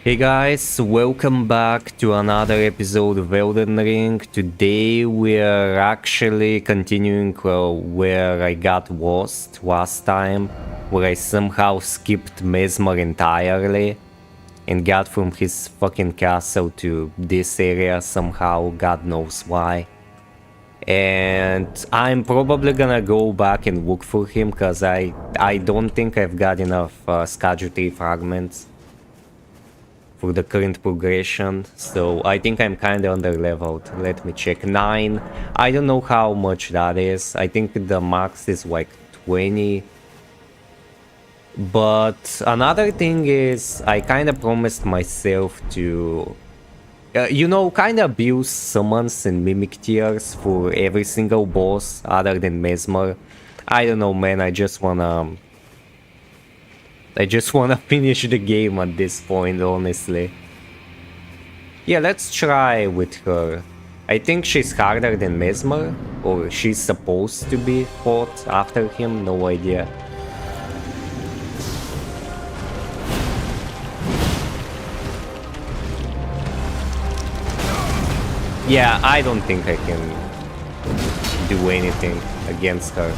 Hey guys, welcome back to another episode of Elden Ring. Today we are actually continuing where I got lost last time, where I somehow skipped Mesmer entirely and got from his fucking castle to this area somehow, God knows why. And I'm probably gonna go back and look for him because I don't think I've got enough Skadu 3 fragments for the current progression, so I think I'm kinda under-leveled. Let me check. 9. I don't know how much that is. I think the max is like 20. But another thing is, I kinda promised myself to... kinda abuse summons and mimic tiers for every single boss other than Mesmer. I don't know, man, I just wanna finish the game at this point, honestly. Yeah, let's try with her. I think she's harder than Mesmer, or she's supposed to be fought after him, no idea. Yeah, I don't think I can do anything against her.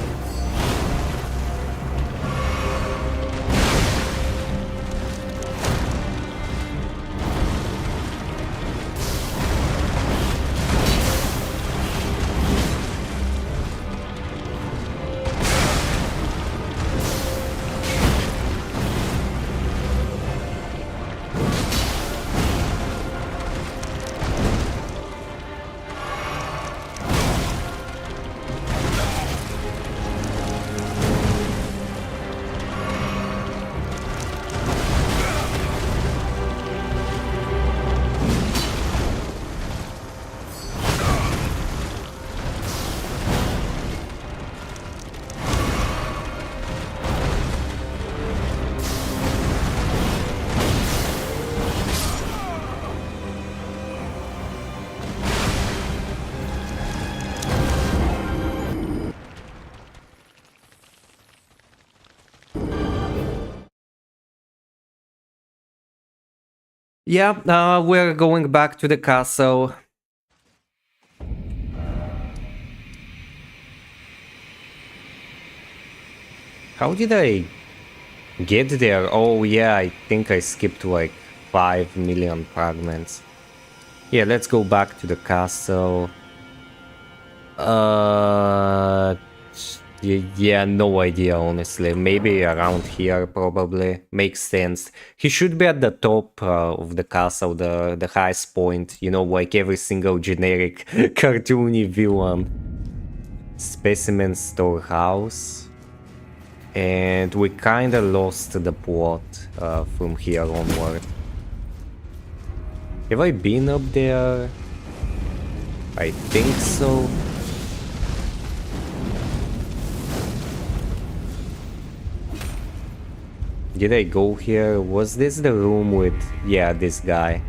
Yeah, we're going back to the castle. How did I get there? Oh yeah, I think I skipped like 5 million fragments. Yeah, let's go back to the castle. Yeah, no idea, honestly. Maybe around here, probably. Makes sense. He should be at the top of the castle, the highest point. You know, like every single generic cartoony villain. Specimen storehouse. And we kinda lost the plot from here onward. Have I been up there? I think so. Did I go here? Was this the room with... yeah, this guy.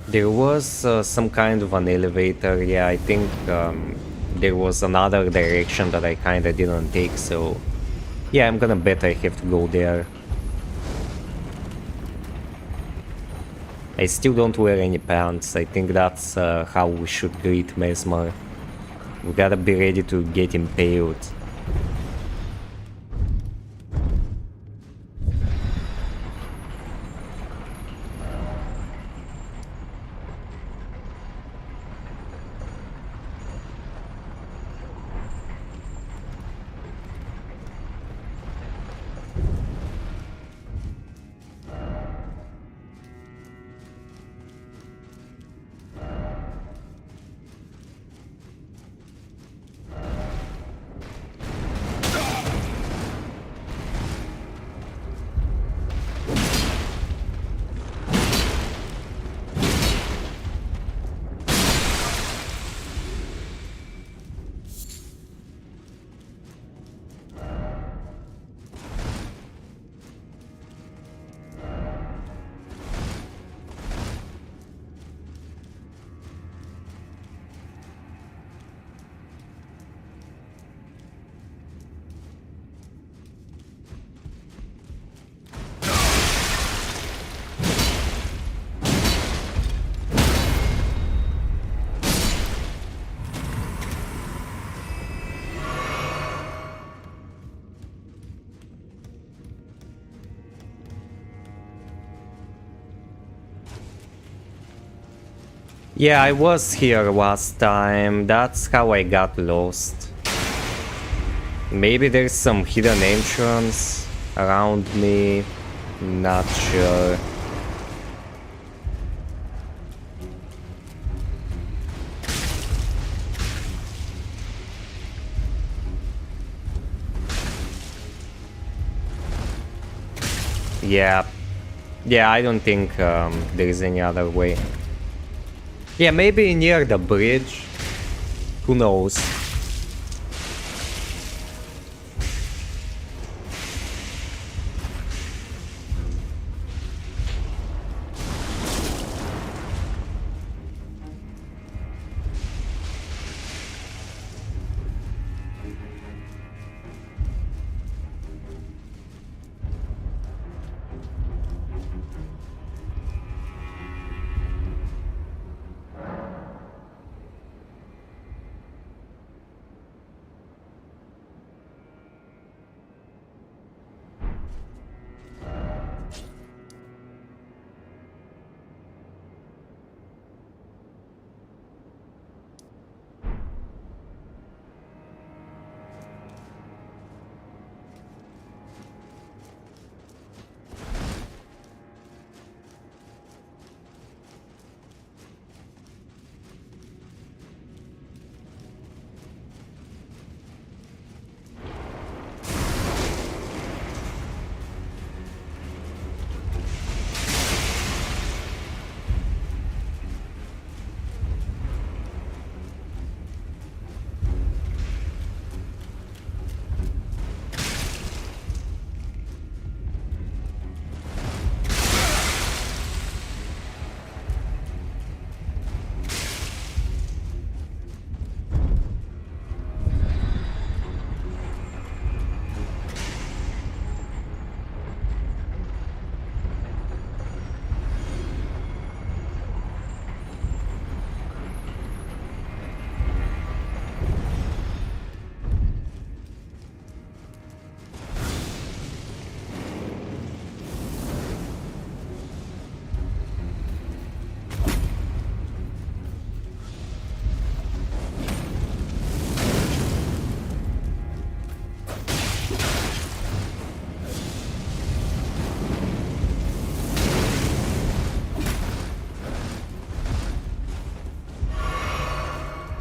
There was some kind of an elevator, yeah, I think there was another direction that I kinda didn't take, so... yeah, I'm gonna bet I have to go there. I still don't wear any pants, I think that's how we should greet Mesmer. We gotta be ready to get impaled. Yeah, I was here last time. That's how I got lost. Maybe there's some hidden entrance around me. Not sure. Yeah. Yeah, I don't think there is any other way. Yeah, maybe near the bridge. Who knows?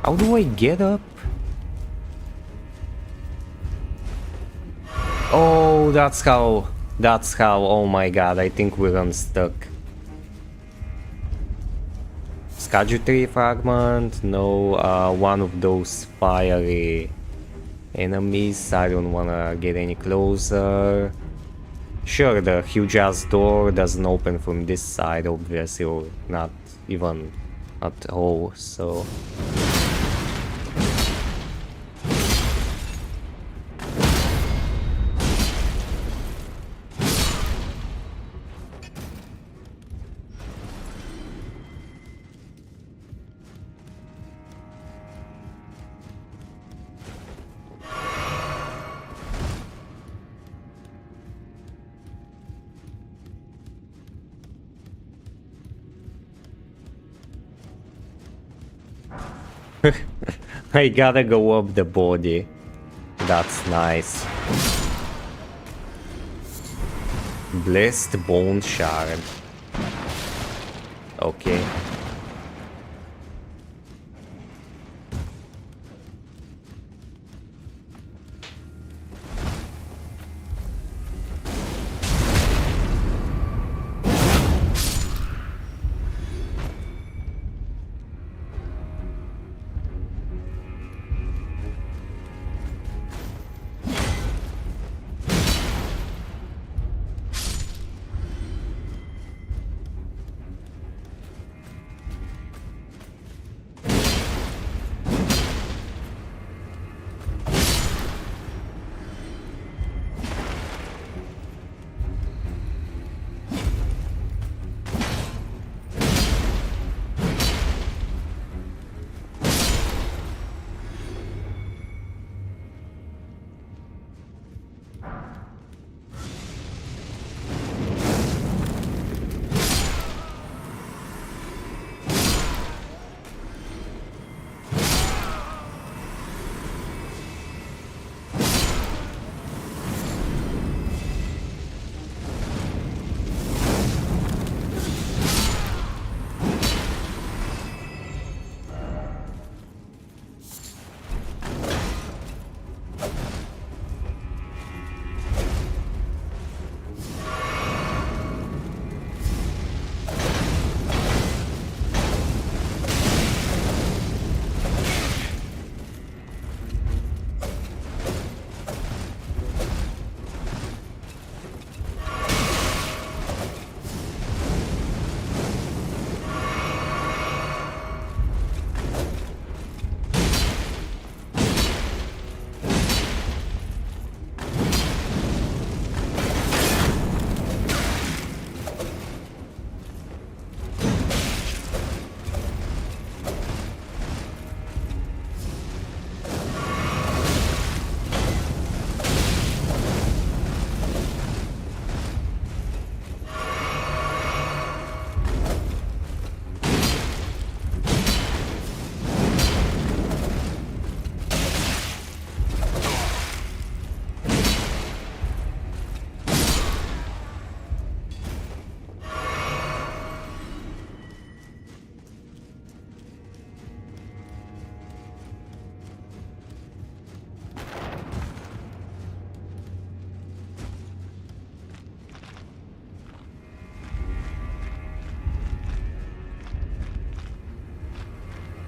How do I get up? Oh, that's how. That's how. Oh my god, I think we're unstuck. Skadutri fragment? No, one of those fiery enemies. I don't wanna get any closer. Sure, the huge ass door doesn't open from this side, obviously, or not even at all, so. I gotta go up the body. That's nice. Blessed Bone Shard. Okay.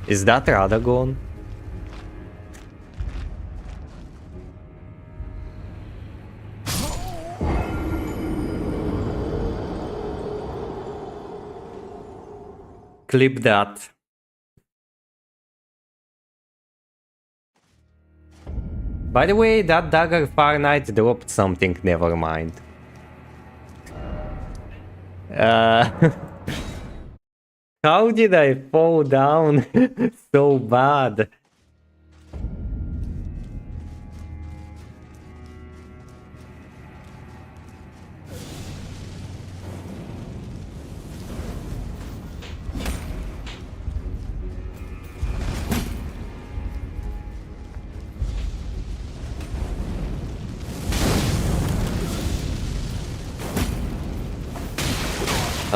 Is that Radagon? Clip that. By the way, that Dagger Far Knight dropped something, never mind. How did I fall down so bad?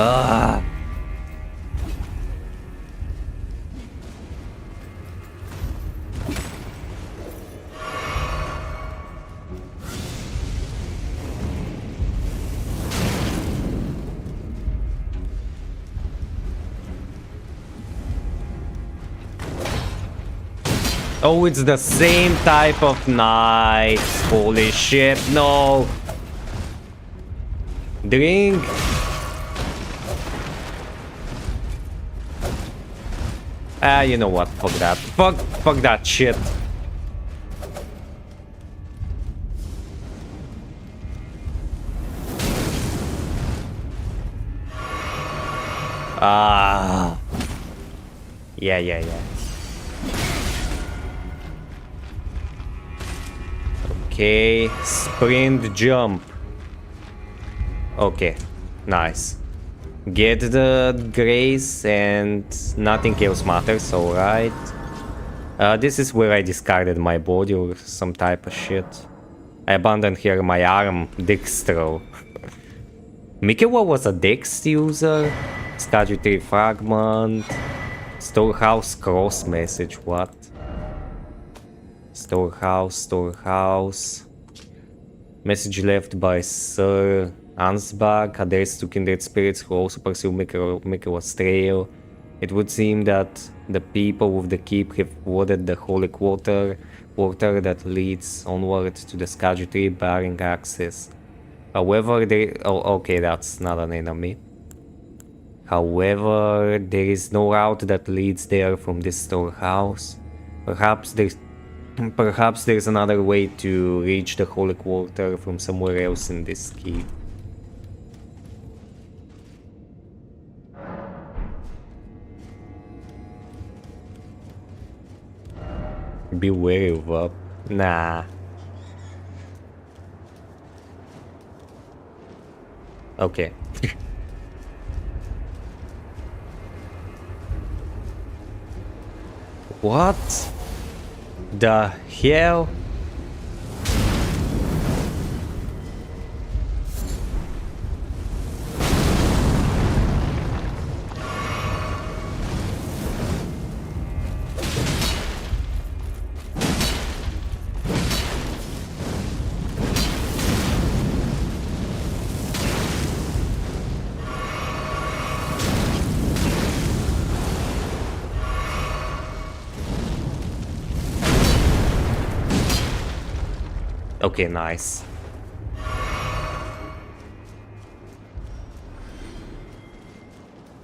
Ah. Oh, it's the same type of knight. Holy shit, no. Drink. Ah, you know what? Fuck that. Fuck that shit. Ah. Yeah. Okay, sprint jump. Okay, nice. Get the grace and nothing else matters, alright. This is where I discarded my body or some type of shit. I abandoned here my arm, Dextro. Mikawa was a Dex user. Skagitry fragment. Storehouse cross message, what? Storehouse. Message left by Sir Ansbach, addressed to kindred spirits who also pursue Mikawa's trail. It would seem that the people with the keep have warded the holy quarter that leads onward to the Skagitry, barring access. However, okay, that's not an enemy. However, there is no route that leads there from this storehouse. Perhaps there's another way to reach the Holy Quarter from somewhere else in this keep. Be wary of up. Nah. Okay. What the hell? Okay, nice.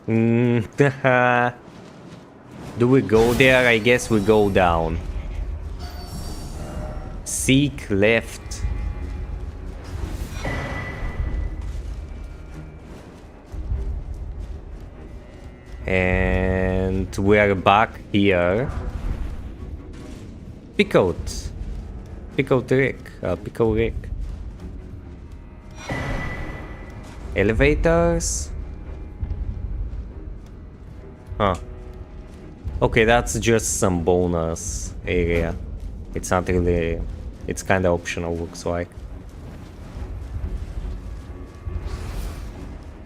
Do we go there? I guess we go down. Seek left. And we're back here. Pickle Rick. Elevators. Huh. Okay, that's just some bonus area. It's not really... It's kinda optional, looks like.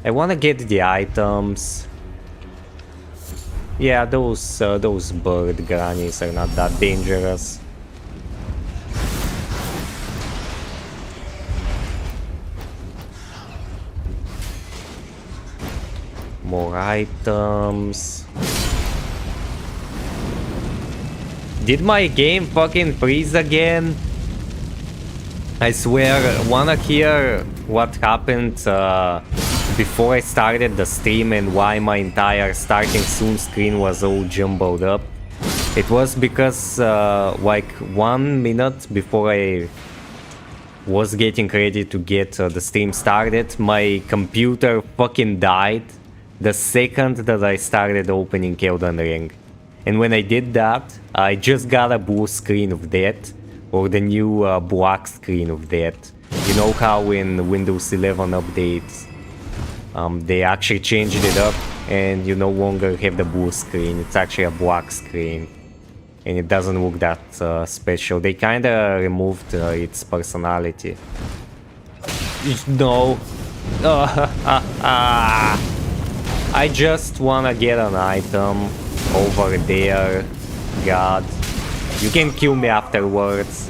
I wanna get the items. Yeah, those bird grannies are not that dangerous. More items. Did my game fucking freeze again? I swear, wanna hear what happened before I started the stream and why my entire starting soon screen was all jumbled up? It was because like 1 minute before I was getting ready to get the stream started, my computer fucking died the second that I started opening Elden Ring. And when I did that, I just got a blue screen of that, or the new black screen of that. You know how in Windows 11 updates, they actually changed it up and you no longer have the blue screen, it's actually a black screen. And it doesn't look that special. They kinda removed its personality. No. I just wanna get an item over there. God. You can kill me afterwards.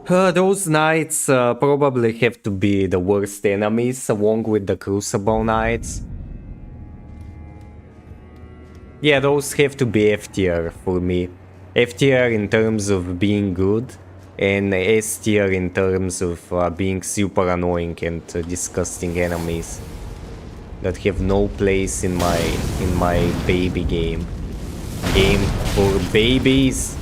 Those knights probably have to be the worst enemies, along with the Crucible Knights. Yeah, those have to be F tier for me. F tier in terms of being good, and S tier in terms of being super annoying and disgusting enemies that have no place in my baby game. Game for babies.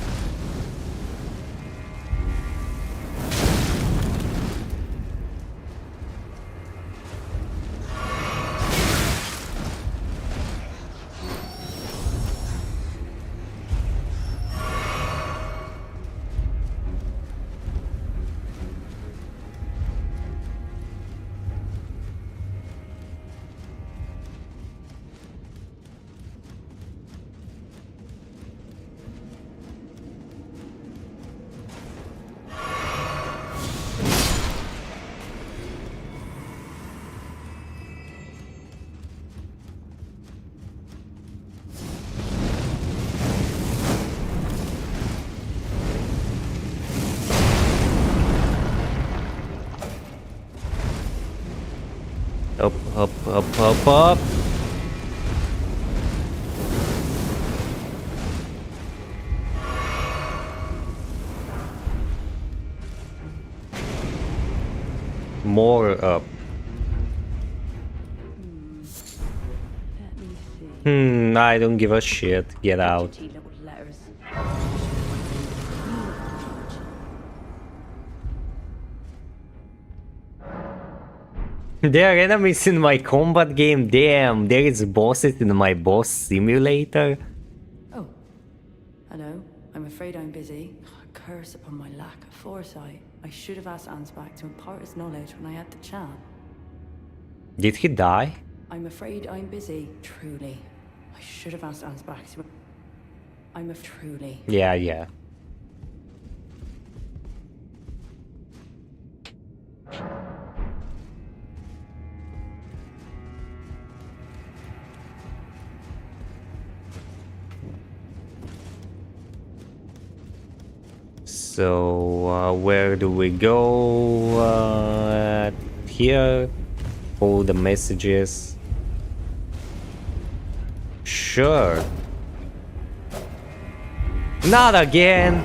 Up, up, up, up, up. More up. I don't give a shit. Get out. There are enemies in my combat game, damn, there is bosses in my boss simulator. Oh, hello, I'm afraid I'm busy. A curse upon my lack of foresight. I should have asked Ansbach to impart his knowledge when I had the chance. Did he die? I'm afraid I'm busy, truly. I should have asked Ansbach to... truly. Yeah. So, where do we go? Here. All the messages. Sure. Not again!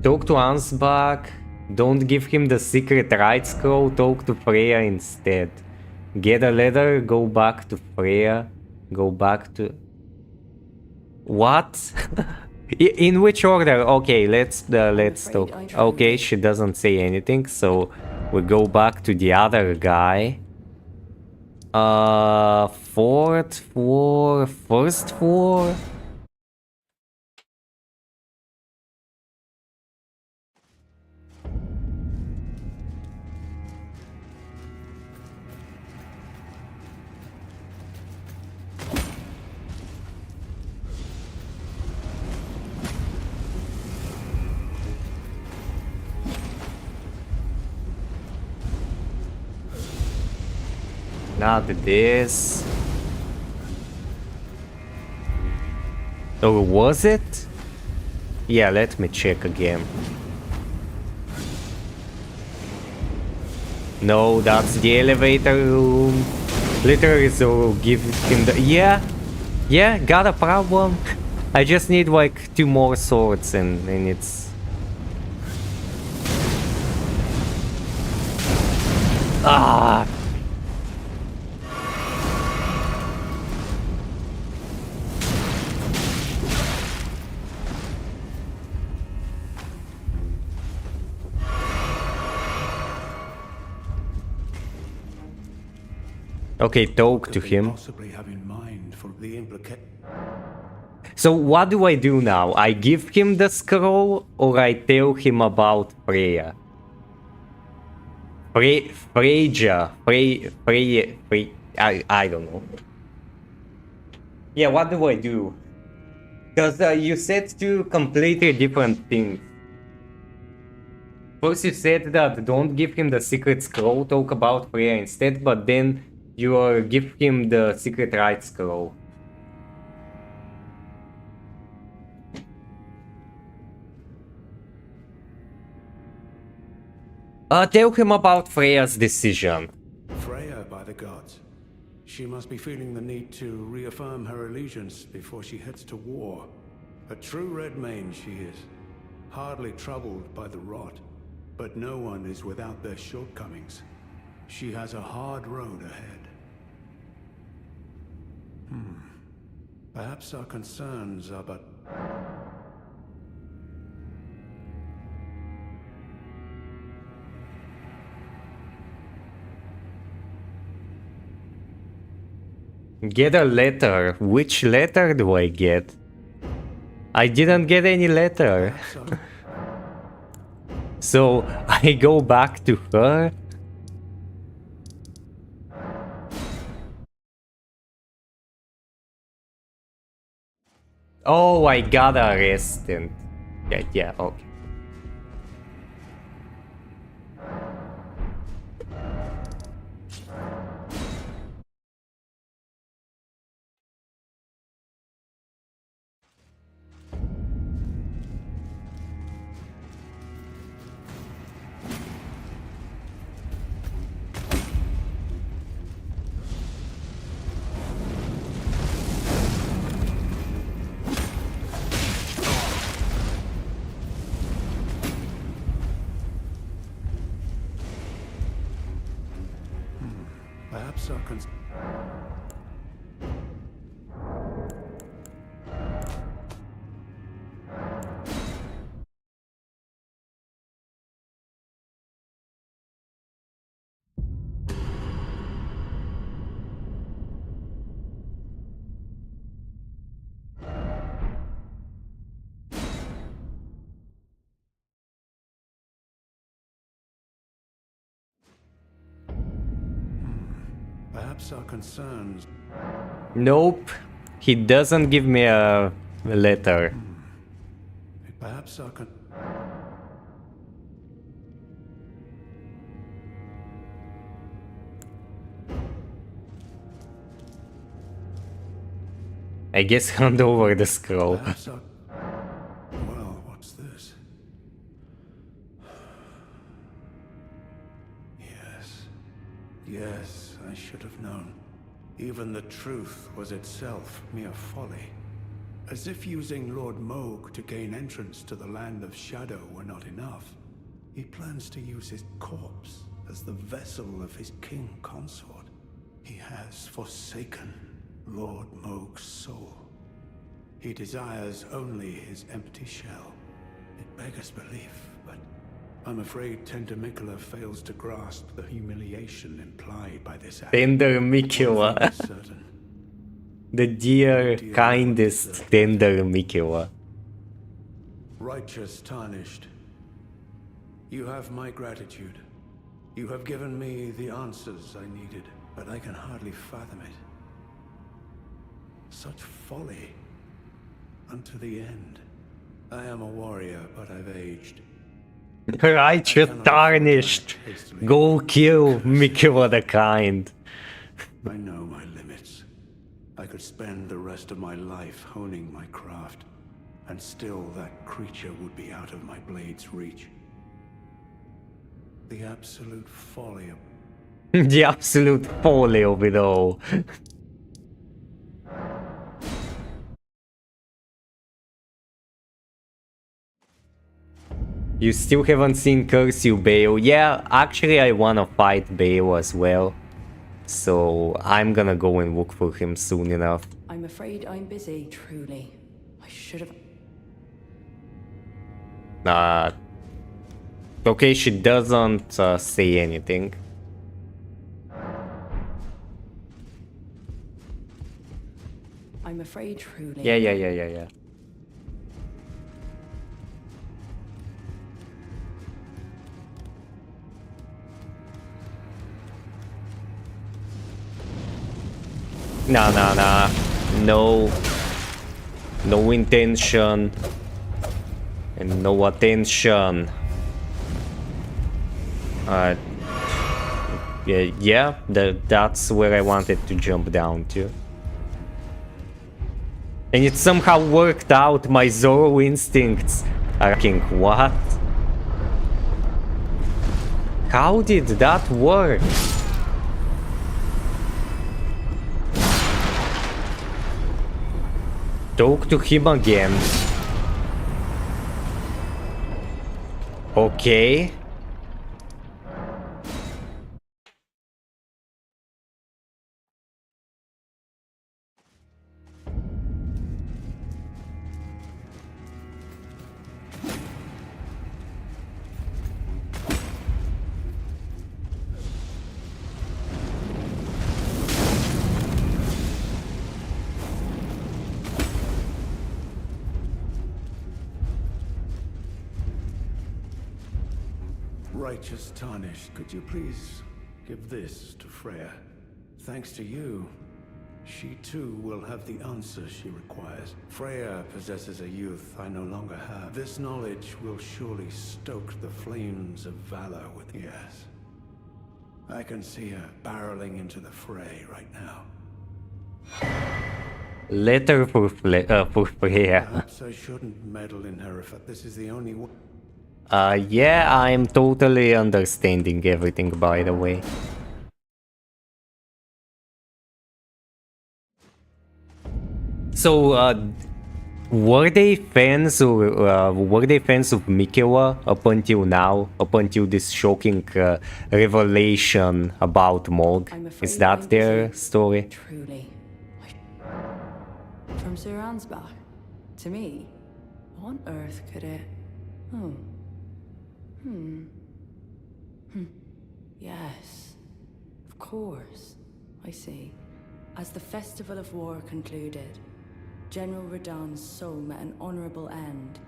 Talk to Ansbach. Don't give him the secret right scroll, talk to Freya instead. Get a letter, go back to Freya. Go back to... What? In which order? Okay, let's talk. Okay, she doesn't say anything, so we go back to the other guy. Fourth floor, first floor? Not this. Or was it? Yeah, let me check again. No, that's the elevator room. Literally, so give him the... Yeah, got a problem. I just need like 2 more swords and it's... Ah! Okay, talk to him. Possibly have in mind for the So what do I do now? I give him the scroll or I tell him about Freya? Freya. I don't know. Yeah, what do I do? Because you said 2 completely different things. First you said that don't give him the secret scroll, talk about Freya instead, but then you give him the secret right scroll. Tell him about Freya's decision. Freya, by the gods. She must be feeling the need to reaffirm her allegiance before she heads to war. A true Redmane she is. Hardly troubled by the rot. But no one is without their shortcomings. She has a hard road ahead. Perhaps our concerns are but... Get a letter. Which letter do I get? I didn't get any letter. So I go back to her. Oh, I got arrested. Yeah, okay. Perhaps our cons... Perhaps our concerns... Nope. He doesn't give me a letter. Perhaps our con... I guess hand over the scroll. Perhaps our... Well, what's this? Yes, I should have known. Even the truth was itself mere folly. As if using Lord Moog to gain entrance to the Land of Shadow were not enough, he plans to use his corpse as the vessel of his king consort. He has forsaken Lord Moog's soul. He desires only his empty shell. It beggars belief, but I'm afraid Tender Mikula fails to grasp the humiliation implied by this act. Tender Mikula. Certain. The dear, kindest Tender Mikula. Righteous Tarnished, you have my gratitude. You have given me the answers I needed, but I can hardly fathom it. Such folly. Unto the end. I am a warrior, but I've aged. Righteous Tarnished. Go kill Mikula the Kind. I know my limits. I could spend the rest of my life honing my craft, and still that creature would be out of my blade's reach. The absolute folly of... The absolute folly of it all. You still haven't seen Curse You, Bale. Yeah, actually I wanna fight Bale as well. So I'm gonna go and look for him soon enough. I'm afraid I'm busy, truly. I should have... Okay, she doesn't say anything. I'm afraid, truly. Yeah. Nah. No intention. And no attention. Yeah, that's where I wanted to jump down to. And it somehow worked out. My Zoro instincts are thinking, what? How did that work? Talk to him again. Okay. Righteous Tarnished, could you please give this to Freya? Thanks to you, she too will have the answer she requires. Freya possesses a youth I no longer have. This knowledge will surely stoke the flames of valor with... Yes. I can see her barreling into the fray right now. Letter for Freya. Perhaps I shouldn't meddle in her if this is the only way. Yeah, I'm totally understanding everything, by the way. So, were they fans of Mikaela up until now? Up until this shocking revelation about Mog? Is that their story? Truly. From Sir Ansbach to me? What on earth could it... Oh. Yes. Of course. I see. As the Festival of War concluded, General Radahn's soul met an honorable end.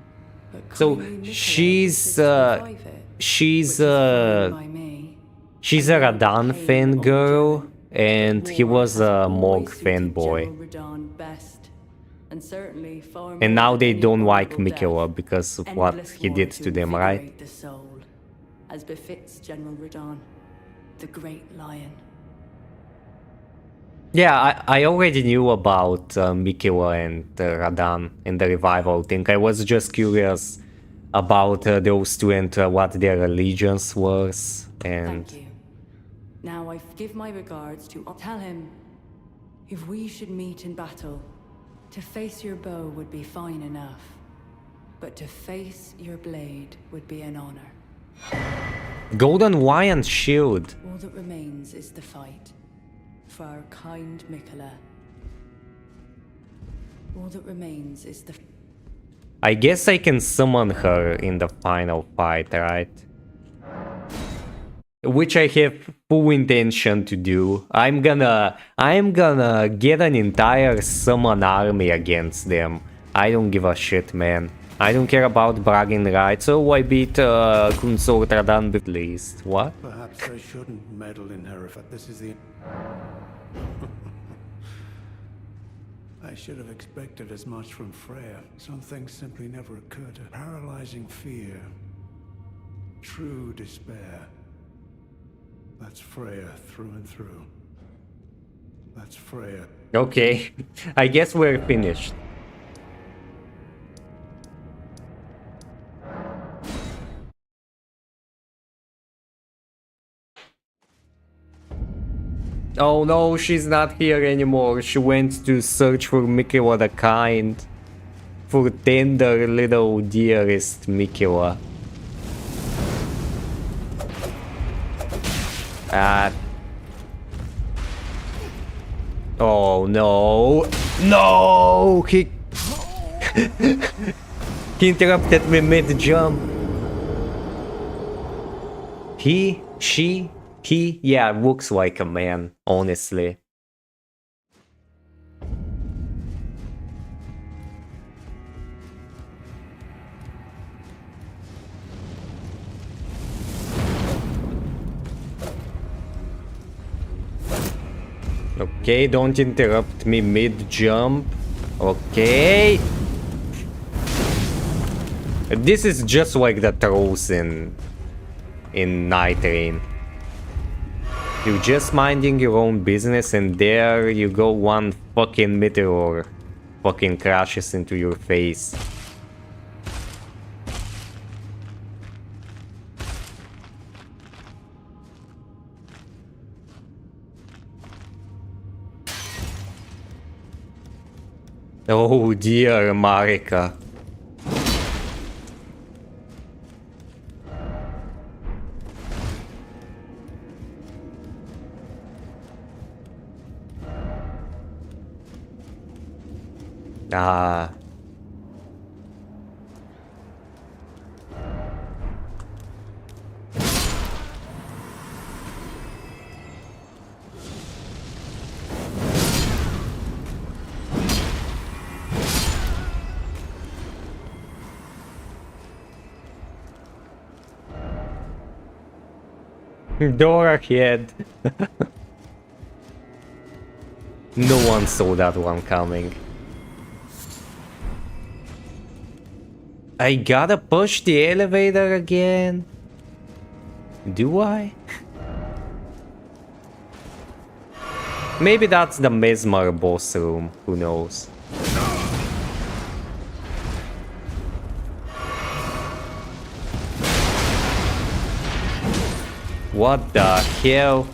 But So kindly Mikaela she's wishes to revive it, she's which is fine by me. she's a Radahn fangirl, and he was a Mog Always suited fanboy. General Radahn best, and certainly far more And now than they any don't like horrible Mikaela death. because of what Endless he war did to to them, right? invigorate the soul, as befits General Radahn, the great lion. Yeah, I already knew about Mikaela and Radahn in the revival thing. I was just curious about those two and what their allegiance was. And Thank you. Now I give my regards to... Tell him, if we should meet in battle, to face your bow would be fine enough. But to face your blade would be an honor. Golden Lion Shield. All that remains is the fight. For our kind Mikaela. All that remains is the... I guess I can summon her in the final fight, right? Which I have full intention to do. I'm gonna get an entire summon army against them. I don't give a shit, man. I don't care about bragging rights. Oh, I beat Consort Radahn at least. What? Perhaps I shouldn't meddle in her if this is the... I should have expected as much from Freya. Some things simply never occur to her. Paralyzing fear. True despair. That's Freya through and through. That's Freya. Okay, I guess we're finished. Oh no, she's not here anymore. She went to search for Mikela the Kind. For tender little dearest Mikela. Oh no. No! He interrupted me mid-jump. He, yeah, looks like a man, honestly. Okay, don't interrupt me mid-jump. Okay. This is just like the trolls in Night Rain. You're just minding your own business and there you go, one fucking meteor fucking crashes into your face. Oh dear, Marika. Ah. Door ahead. No one saw that one coming. I gotta push the elevator again. Do I? Maybe that's the Mesmer boss room, who knows. What the hell?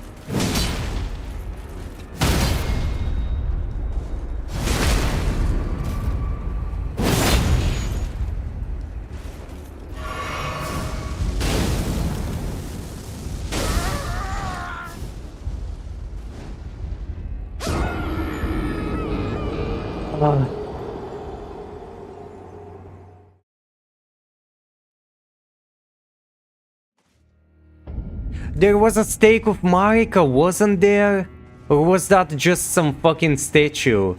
There was a stake of Marika, wasn't there? Or was that just some fucking statue?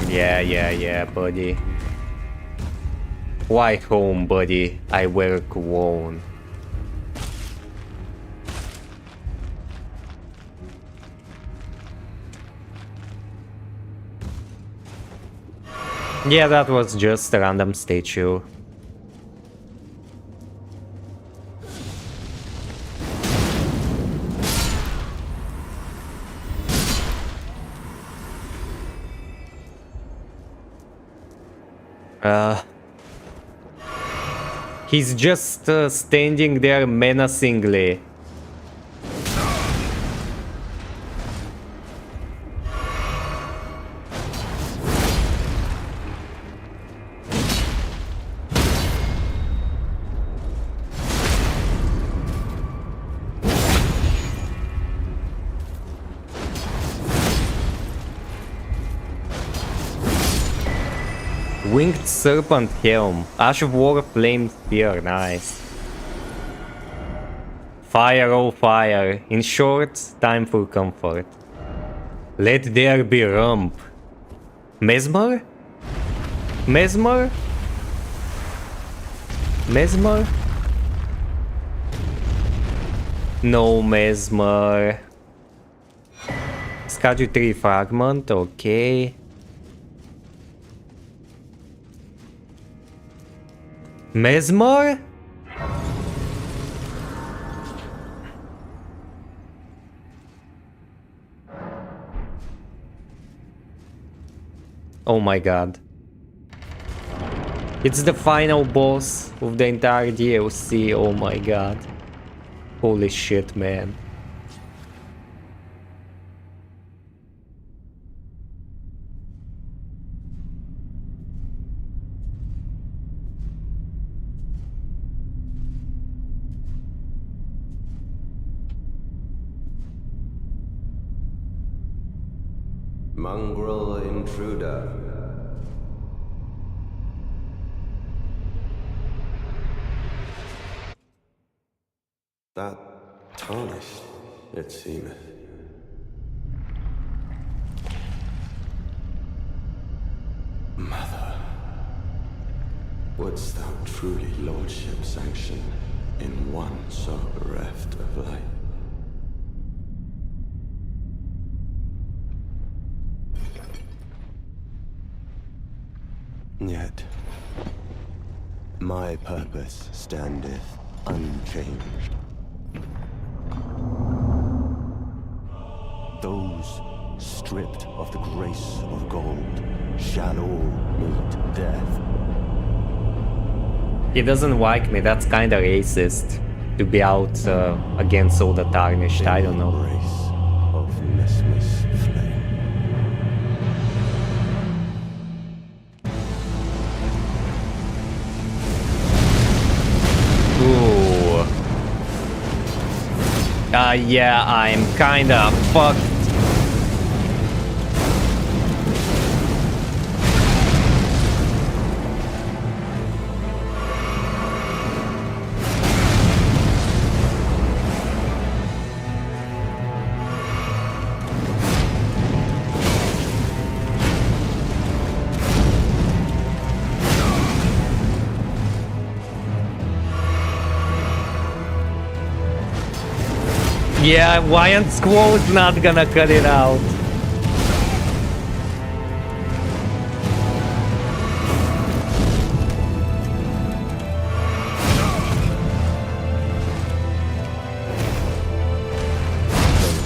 Yeah, buddy. Why home, buddy? I work alone. Yeah, that was just a random statue. He's just standing there menacingly. Winged Serpent Helm. Ash of War, Flame Spear. Nice. Fire, oh fire. In short, time for comfort. Let there be rump. Mesmer? Mesmer? Mesmer? No Mesmer. Skadu 3 fragment, okay. Mesmer? Oh my god. It's the final boss of the entire DLC. Oh my god. Holy shit, man. Mongrel intruder. That tarnished, it seemeth. Mother, wouldst thou truly lordship sanction in one so bereft of light? Yet, my purpose standeth unchanged. Those stripped of the grace of gold shall all meet death. He doesn't like me, that's kinda racist. To be out against all the tarnished, I don't know. Embrace of Messmer's flame. Ooh. Yeah, I'm kinda fucked. Yeah, Giant Squall's not gonna cut it out.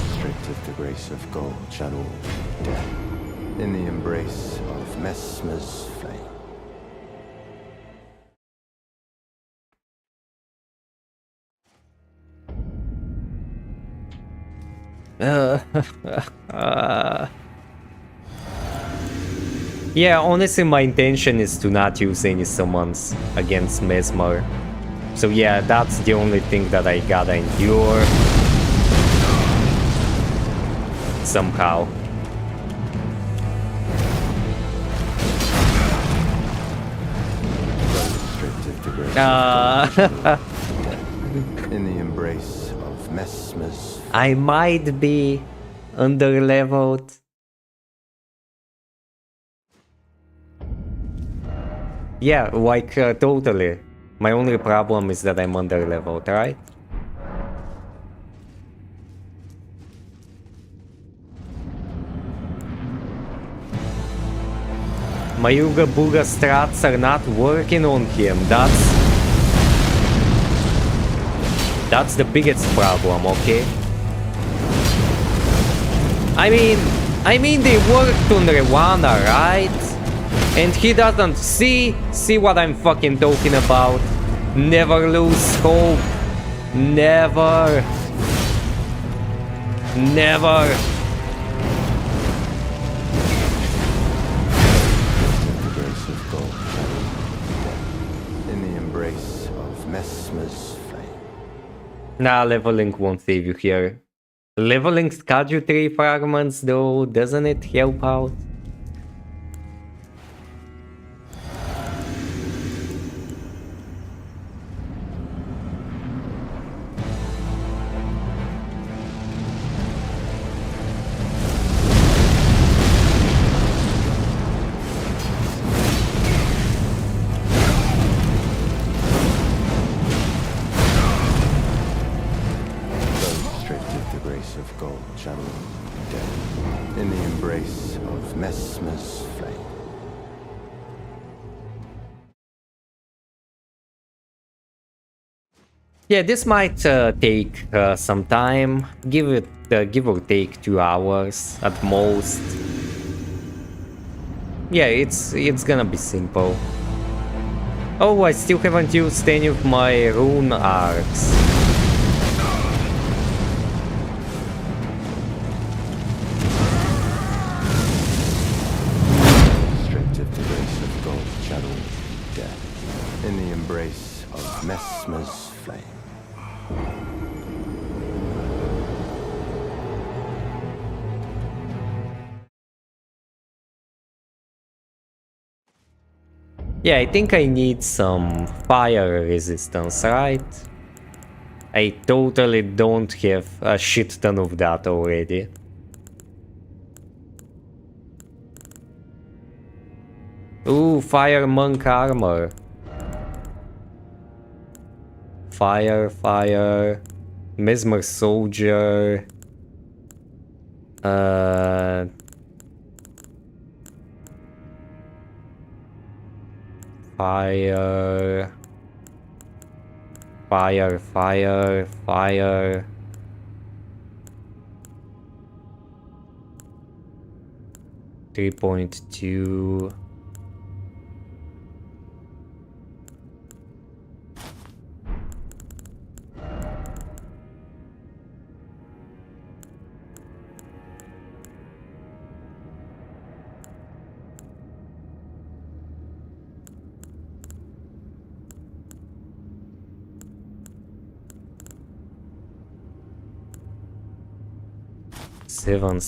Restricted the grace of gold shall all death in the embrace of Messmer's flame. Yeah, honestly, my intention is to not use any summons against Messmer. So yeah, that's the only thing that I gotta endure. Somehow. Restricted the grace of gold shall all death in the embrace of Messmer's flame. I might be underleveled. Yeah, like totally. My only problem is that I'm underleveled, right? My Yuga Buga strats are not working on him. That's the biggest problem, okay? I mean they worked on Rewana, right? And he doesn't see what I'm fucking talking about. Never lose hope. Never. Never. The grace of gold shall all death in the embrace of Messmer's flame. Nah, leveling won't save you here. Leveling Skaju 3 fragments though, doesn't it help out? Of gold shall all death in the embrace of Messmer's flame. Yeah, this might take some time. Give or take 2 hours at most. Yeah, it's gonna be simple. Oh, I still haven't used any of my rune arcs. Restricted the grace of God's shadow, death, in the embrace of Messmer's flame. Yeah, I think I need some fire resistance, right? I totally don't have a shit ton of that already. Ooh, fire monk armor. Fire. Mesmer soldier. Fire. 3.2. Seven.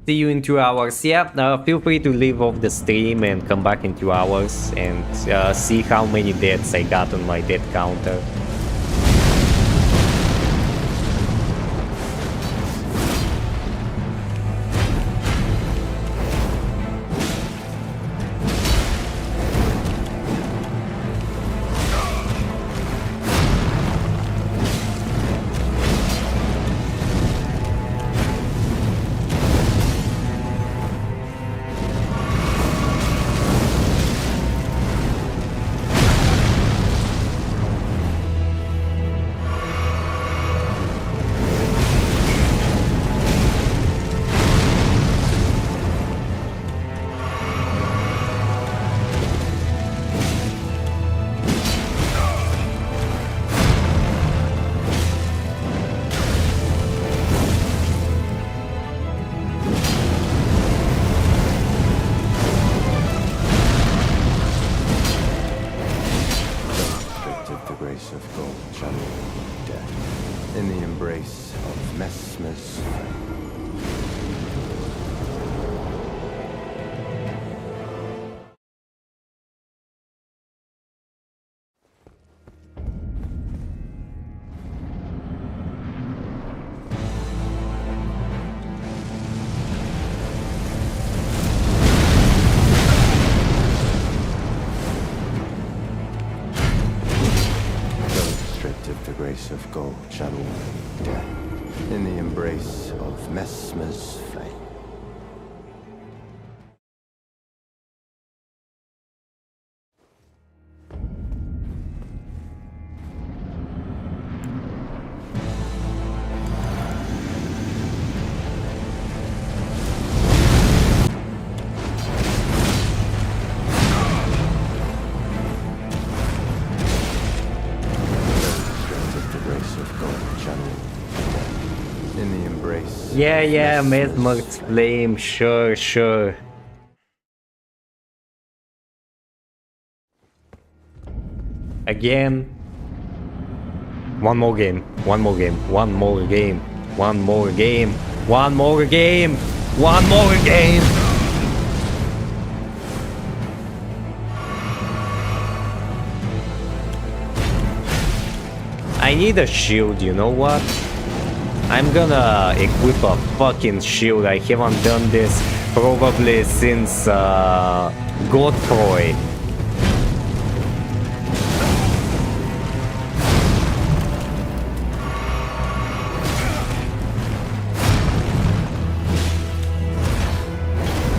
See you in 2 hours. Yeah, feel free to leave off the stream and come back in 2 hours and see how many deaths I got on my death counter. Of gold channel death in the embrace of Messmer's flame. Yeah, Mesmer's flame, sure. Again. One more game. I need a shield, you know what? I'm gonna equip a fucking shield. I haven't done this probably since Godfroy.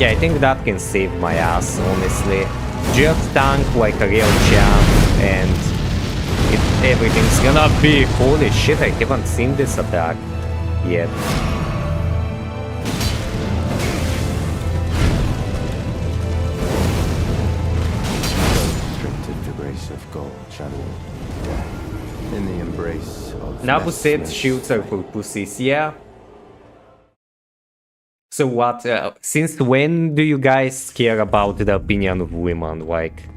Yeah, I think that can save my ass, honestly. Just tank like a real champ, and everything's gonna be... Holy shit, I haven't seen this attack yet. Restricted the grace of gold, shadow, death. In the embrace of Nabu said Messmer's shields are for pussies, yeah. So what, since when do you guys care about the opinion of women, like?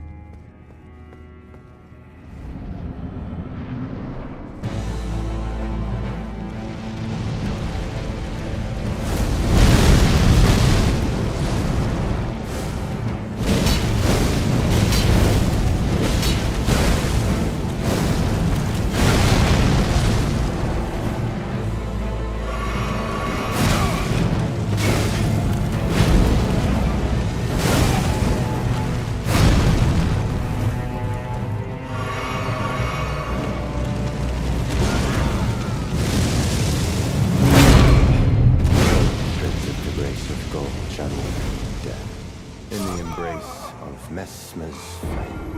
Restricted the grace of gold, shadow, death. In the embrace of Messmer's flame.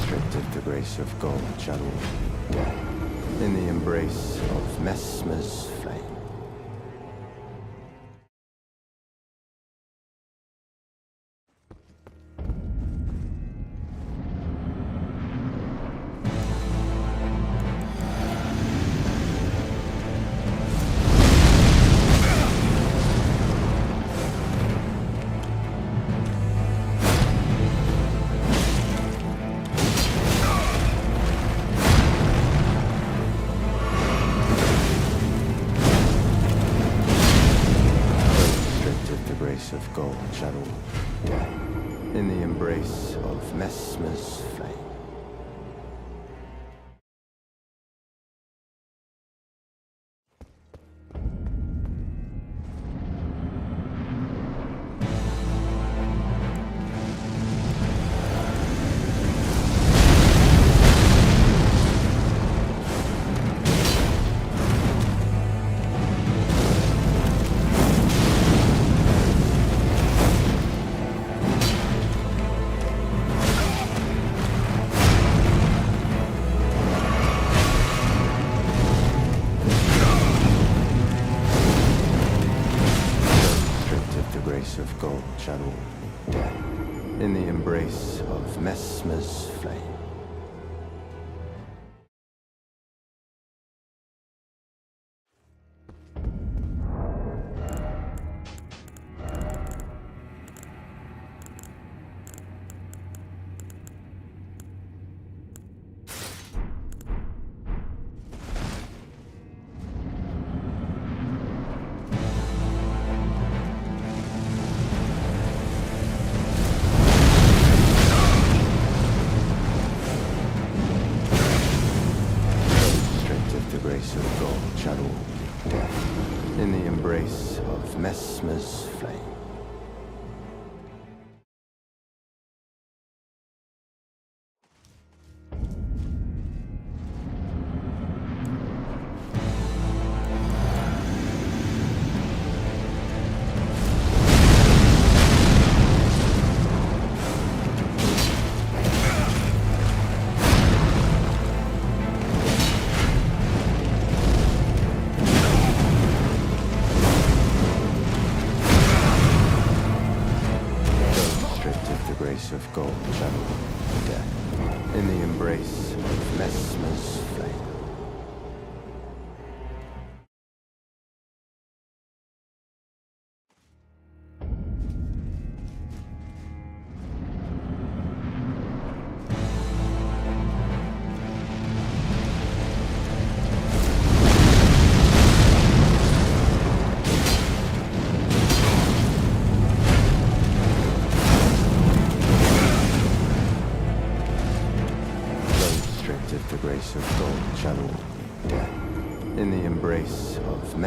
Restricted the grace of gold, shadow, death. In the embrace of Messmer's flame. Restricted the grace of gold, shadow, death. In the embrace of Messmer's flame. Restricted the grace of gold, shadow, death. In the embrace of Messmer's flame. Restricted the grace of gold, shadow, death. In the embrace of Messmer's flame.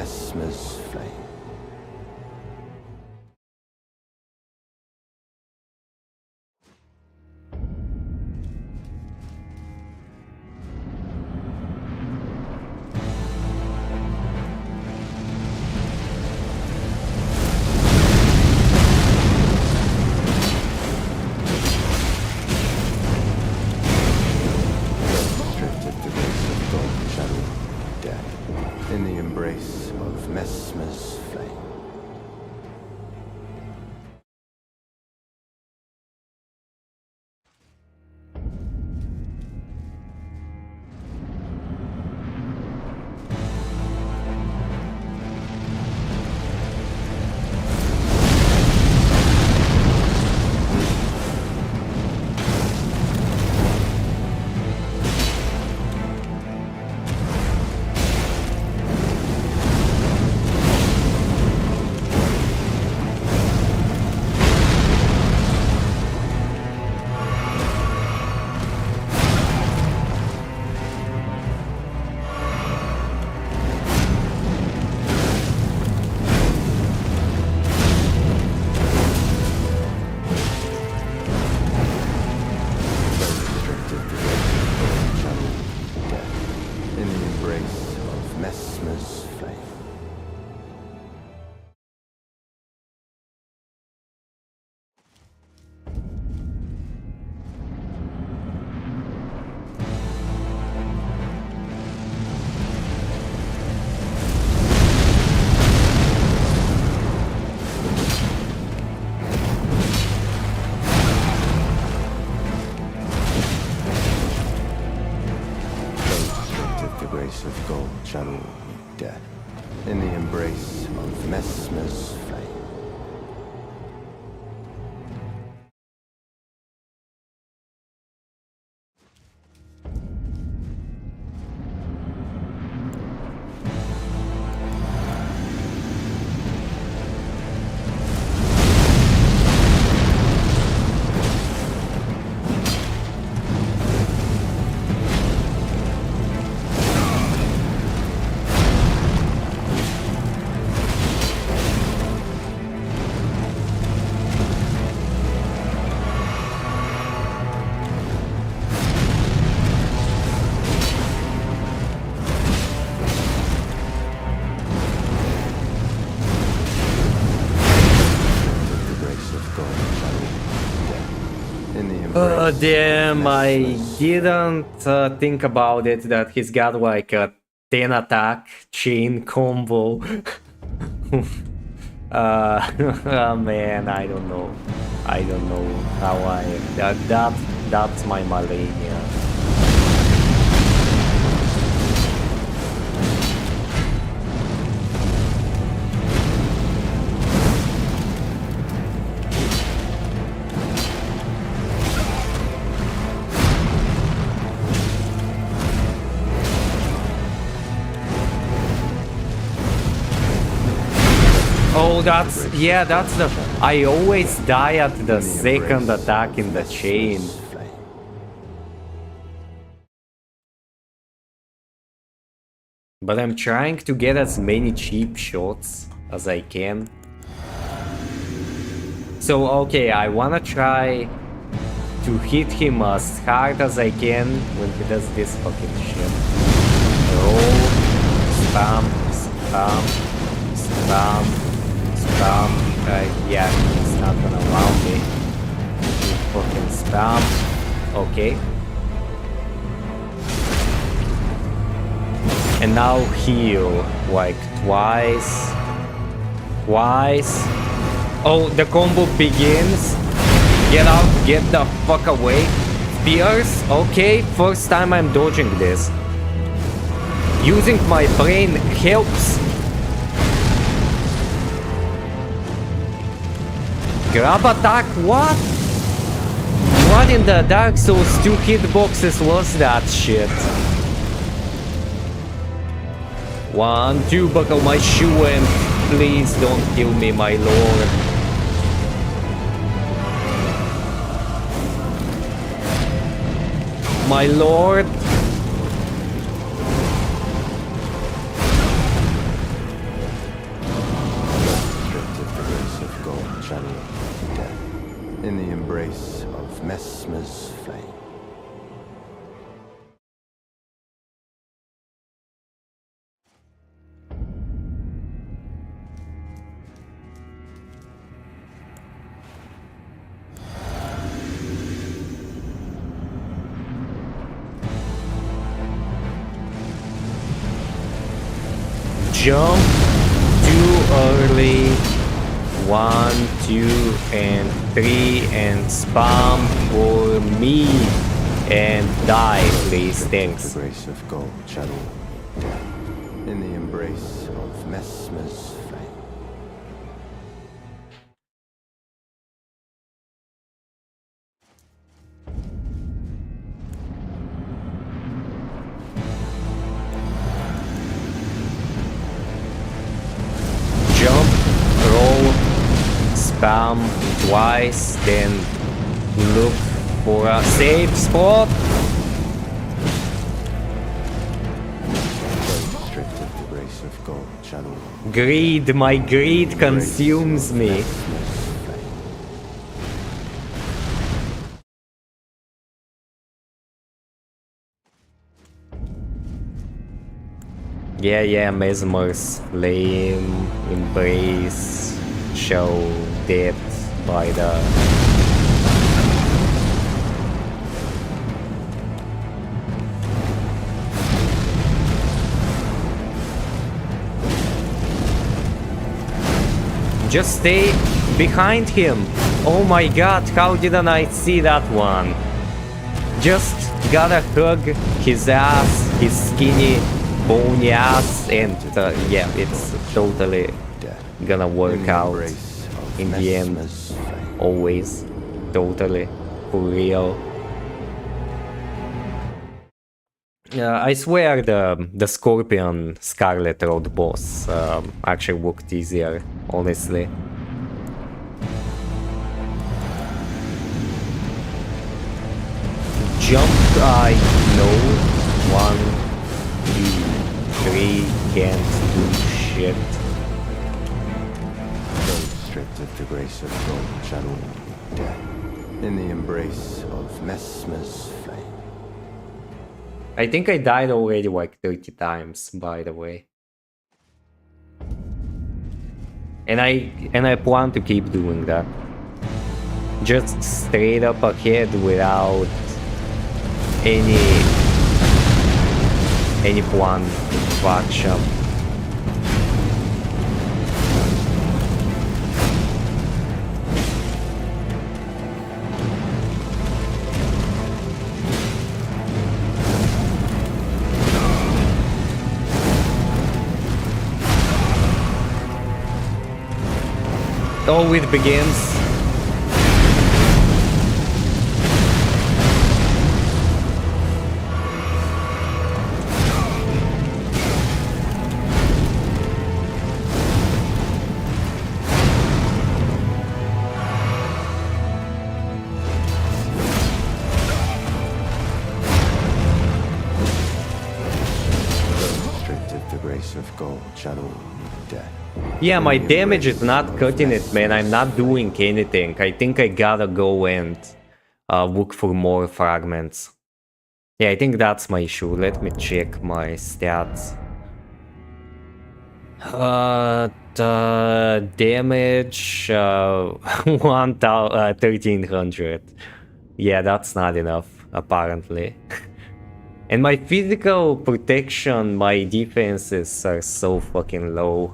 Messmer's flame. In the embrace of Messmer's flame. In the embrace of Messmer's flame. The grace of gold shall all meet death in the embrace of Messmer's flame. Damn, I didn't think about it that he's got like a 10 attack chain combo. Oh man, I don't know. I don't know how that's my Malenia. Oh, that's the... I always die at the second attack in the chain. But I'm trying to get as many cheap shots as I can. So, okay, I wanna try to hit him as hard as I can when he does this fucking shit. Roll, spam, spam, spam, spam. Yeah, he's not gonna allow me to fucking spam. Okay. And now heal, like twice. Oh, the combo begins. Get out, get the fuck away. Spears, okay, first time I'm dodging this. Using my brain helps. Grab attack, what? What in the Dark Souls 2 hitboxes was that shit? 1, 2, buckle my shoe and please don't kill me, my lord. My lord. embrace of Messmer's flame. Jump too early. 1, 2, and 3, and spam for me. And die, please. Thanks. The grace of gold, shadow, death. In the embrace of Messmer's flame. Jump, roll, spam twice, then look for a safe spot. Very strict of the grace of gold, shadow. Greed, my greed consumes me. Messmer's flame. Yeah, Mesmer's flame, embrace, show depth by the... Just stay behind him. Oh my god, how didn't I see that one? Just gotta hug his ass, his skinny, bony ass, and yeah, it's totally Death. gonna In work the out embrace of in the end. Messmer's flame. Always, totally, for real. I swear the Scorpion Scarlet Road boss actually looked easier, honestly. Jump, I know. 1, 2, 3, can't do shit. Very strict of the grace of gold, shadow, death. In the embrace of Messmer's flame. I think I died already like 30 times, by the way. And I plan to keep doing that. Just straight up ahead without any plan to action. Oh, it begins. Restricted the grace of gold, shadow, death. Yeah, my damage is not cutting it, man. I'm not doing anything. I think I gotta go and look for more fragments. Yeah, I think that's my issue. Let me check my stats. The damage 1300. Yeah, that's not enough, apparently. And my physical protection, my defenses are so fucking low.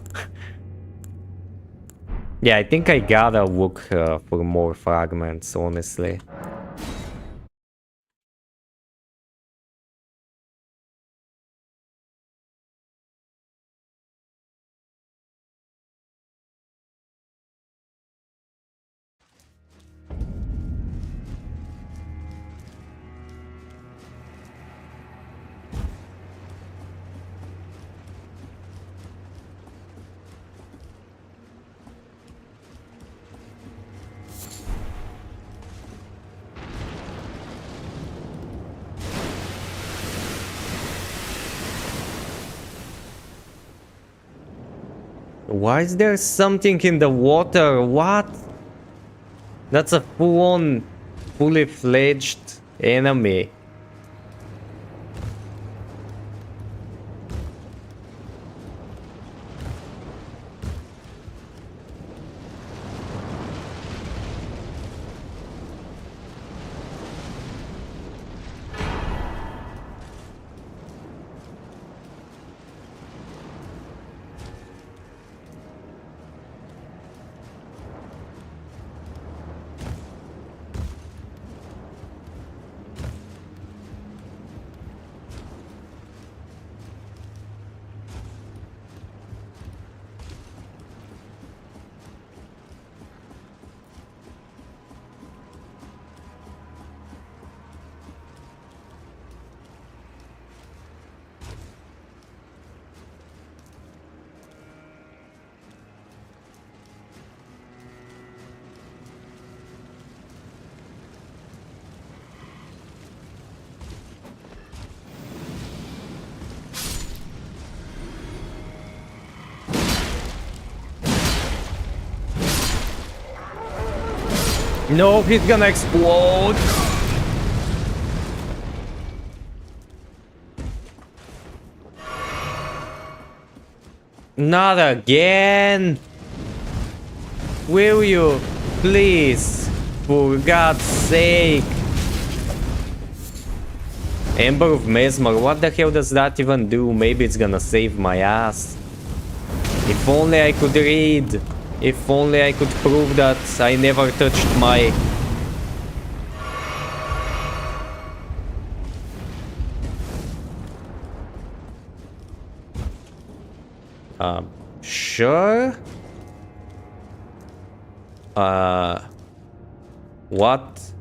Yeah, I think I gotta look for more fragments, honestly. Why is there something in the water? What? That's a full-on fully fledged enemy. No, he's gonna explode. Not again. Will you? Please. For God's sake. Ember of Mesmer, what the hell does that even do? Maybe it's gonna save my ass. If only I could read. If only I could prove that I never touched my... Sure? What?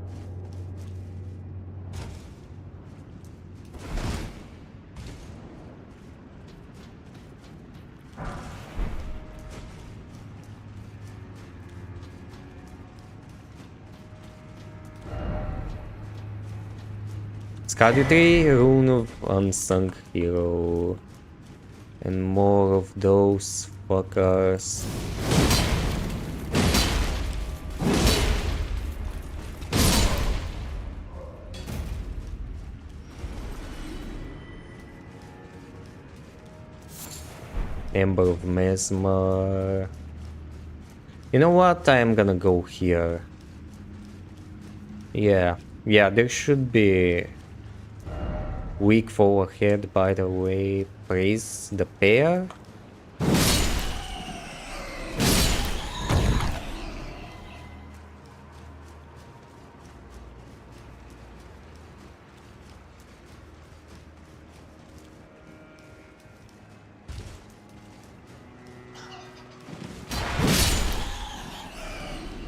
Skadi, Rune of Unsung Hero. And more of those fuckers. Ember of Mesmer. You know what? I am gonna go here. Yeah, there should be weak forward head, by the way. Praise the pair.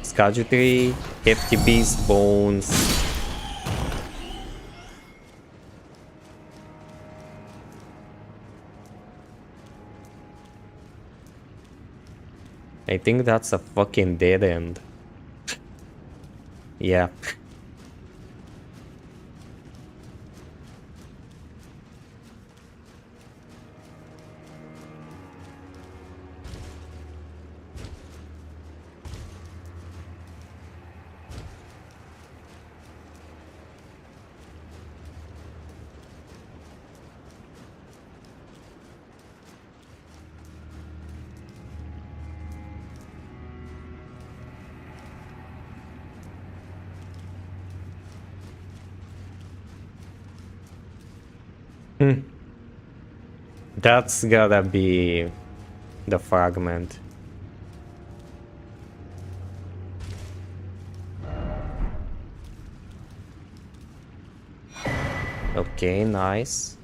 Skadjutri, Hefty Beast Bones. I think that's a fucking dead end. Yeah. That's gotta be the fragment. Okay, nice.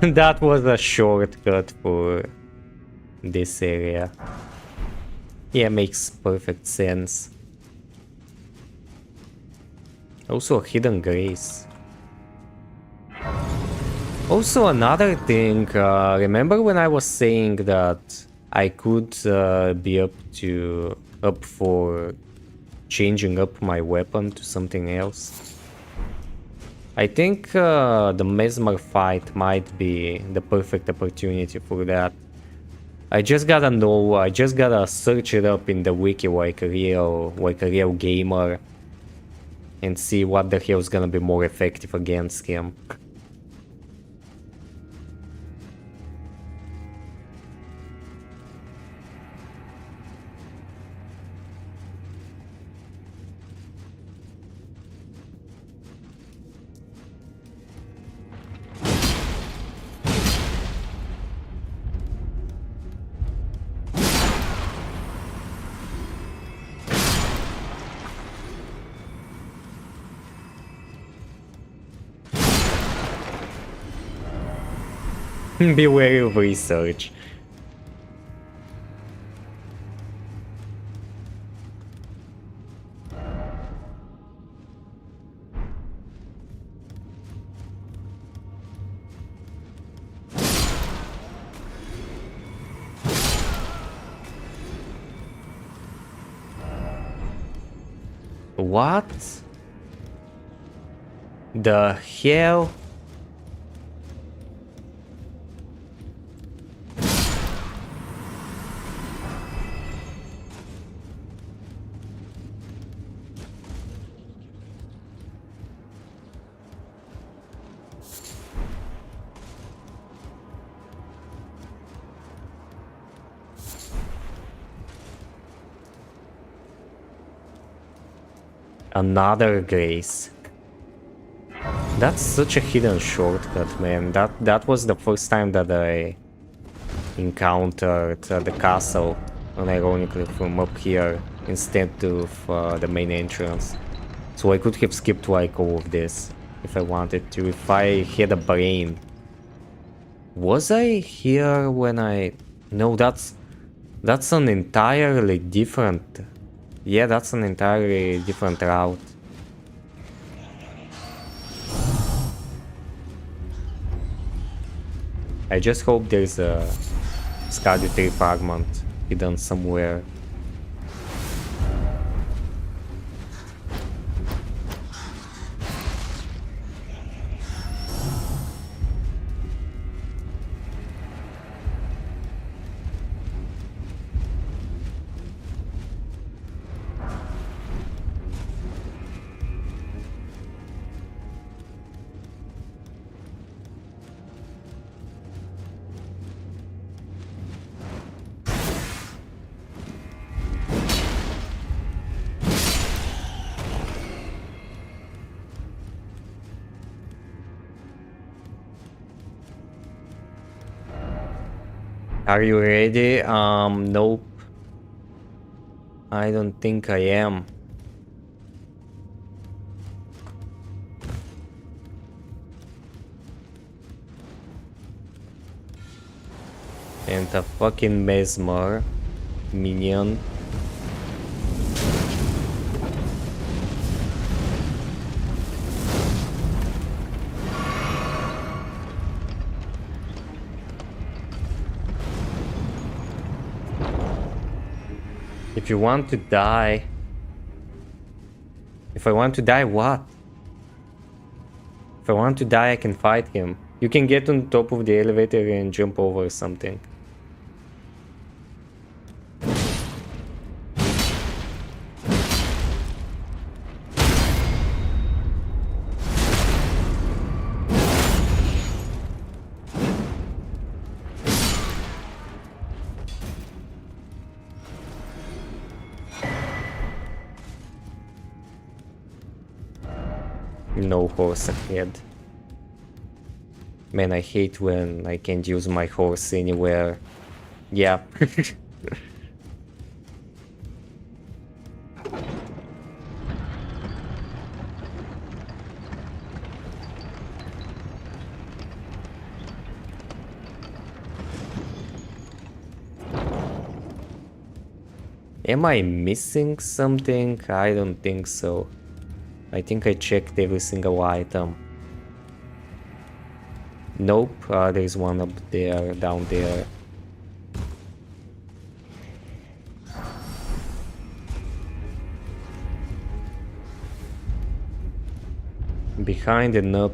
That was a shortcut for this area. Yeah, makes perfect sense. Also a hidden grace. Also another thing, remember when I was saying that I could be up for changing up my weapon to something else? I think the Mesmer fight might be the perfect opportunity for that. I just gotta know, I just gotta search it up in the wiki like a real gamer and see what the hell is gonna be more effective against him. Be wary of research. What the hell? Another grace. That's such a hidden shortcut, man. That was the first time that I encountered the castle, unironically from up here instead of the main entrance. So I could have skipped like all of this if I wanted to, if I had a brain. Was I here when I... No, that's an entirely different... Yeah, that's an entirely different route. I just hope there's a Scarlet Tree fragment hidden somewhere. Are you ready? Nope. I don't think I am. And a fucking Mesmer minion. If you want to die... If I want to die, what? If I want to die, I can fight him. You can get on top of the elevator and jump over something. No horse ahead. Man, I hate when I can't use my horse anywhere. Yeah. Am I missing something? I don't think so. I think I checked every single item. Nope, there's one up there, down there. Behind and up.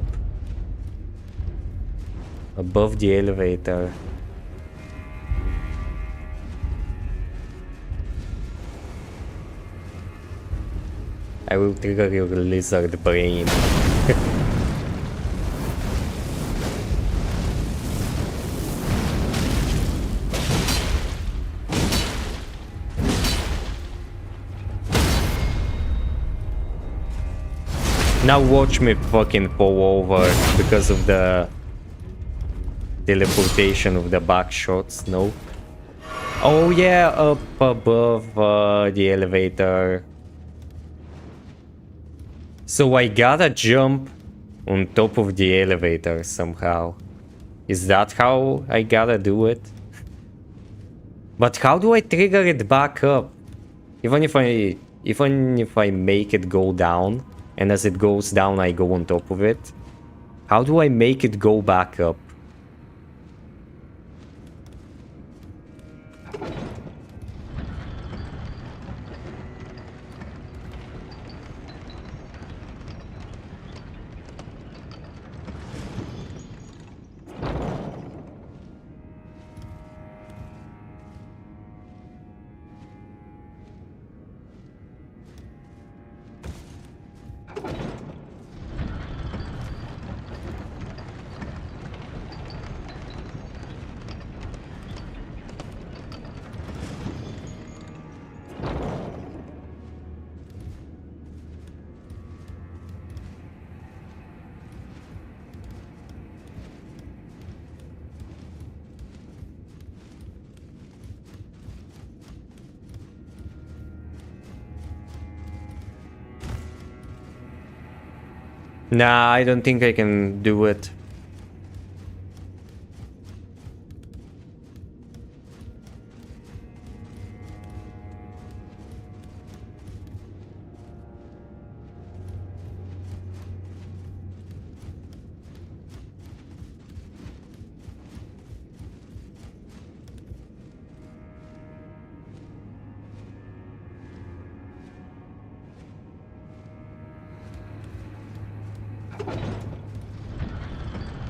Above the elevator. I will trigger your lizard brain. Now watch me fucking fall over because of the teleportation of the back shots. Nope. Oh yeah, up above the elevator. So I gotta jump on top of the elevator somehow. Is that how I gotta do it? But how do I trigger it back up? Even if I make it go down, and as it goes down I go on top of it, how do I make it go back up? Nah, I don't think I can do it.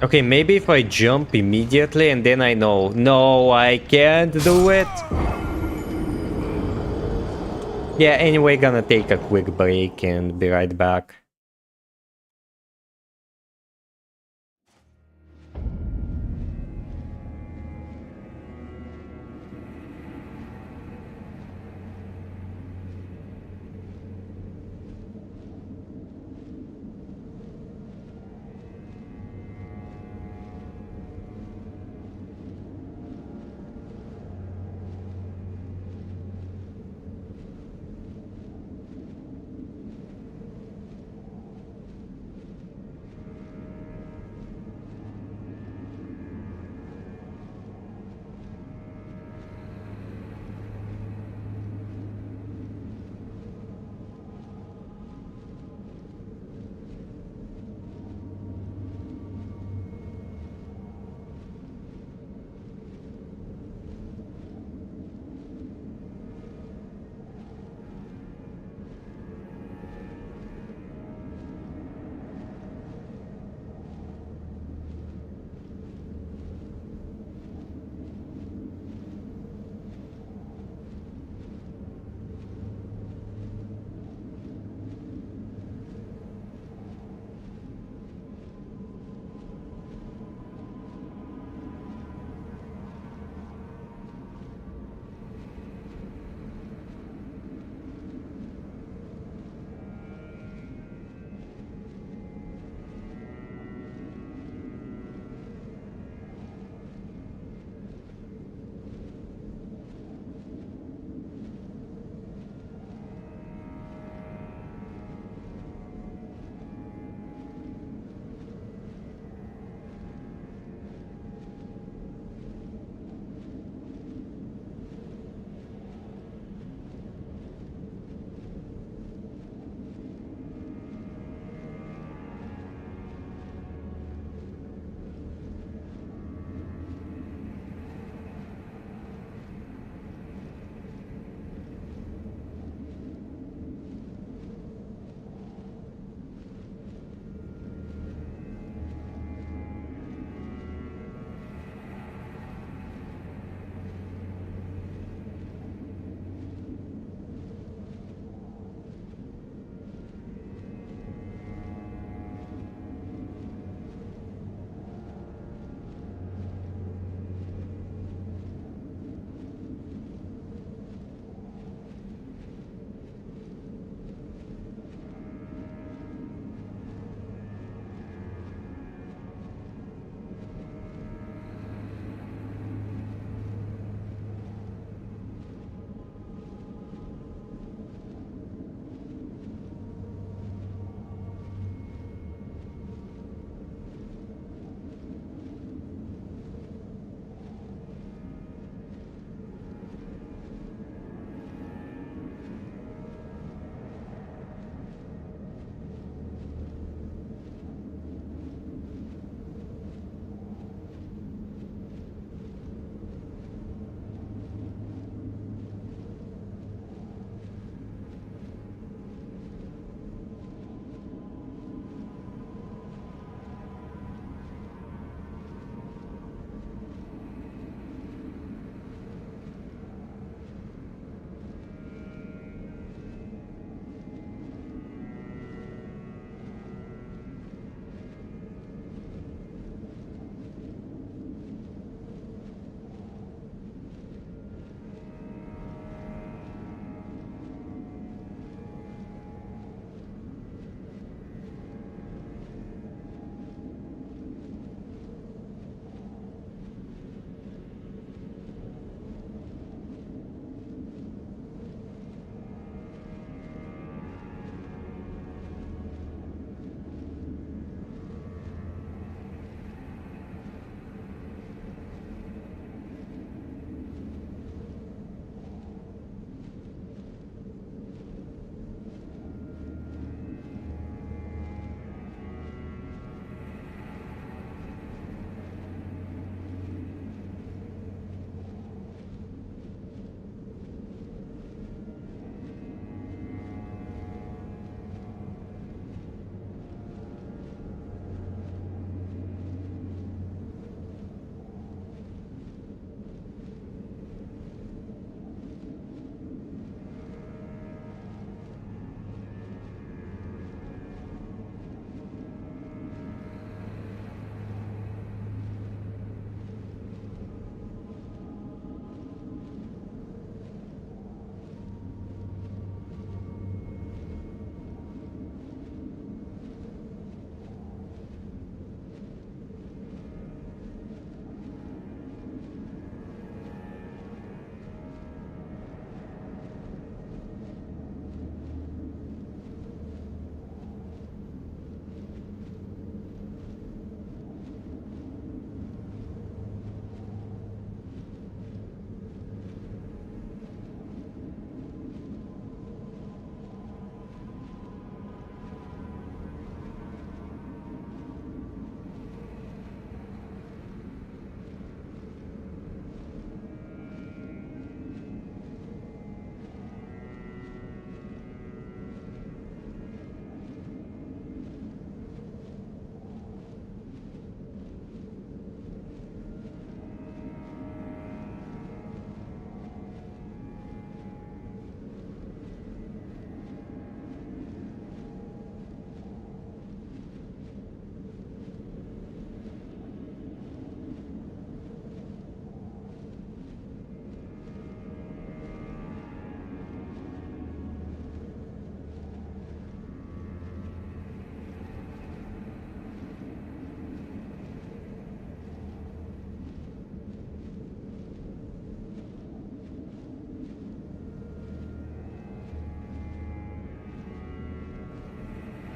Okay, maybe if I jump immediately and then I know. No, I can't do it. Yeah, anyway, gonna take a quick break and be right back.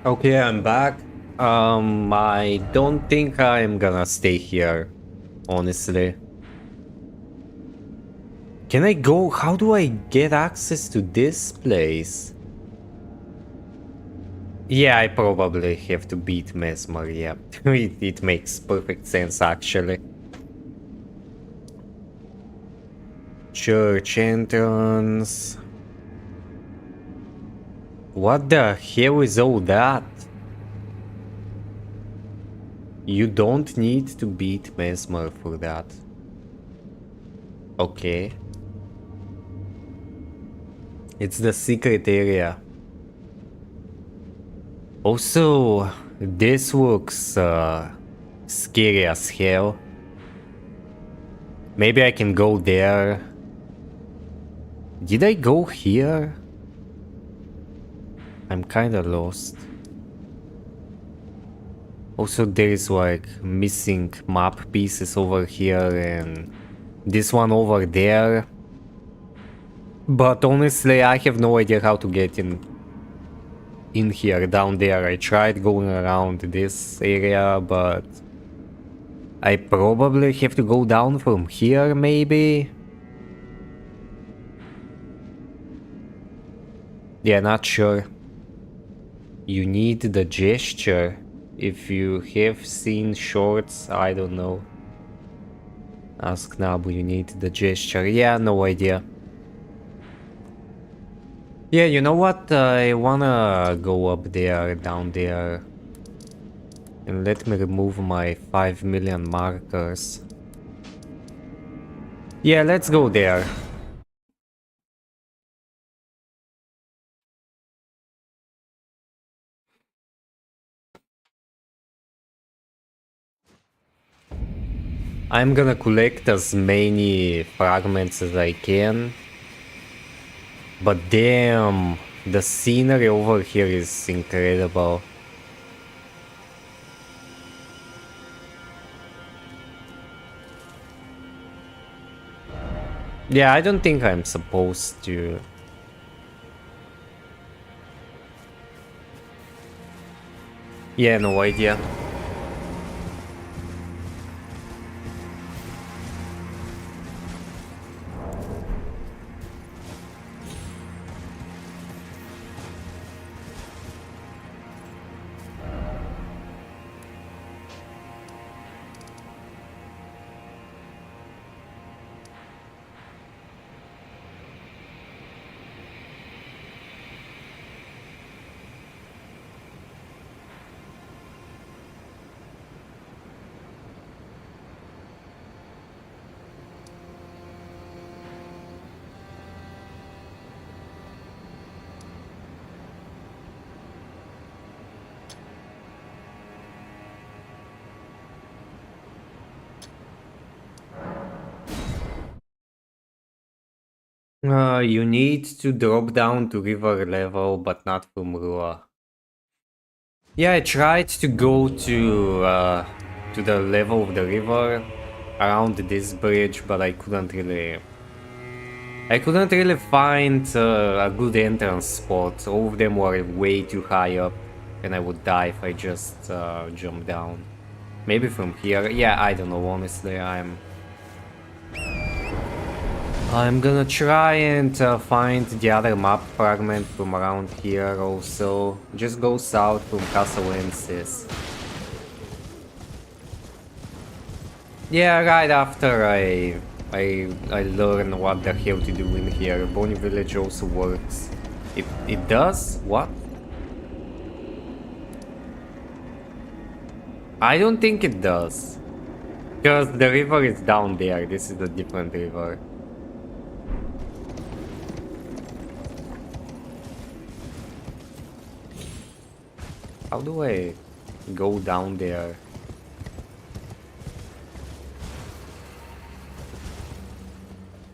Okay, I'm back. I don't think I'm gonna stay here, honestly. Can I go? How do I get access to this place? Yeah, I probably have to beat Mesmer, yeah. It makes perfect sense, actually. Church entrance. What the hell is all that? You don't need to beat Mesmer for that. Okay. It's the secret area. Also, this looks scary as hell. Maybe I can go there. Did I go here? I'm kinda lost. Also, there is like missing map pieces over here and this one over there. But honestly, I have no idea how to get in here, down there. I tried going around this area, but I probably have to go down from here, maybe? Yeah, not sure. You need the gesture. If you have seen shorts, I don't know. Ask Nabu, you need the gesture. Yeah, no idea. Yeah, you know what? I wanna go up there, down there. And let me remove my 5 million markers. Yeah, let's go there. I'm gonna collect as many fragments as I can. But damn, the scenery over here is incredible. Yeah, I don't think I'm supposed to. Yeah, no idea. You need to drop down to river level, but not from Rua. Yeah, I tried to go to the level of the river around this bridge, but I couldn't really. I couldn't really find a good entrance spot. All of them were way too high up, and I would die if I just jumped down. Maybe from here. Yeah, I don't know. Honestly, I'm gonna try and find the other map fragment from around here also. Just go south from Casalensis. Yeah, right after I learn what the hell to do in here. Bonnie Village also works. It does? What? I don't think it does. Because the river is down there. This is a different river. How do I go down there?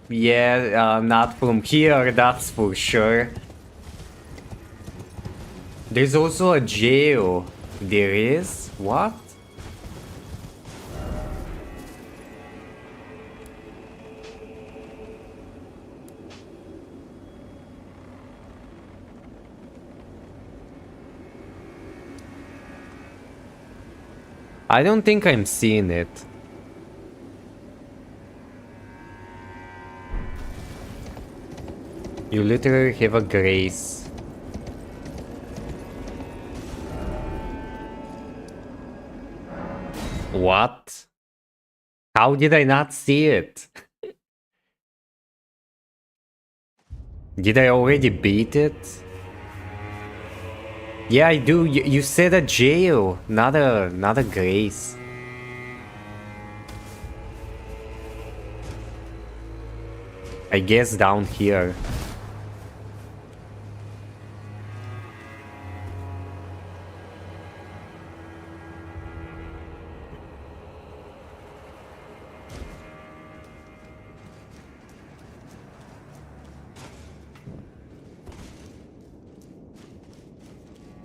Yeah, not from here, that's for sure. There's also a jail. There is? What? I don't think I'm seeing it. You literally have a grace. What? How did I not see it? Did I already beat it? Yeah, I do. You said a jail, not a grace. I guess down here.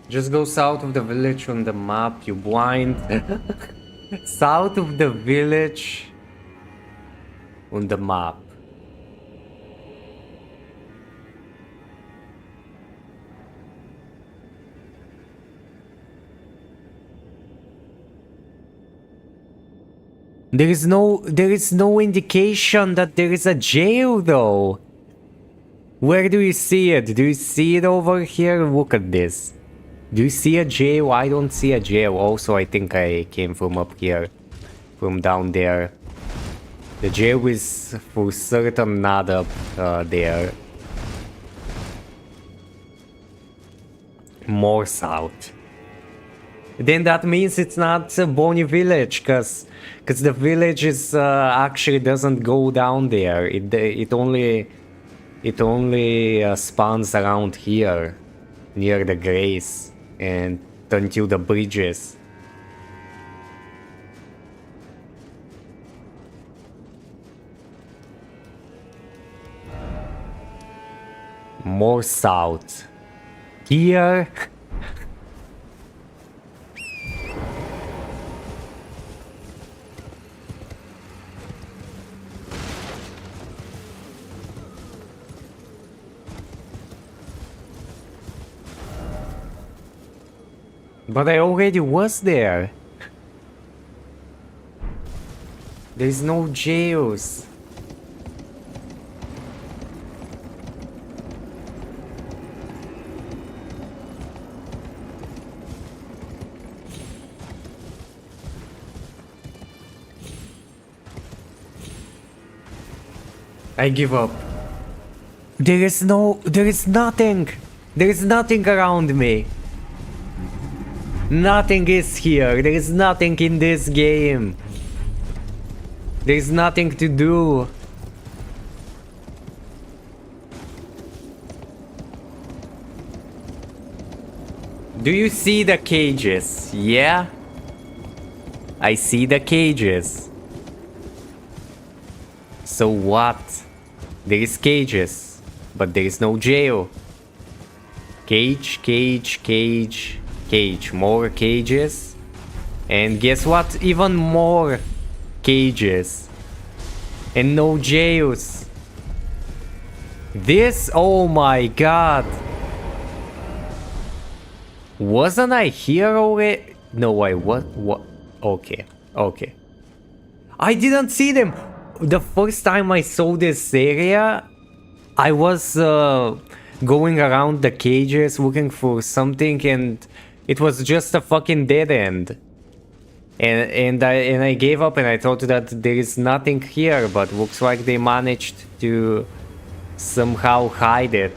Just go south of the village on the map, you blind. South of the village on the map. There is no indication that there is a jail though. Where do you see it? Do you see it over here? Look at this. Do you see a jail? I don't see a jail. Also, I think I came from up here. From down there. The jail is for certain not up there. More south. Then that means it's not Bonnie Village, cause the village is actually doesn't go down there. It only spawns around here, near the Grace, and until the bridges. More south. Here. But I already was there. There's no jails. I give up. There is nothing. There is nothing around me. Nothing is here. There is nothing in this game. There is nothing to do. Do you see the cages? Yeah? I see the cages. So what? There is cages, but there is no jail. Cage, cage, cage. Cage, more cages, and guess what? Even more cages, and no jails. This, oh my god. Wasn't I here already? No, I what? Okay, okay. I didn't see them. The first time I saw this area, I was going around the cages looking for something, and it was just a fucking dead end. And I gave up, and I thought that there is nothing here, but looks like they managed to somehow hide it.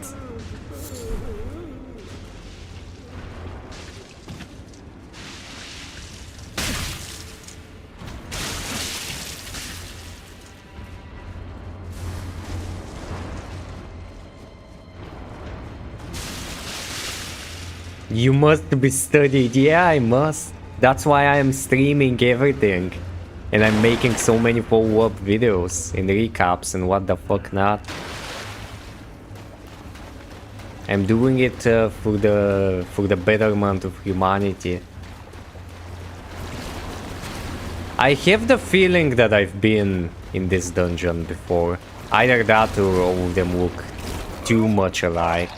You must be studied. Yeah, I must. That's why I am streaming everything. And I'm making so many follow-up videos and recaps and what the fuck not. I'm doing it for the betterment of humanity. I have the feeling that I've been in this dungeon before. Either that or all of them look too much alike.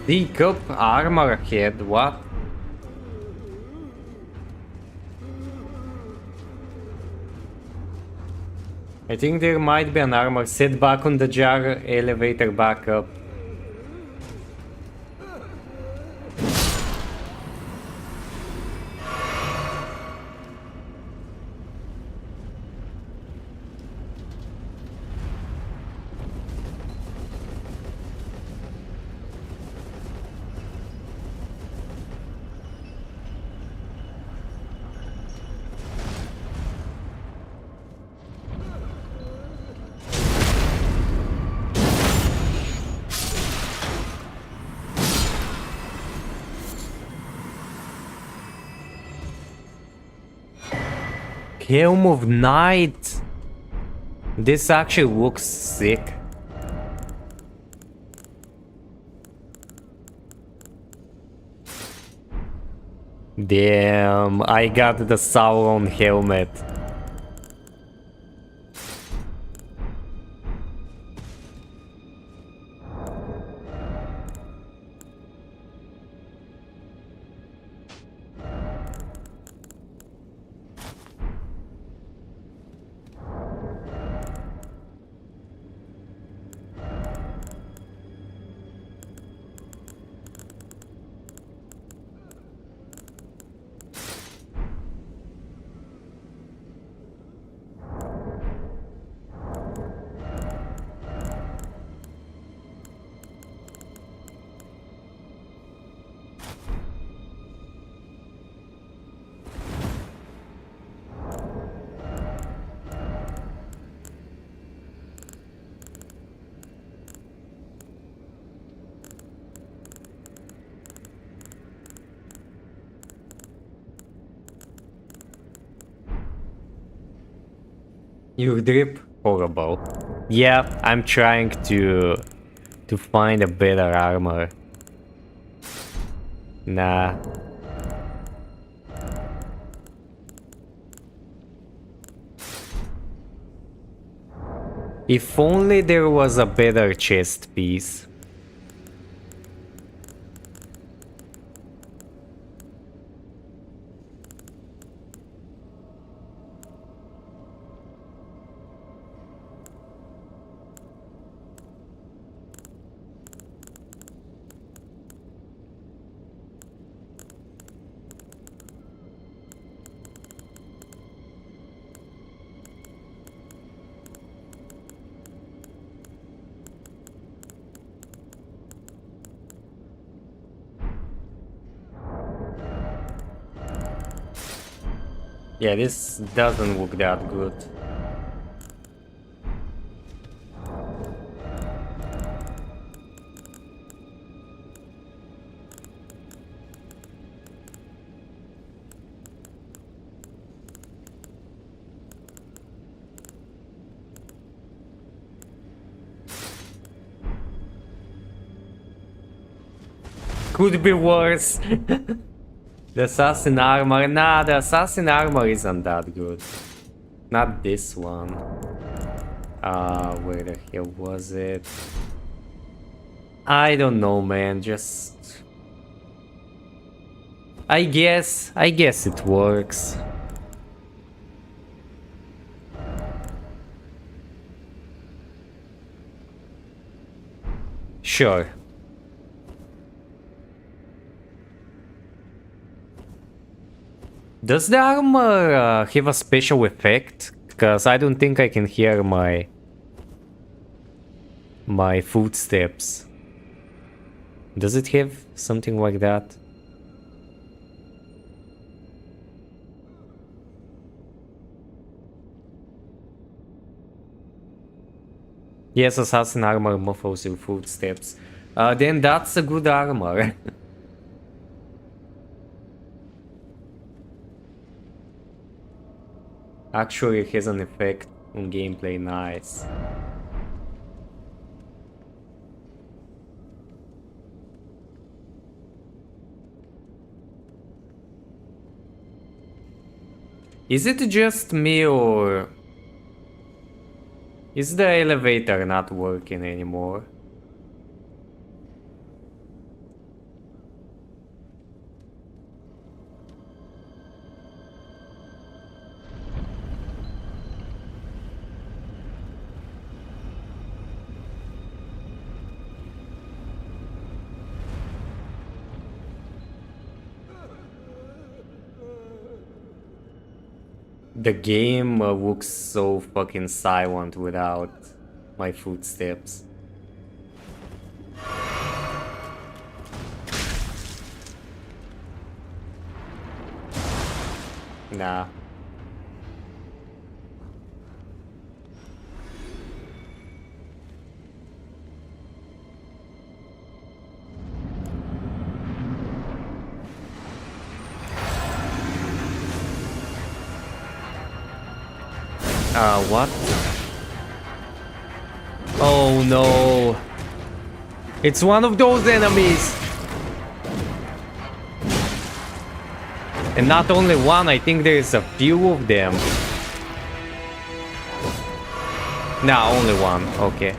Decup armor head, what? I think there might be an armor. Sit back on the jar, elevator back up. Helm of Night! This actually looks sick. Damn, I got the Sauron helmet. Your drip horrible. Yeah, I'm trying to find a better armor. Nah. If only there was a better chest piece. Yeah, this doesn't look that good. Could be worse. The assassin armor, nah, the assassin armor isn't that good. Not this one. Where the hell was it? I don't know, man, just... I guess it works. Sure. Does the armor have a special effect? Because I don't think I can hear my footsteps. Does it have something like that? Yes, assassin armor muffles your footsteps. Then that's a good armor. Actually, it has an effect on gameplay, nice. Is it just me or... is the elevator not working anymore? The game looks so fucking silent without my footsteps. Nah. What? Oh no. It's one of those enemies. And not only one, I think there's a few of them. Nah, only one. Okay.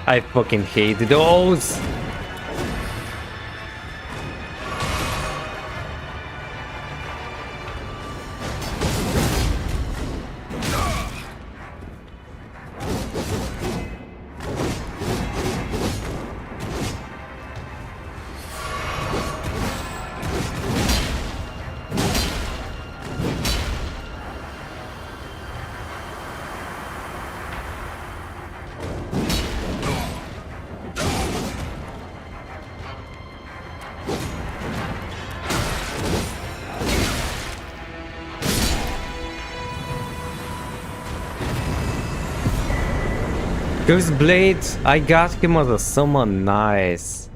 I fucking hate those. There's Blade. I got him as a summon. Nice.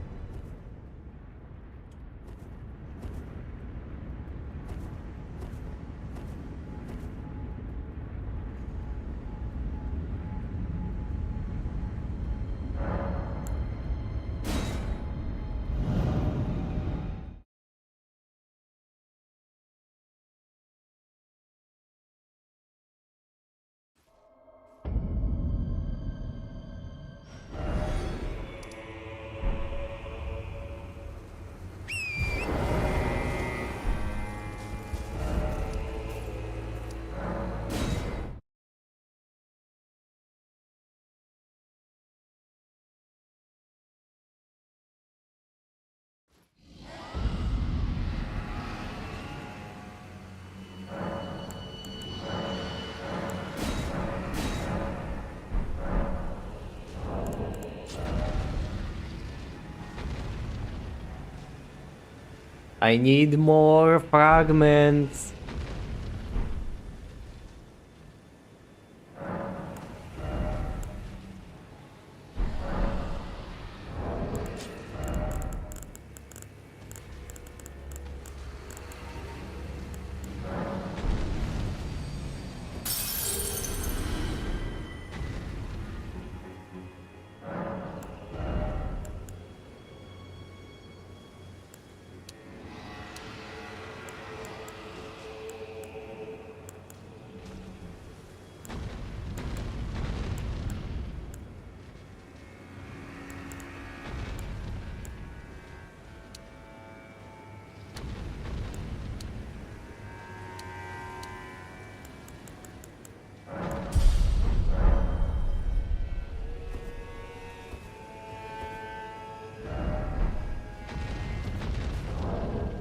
I need more fragments.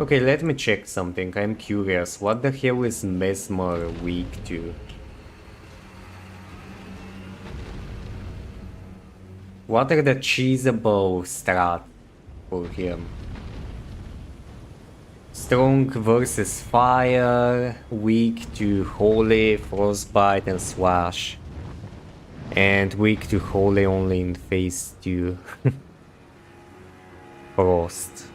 Okay, let me check something. I'm curious. What the hell is Mesmer weak to? What are the cheesable strat for him? Strong versus fire, weak to holy, frostbite and slash. And weak to holy only in phase 2. Frost.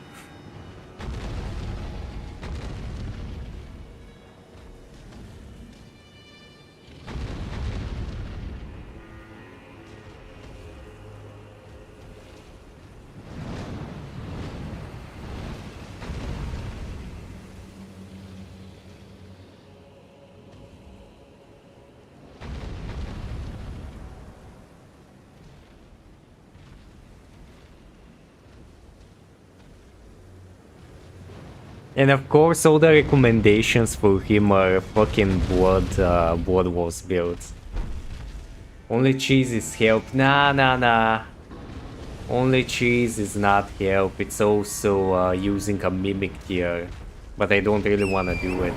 And of course, all the recommendations for him are fucking Blood Wars builds. Only cheese is help. Nah. Only cheese is not help. It's also using a mimic tier. But I don't really wanna do it.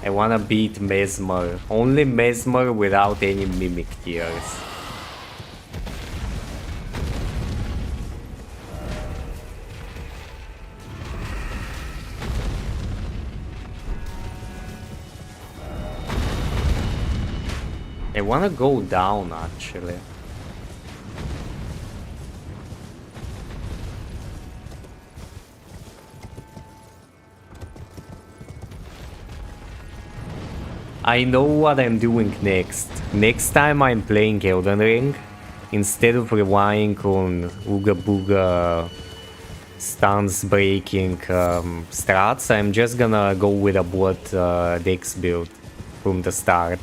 I wanna beat Mesmer. Only Mesmer without any mimic tiers. I wanna go down actually. I know what I'm doing next. Next time I'm playing Elden Ring, instead of relying on Ooga Booga stance breaking strats, I'm just gonna go with a Blood Dex build from the start.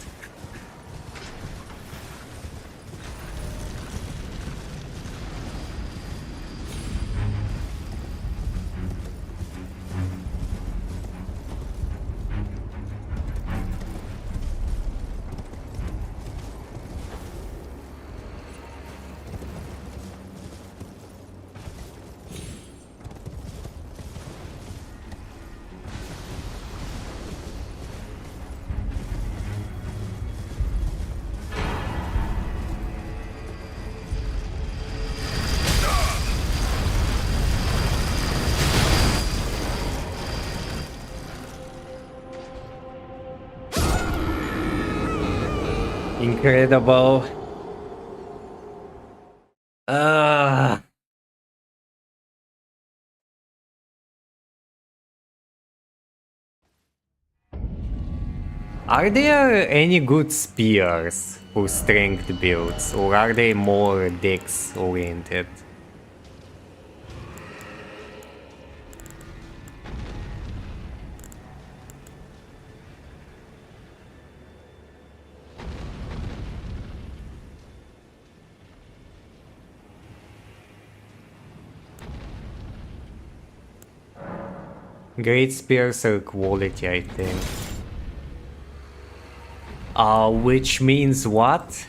Incredible. Are there any good spears for strength builds, or are they more dex oriented? Great spears are quality, I think. Which means what?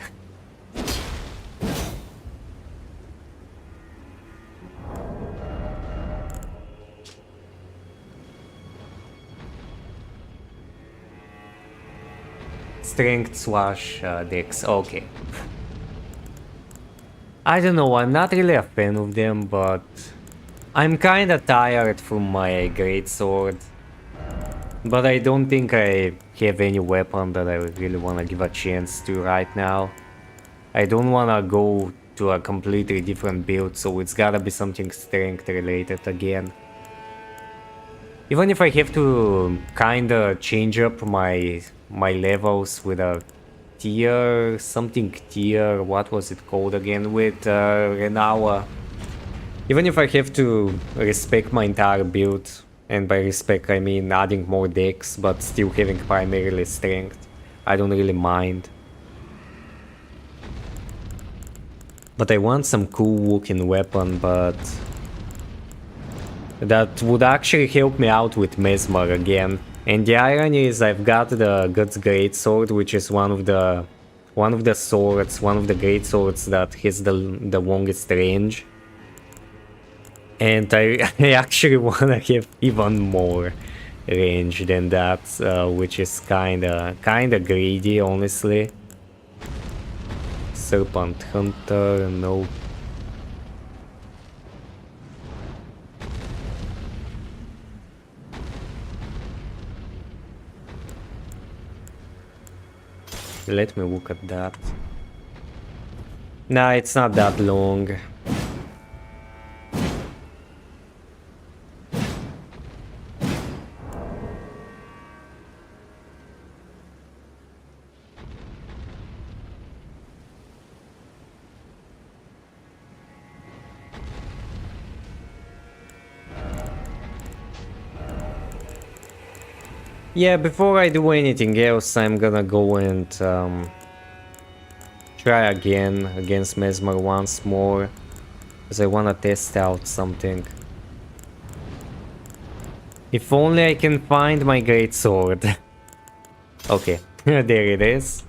Strength slash dex, okay. I don't know, I'm not really a fan of them, but I'm kinda tired from my greatsword. But I don't think I have any weapon that I really wanna give a chance to right now. I don't wanna go to a completely different build, so it's gotta be something strength related again. Even if I have to kinda change up my levels with a tier, something tier, what was it called again, with Renawa. Even if I have to respec my entire build, and by respec I mean adding more dex but still having primarily strength, I don't really mind. But I want some cool looking weapon, but that would actually help me out with Mesmer again. And the irony is I've got the Guts Greatsword, which is one of the great swords that has the longest range. And I actually wanna have even more range than that, which is kinda greedy, honestly. Serpent Hunter, no. Let me look at that. Nah, it's not that long. Yeah, before I do anything else, I'm gonna go and try again against Mesmer once more. Because I wanna test out something. If only I can find my great sword. Okay, there it is.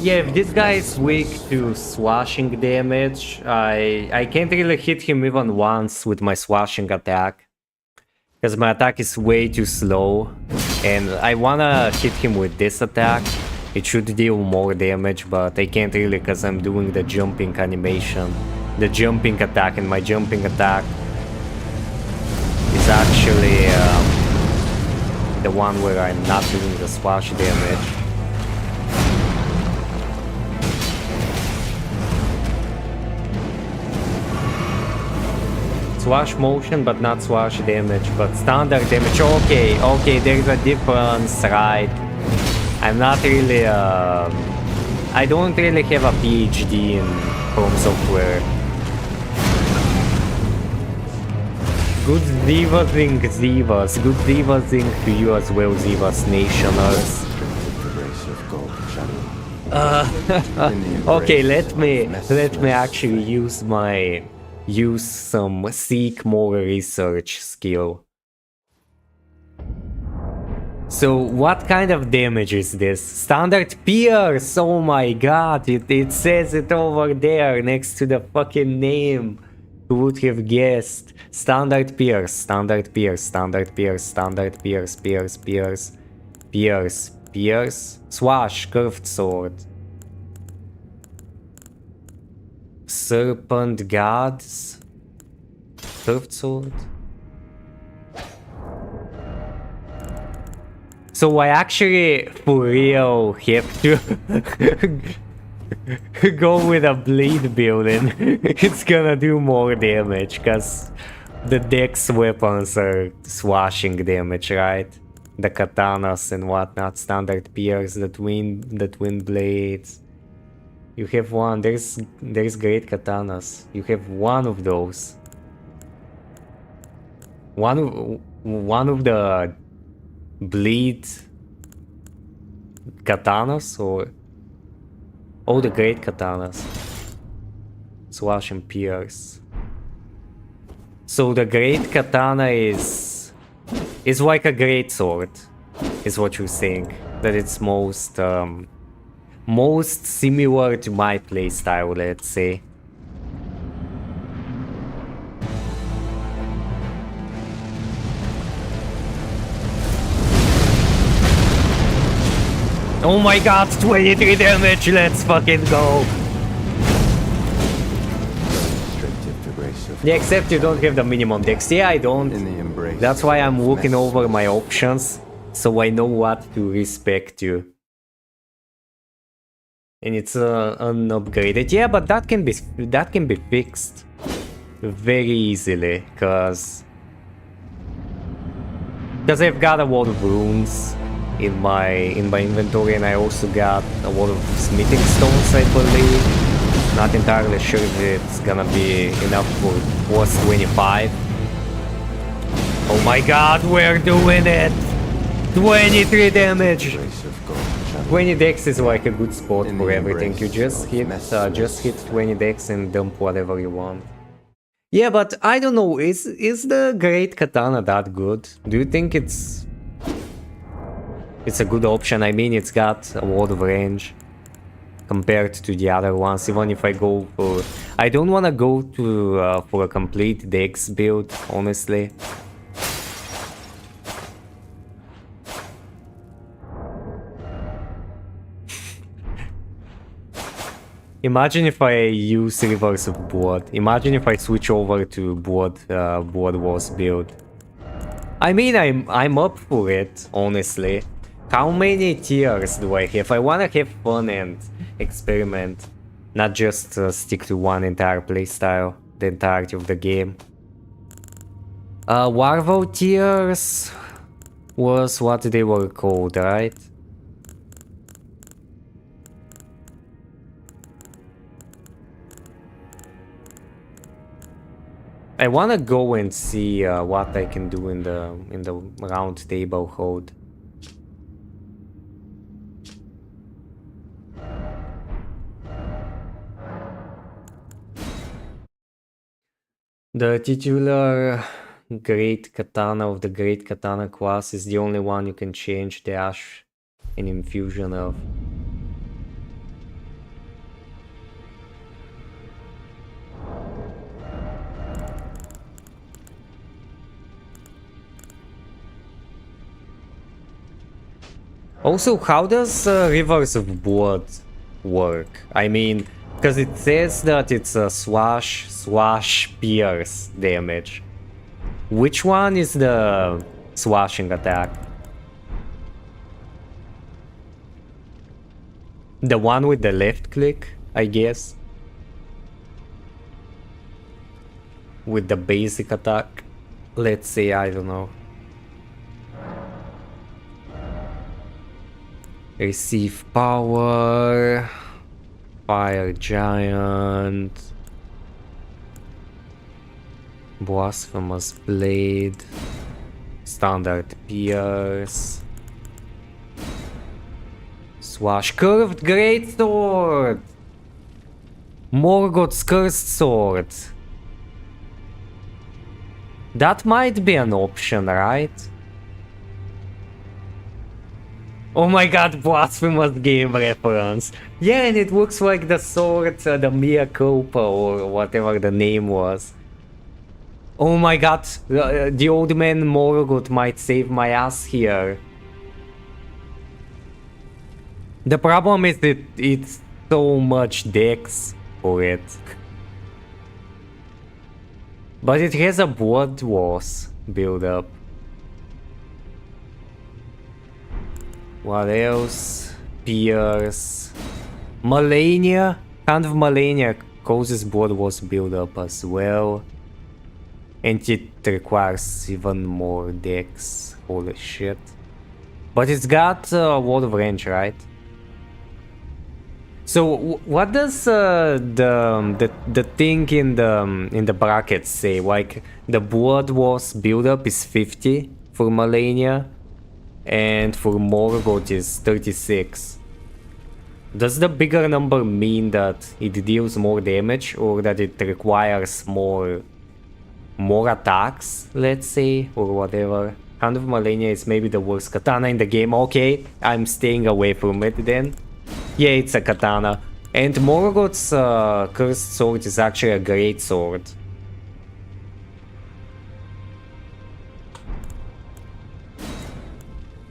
Yeah, if this guy is weak to swashing damage, I can't really hit him even once with my swashing attack. Because my attack is way too slow. And I wanna hit him with this attack. It should deal more damage, but I can't really because I'm doing the jumping animation. The jumping attack, and my jumping attack is actually the one where I'm not doing the swash damage. Swash motion, but not swash damage, but standard damage. Okay, there's a difference, right? I'm not really, I don't really have a PhD in From Software. Good Zivazing Zivas. Good Zivazing to you as well, Zivas Nationers. Okay, let me actually use some seek more research skill. So what kind of damage is this? Standard pierce! Oh my god, it says it over there next to the fucking name. Who would have guessed? Standard pierce, standard pierce, standard pierce, standard pierce, pierce, swash, curved sword. Serpent gods, curved sword. So I actually, for real, have to go with a bleed build and it's gonna do more damage, cause the dex weapons are swashing damage, right? The katanas and whatnot, standard pierce, the twin blades. You have one. There's great katanas. You have one of those. One of the bleed katanas, or oh, the great katanas. Slash and pierce. So the great katana is like a great sword, is what you're saying. That it's most similar to my playstyle, let's say. Oh my god, 23 damage, let's fucking go! Yeah, except you don't have the minimum dex. Yeah, I don't. That's why I'm looking over my options, so I know what to respect you. And it's unupgraded. Yeah, but that can be fixed very easily, cause I've got a lot of runes in my inventory, and I also got a lot of smithing stones, I believe. Not entirely sure if it's gonna be enough for plus 25. Oh my god, we're doing it! 23 damage! 20 dex is like a good spot for everything. You just hit 20 dex and dump whatever you want. Yeah, but I don't know, is the great katana that good? Do you think it's... It's a good option. I mean, it's got a lot of range compared to the other ones. Even if I go for... I don't want to go to for a complete Dex build, honestly. Imagine if I use Rivers of Blood. Imagine if I switch over to Blood Wars build. I mean, I'm up for it, honestly. How many tiers do I have? I wanna have fun and experiment, not just stick to one entire playstyle the entirety of the game. Warvo tiers was what they were called, right? I wanna go and see what I can do in the round table hold. The titular Great Katana of the Great Katana class is the only one you can change dash and infusion of. Also, how does Rivers of Blood work? I mean, because it says that it's a slash pierce damage. Which one is the slashing attack? The one with the left click, I guess. With the basic attack. Let's say, I don't know. Receive power. Fire Giant. Blasphemous Blade. Standard Pierce. Slash Curved Greatsword. Morgoth's Cursed Sword. That might be an option, right? Oh my god, Blasphemous game reference. Yeah, and it looks like the sword, the Mea Culpa or whatever the name was. Oh my god, the old man Morgoth might save my ass here. The problem is that it's so much dex for it. But it has a Blood Wars build up. What else? Pierce. Malenia. Hand of Malenia causes Blood Wars build up as well. And it requires even more dex. Holy shit. But it's got a lot of range, right? So what does the thing in the brackets say? Like the Blood Wars build up is 50 for Malenia. And for Morgoth is 36. Does the bigger number mean that it deals more damage or that it requires more attacks, let's say, or whatever? Hand of Malenia is maybe the worst katana in the game. Okay, I'm staying away from it then. Yeah, it's a katana. And Morgoth's Cursed Sword is actually a great sword.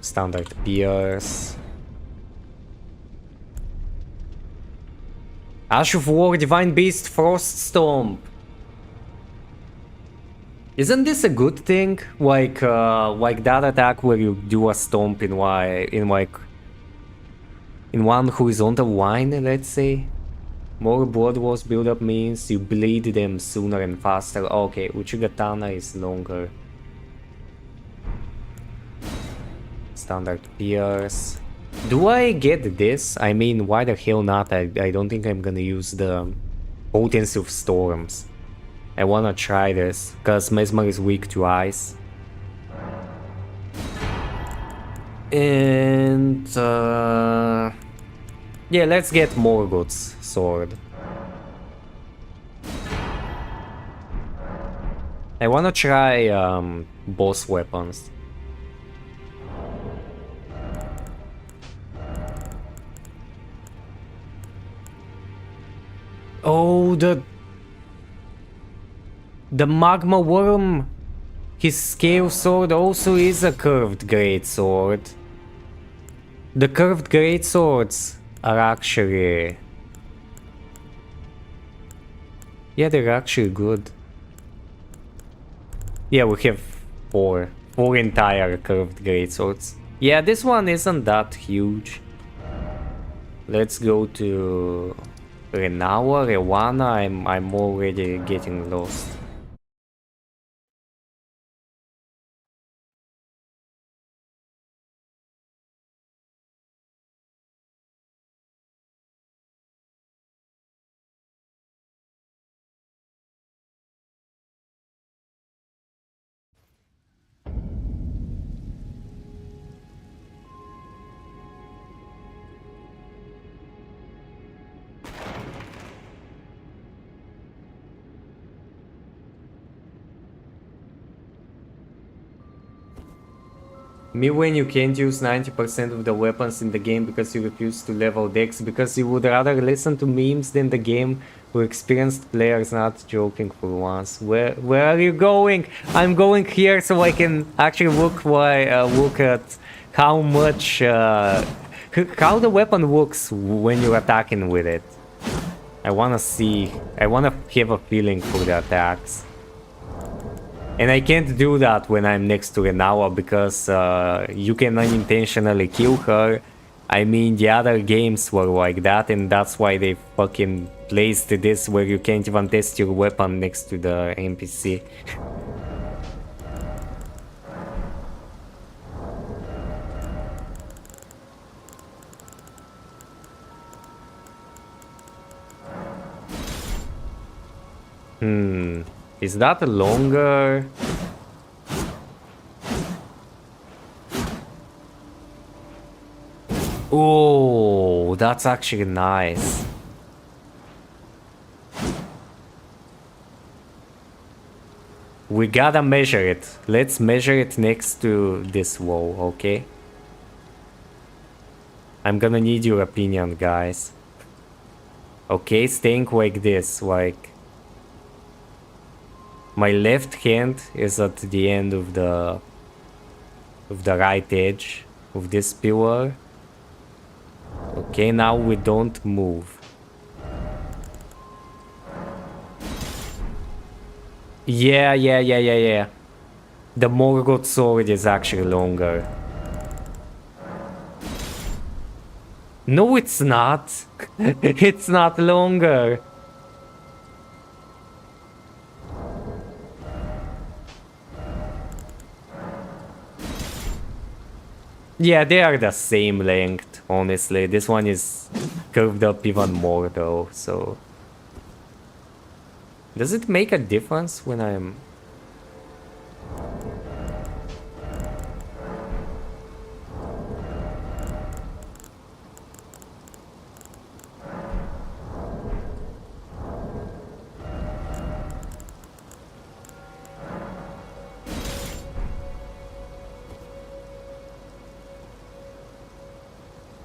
Standard Pierce. Ash of War, Divine Beast, Frost Stomp. Isn't this a good thing? Like that attack where you do a stomp in one horizontal line, let's say. More Blood Wars build up means you bleed them sooner and faster. Okay, Uchigatana is longer. Standard Pierce. Do I get this? I mean, why the hell not? I don't think I'm gonna use the Potency of Storms. I wanna try this, because Mesmer is weak to ice. And... yeah, let's get Morgoth's sword. I wanna try boss weapons. Oh, the magma worm. His scale sword also is a curved greatsword. The curved greatswords are actually... yeah, they're actually good. Yeah, we have four entire curved greatswords. Yeah, this one isn't that huge. Let's go to Renawa, Rewana. I'm already getting lost. Me when you can't use 90% of the weapons in the game because you refuse to level decks because you would rather listen to memes than the game. We're experienced players, not joking for once. Where are you going? I'm going here so I can actually look at how much how the weapon works when you're attacking with it. I wanna have a feeling for the attacks. And I can't do that when I'm next to Renawa because you can unintentionally kill her. I mean, the other games were like that, and that's why they fucking placed this where you can't even test your weapon next to the NPC. Is that longer? Oh, that's actually nice. We gotta measure it. Let's measure it next to this wall, okay? I'm gonna need your opinion, guys. Okay, staying like this, like... my left hand is at the end of the right edge of this pillar. Okay, now we don't move. Yeah. The Morgoth sword is actually longer. No, it's not. It's not longer. Yeah, they are the same length, honestly. This one is curved up even more though, so... does it make a difference when I'm...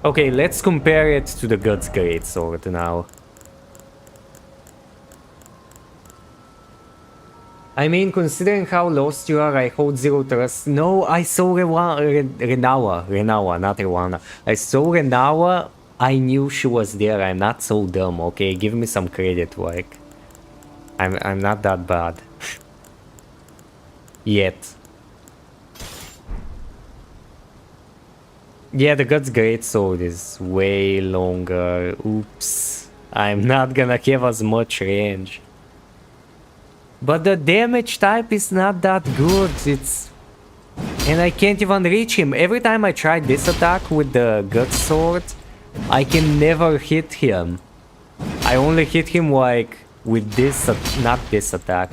Okay, let's compare it to the God's Greatsword now. I mean, considering how lost you are, I hold zero trust. No, I saw Renawa, not Rewana. I saw Renawa, I knew she was there. I'm not so dumb, okay? Give me some credit, like... I'm not that bad. Yet. Yeah, the God's Greatsword is way longer. Oops. I'm not gonna have as much range. But the damage type is not that good. It's... and I can't even reach him. Every time I try this attack with the God's Sword, I can never hit him. I only hit him like with this, not this attack.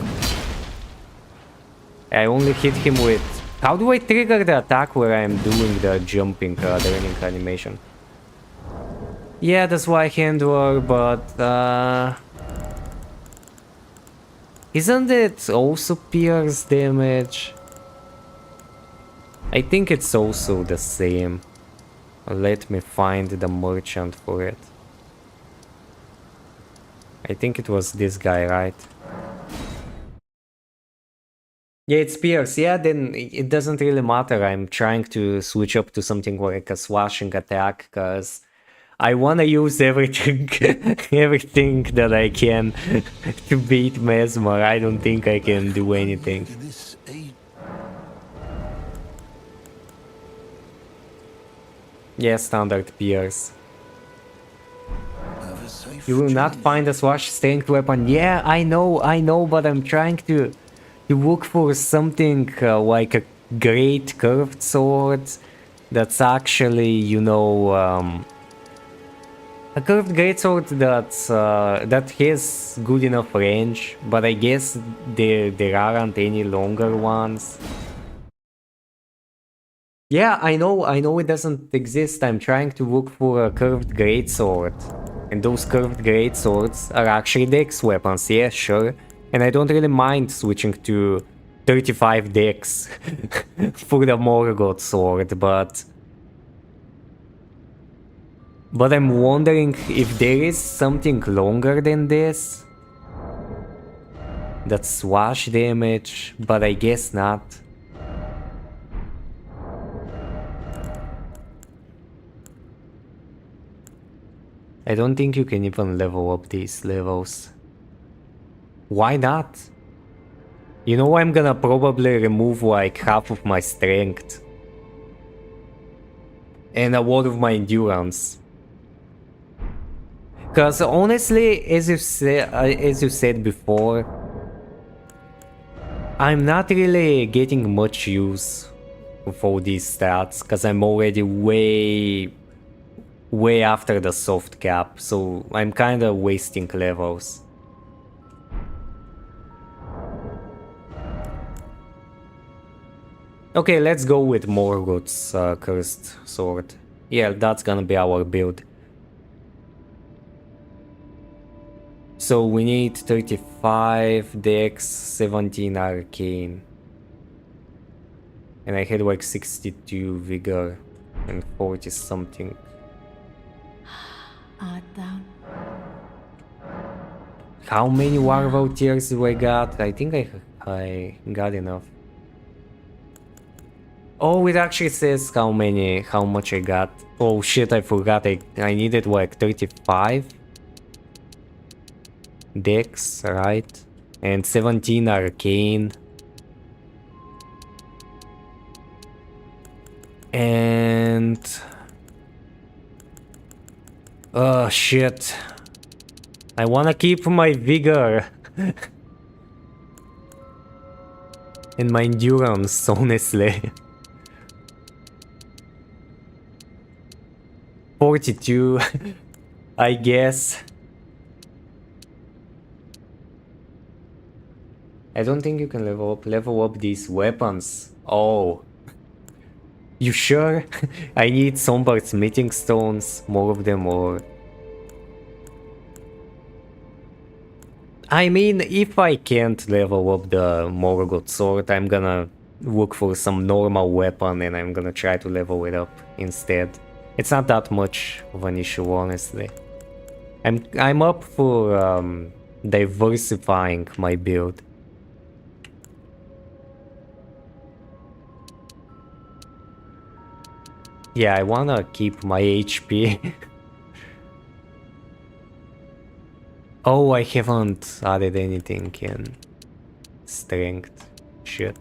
I only hit him with... how do I trigger the attack where I'm doing the jumping, the running animation? Yeah, that's why handler, but isn't it also pierce damage? I think it's also the same. Let me find the merchant for it. I think it was this guy, right? Yeah, it's Pierce. Yeah, then it doesn't really matter. I'm trying to switch up to something like a swashing attack because I want to use everything, everything that I can to beat Mesmer. I don't think I can do anything. Yeah, standard Pierce. You will not find a swash strength weapon. Yeah, I know, but I'm trying to look for something like a great curved sword that's actually, you know, a curved greatsword that has good enough range, but I guess there aren't any longer ones. Yeah, I know it doesn't exist. I'm trying to look for a curved greatsword. And those curved greatswords are actually dex weapons, yeah, sure. And I don't really mind switching to 35 dex for the Morgoth sword, but I'm wondering if there is something longer than this. That's swash damage, but I guess not. I don't think you can even level up these levels. Why not? You know, I'm gonna probably remove like half of my strength. And a lot of my endurance. Cause honestly, as you said before, I'm not really getting much use of all these stats, cause I'm already way after the soft cap, so I'm kinda wasting levels. Okay, let's go with Morgoth's cursed sword. Yeah, that's gonna be our build. So we need 35 dex, 17 arcane. And I had like 62 vigor and 40 something. Art thou? How many Warvow tears do I got? I think I got enough. Oh, it actually says how much I got. Oh shit, I forgot. I needed like 35 dex, right? And 17 arcane. And oh shit. I wanna keep my vigor and my endurance, honestly. 42, I guess. I don't think you can level up these weapons. Oh. You sure? I need Somber Smithing Stones, more of them, or... I mean, if I can't level up the Morgoth sword, I'm gonna look for some normal weapon and I'm gonna try to level it up instead. It's not that much of an issue, honestly. I'm up for diversifying my build. Yeah, I wanna keep my HP. Oh, I haven't added anything in strength. Shit.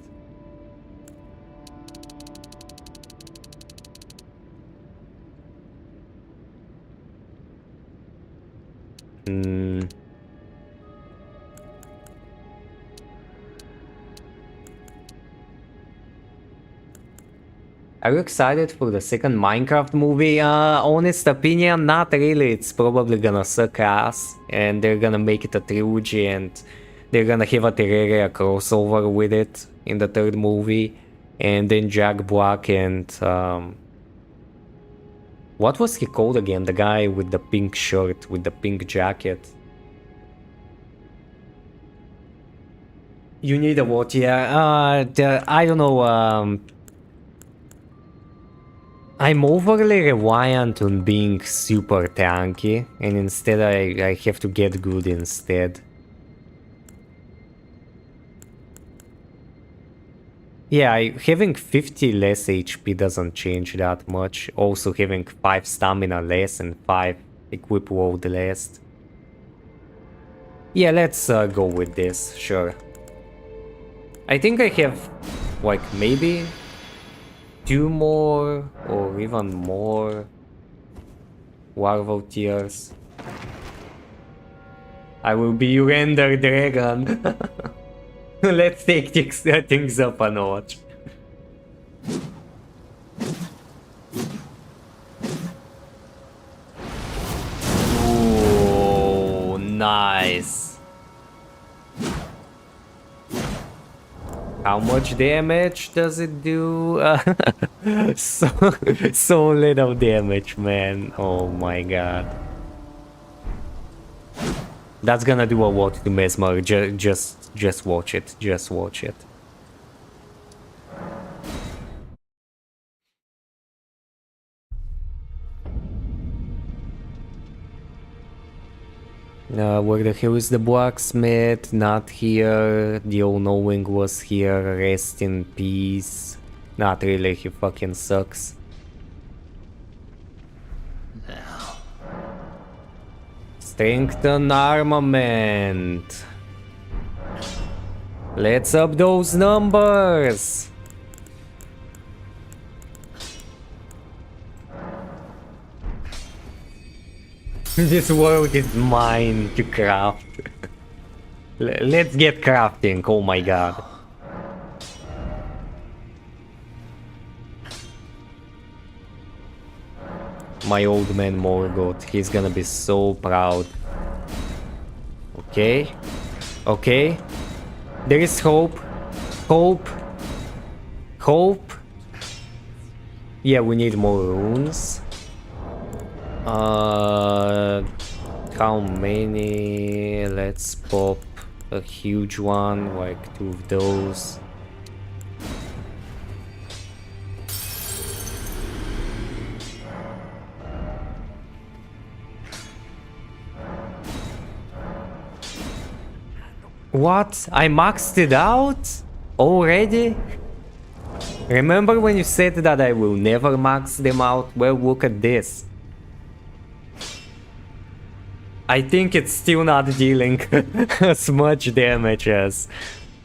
Are you excited for the second Minecraft movie? Honest opinion, not really. It's probably gonna suck ass, and they're gonna make it a trilogy, and they're gonna have a Terraria crossover with it in the third movie, and then Jack Black and what was he called again? The guy with the pink shirt, with the pink jacket. You need a what? Yeah, I don't know. I'm overly reliant on being super tanky, and instead I have to get good instead. Yeah, having 50 less HP doesn't change that much. Also having 5 stamina less and 5 equip load less. Yeah, let's go with this, sure. I think I have, like, maybe 2 more or even more larval tears. I will be your Ender Dragon. Let's take things up a notch. Oh, nice. How much damage does it do? So little damage, man. Oh my god. That's gonna do a lot to Mesmer. Just watch it. Just watch it. Where the hell is the blacksmith? Not here. The all-knowing was here. Rest in peace. Not really, he fucking sucks. Strengthen armament. Let's up those numbers. This world is mine to craft. Let's get crafting, oh my god. My old man Morgoth, he's gonna be so proud. Okay. Okay. There is hope. Hope. Hope. Yeah, we need more runes. How many? Let's pop a huge one, like 2 of those. What? I maxed it out? Already? Remember when you said that I will never max them out? Well, look at this. I think it's still not dealing as much damage as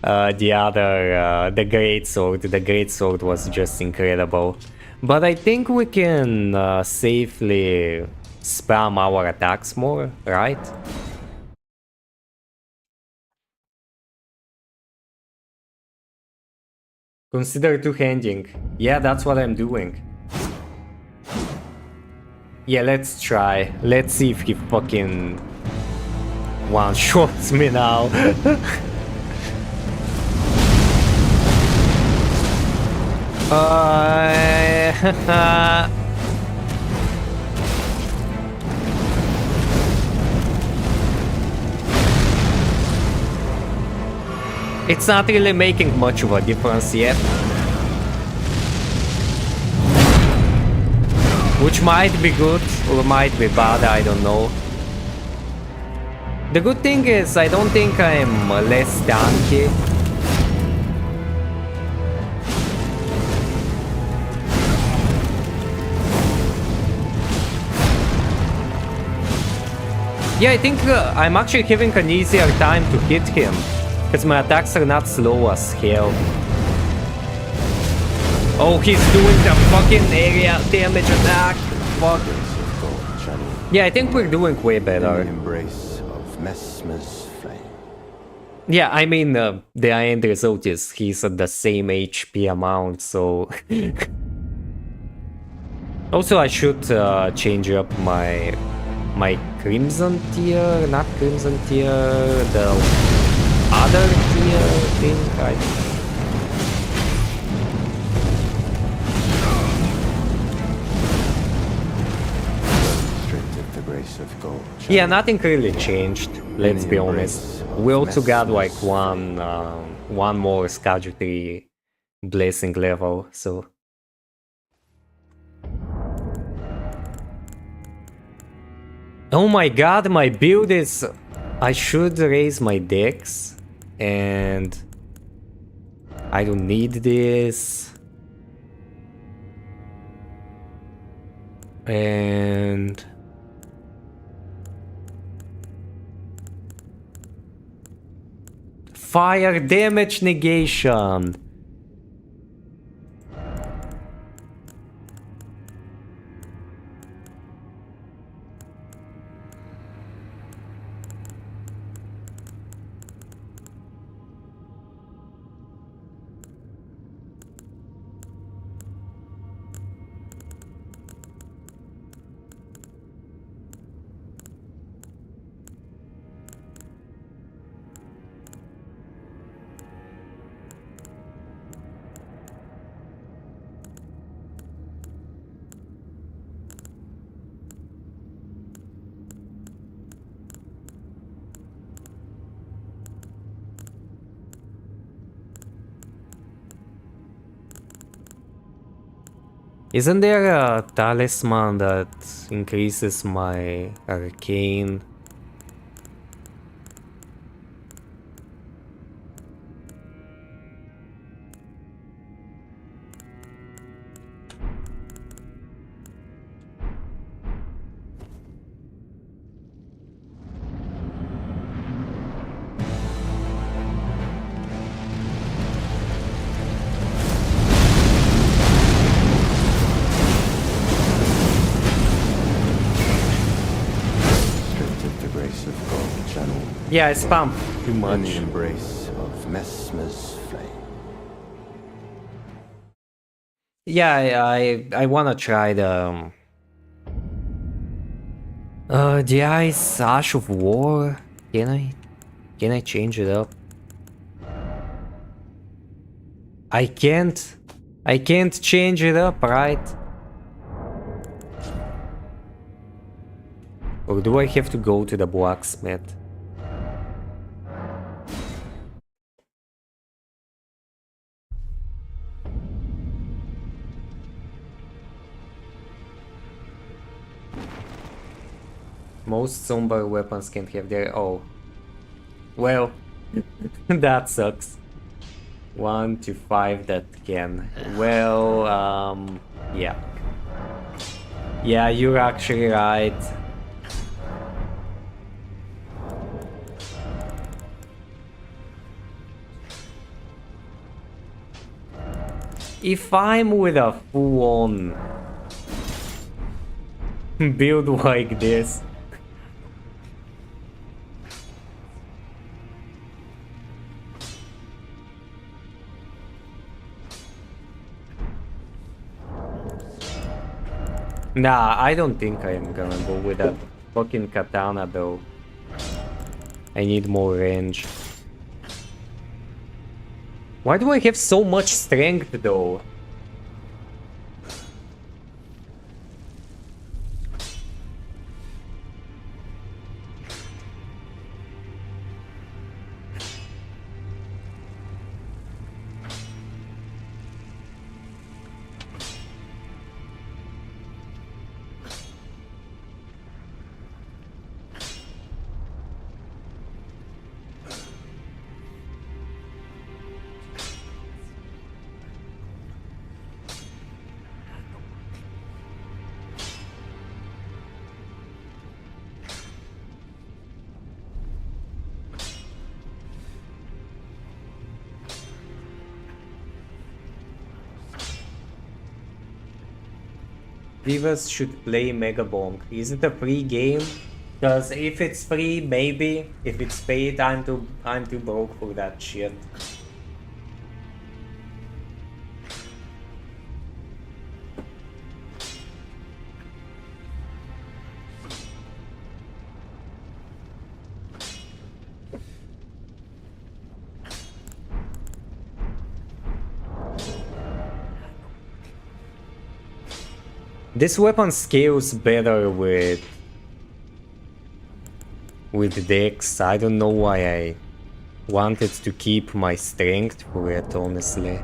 the other, the Greatsword. The Greatsword was just incredible. But I think we can safely spam our attacks more, right? Consider two-handing. Yeah, that's what I'm doing. Yeah, let's try. Let's see if he fucking one-shots me now. It's not really making much of a difference yet. Which might be good or might be bad, I don't know. The good thing is, I don't think I'm less tanky. Yeah, I think I'm actually having an easier time to hit him. Because my attacks are not slow as hell. Oh, he's doing the fucking area damage attack. Fuck. Yeah, I think we're doing way better. In the embrace of Messmer's flame. Yeah, I mean, the end result is he's at the same HP amount, so... Also, I should change up my Crimson tier, not Crimson tier, the other tier thing, Yeah, nothing really changed, let's be honest. We also got like one more Skadjutri blessing level, so... Oh my god, my build is... I should raise my dex. And... I don't need this. And... Fire damage negation. Isn't there a talisman that increases my arcane? Yeah, I spam too In the much. embrace of Messmer's flame. Yeah, I wanna try the Ice Ash of War. Can I change it up? I can't change it up, right? Or do I have to go to the blacksmith? Most somber weapons can't have their... Oh. Well, that sucks. 1 to 5 that can. Well, yeah. Yeah, you're actually right. If I'm with a full-on build like this, nah, I don't think I'm gonna go with that fucking katana though. I need more range. Why do I have so much strength though? Viewers should play Megabonk. Is it a free game? Because if it's free, maybe. If it's paid, I'm too broke for that shit. This weapon scales better with Dex. I don't know why I wanted to keep my strength for it, honestly.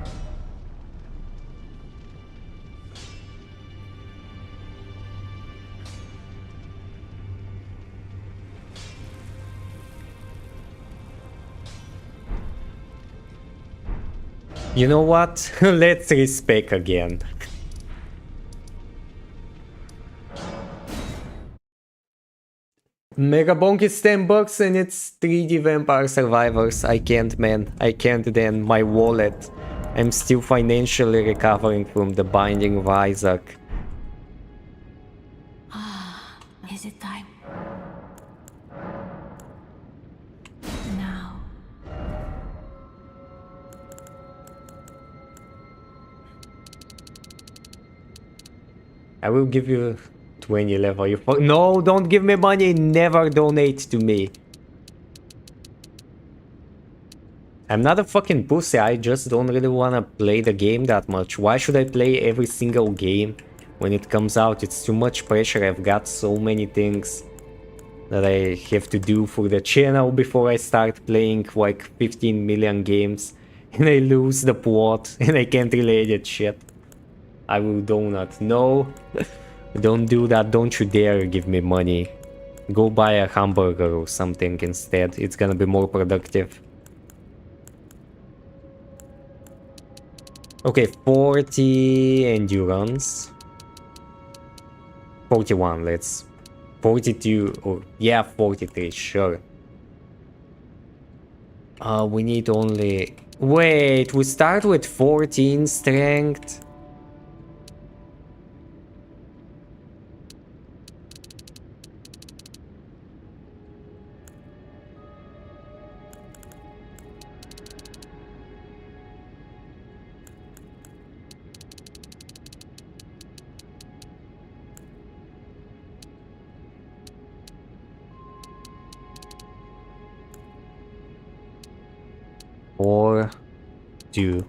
You know what? Let's respec again. Megabonk is $10 and it's 3D Vampire Survivors. I can't, man. I can't then. My wallet. I'm still financially recovering from the Binding of Isaac. Is it time? Now. I will give you 20 level. No, don't give me money. Never donate to me. I'm not a fucking pussy. I just don't really wanna play the game that much. Why should I play every single game when it comes out? It's too much pressure. I've got so many things that I have to do for the channel before I start playing like 15 million games and I lose the plot and I can't really edit shit. I will donut. No, don't do that. Don't you dare give me money. Go buy a hamburger or something instead. It's gonna be more productive. Okay, 40 endurance. 41, let's... 42, or yeah, 43, sure. We need only... Wait, we start with 14 strength. Or 2.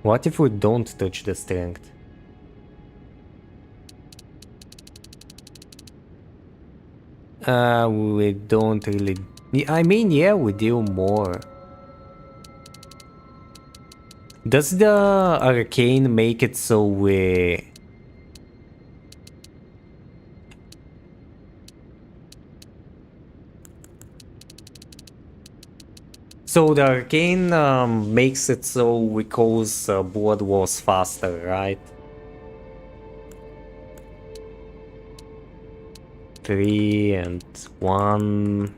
What if we don't touch the strength? We don't really... I mean, yeah, we deal more. Does the arcane make it so we... So the arcane makes it so we cause blood wars faster, right? 3 and 1.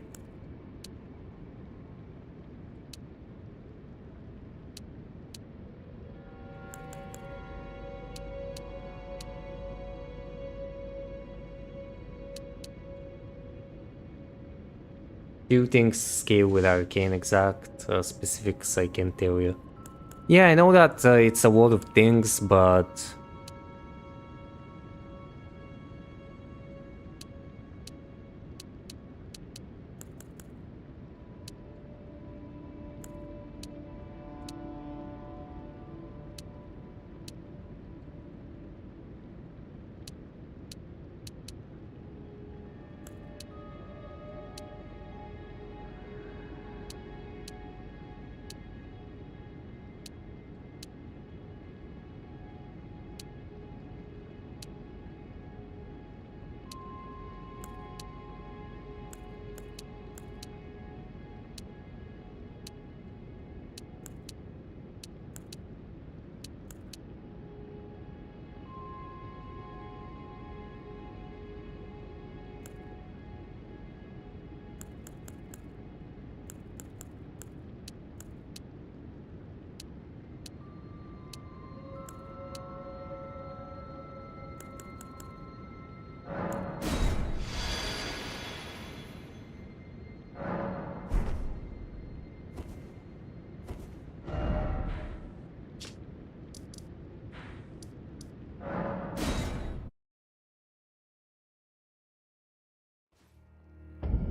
Few things scale with arcane, exact specifics I can tell you. Yeah, I know that it's a lot of things, but...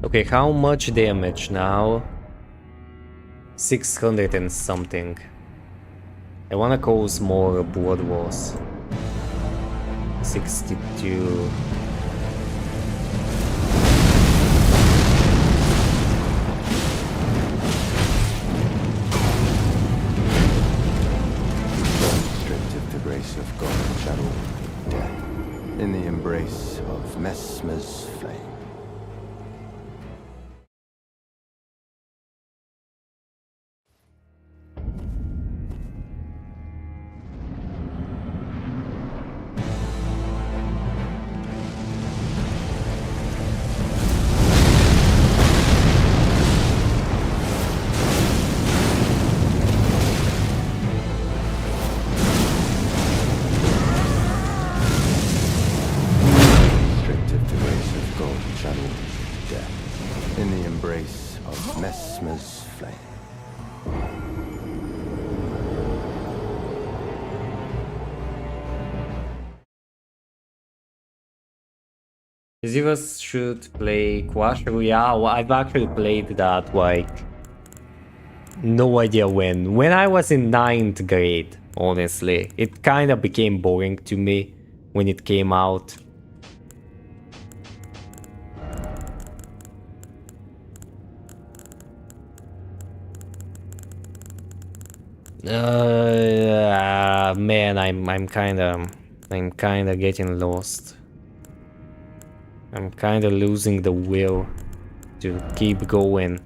Okay, how much damage now? 600 and something. I wanna cause more blood wars. 62. Stripped of the grace of God, shadow, death. in the embrace of Messmer's flame. In the embrace of Messmer's flame. Zivas should play Clash Royale. I've actually played that like no idea when I was in 9th grade, honestly. It kind of became boring to me when it came out. Man, I'm kind of getting lost. I'm kind of losing the will to keep going.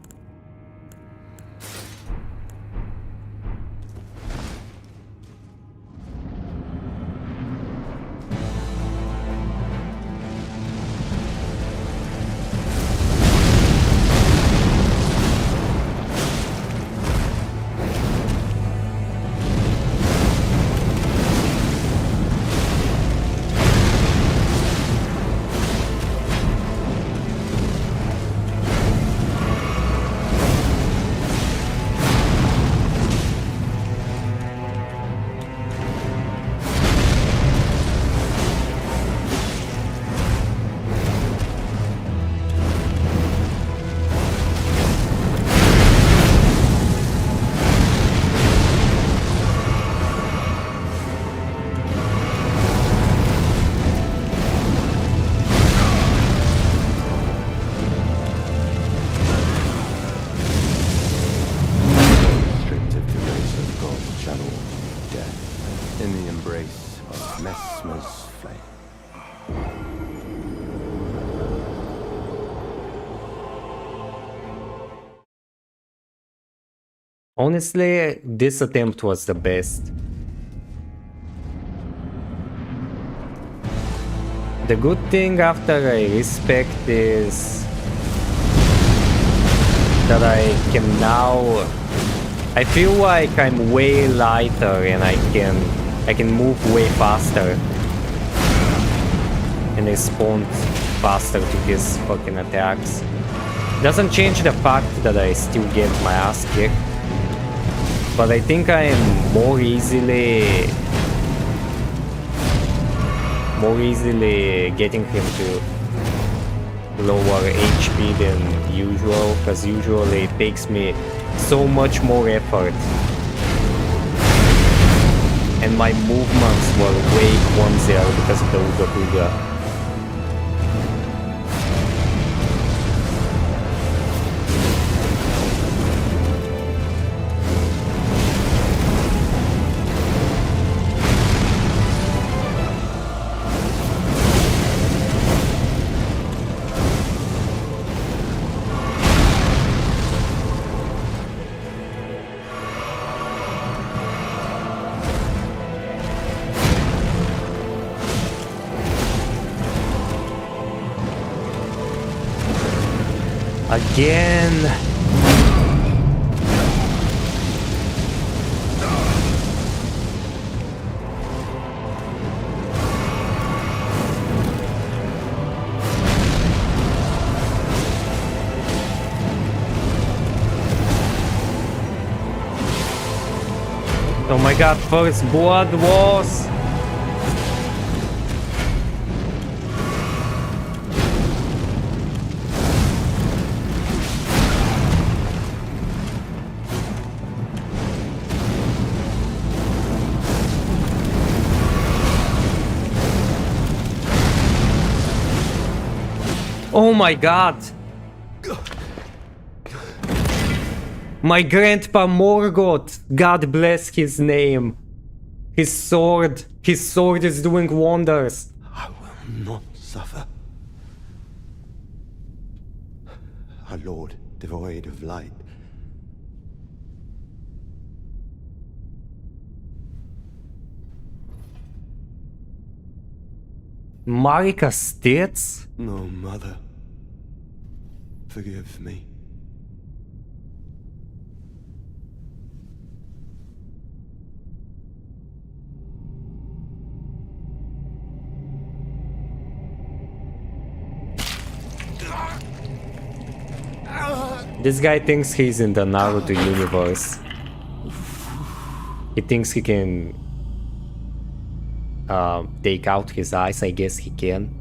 Honestly, this attempt was the best. The good thing after I respect is that I can now... I feel like I'm way lighter and I can move way faster and respond faster to his fucking attacks. Doesn't change the fact that I still get my ass kicked, but I think I am more easily getting him to lower HP than usual, because usually it takes me so much more effort and my movements were way clumsier because of the Uga Buga. Again. Oh my god, first blood was... Oh my god! My grandpa Morgoth, God bless his name. His sword is doing wonders. I will not suffer. Our Lord, devoid of light. Marika Stitz? No, Mother. Forgive me. This guy thinks he's in the Naruto universe. He thinks he can take out his eyes. I guess he can.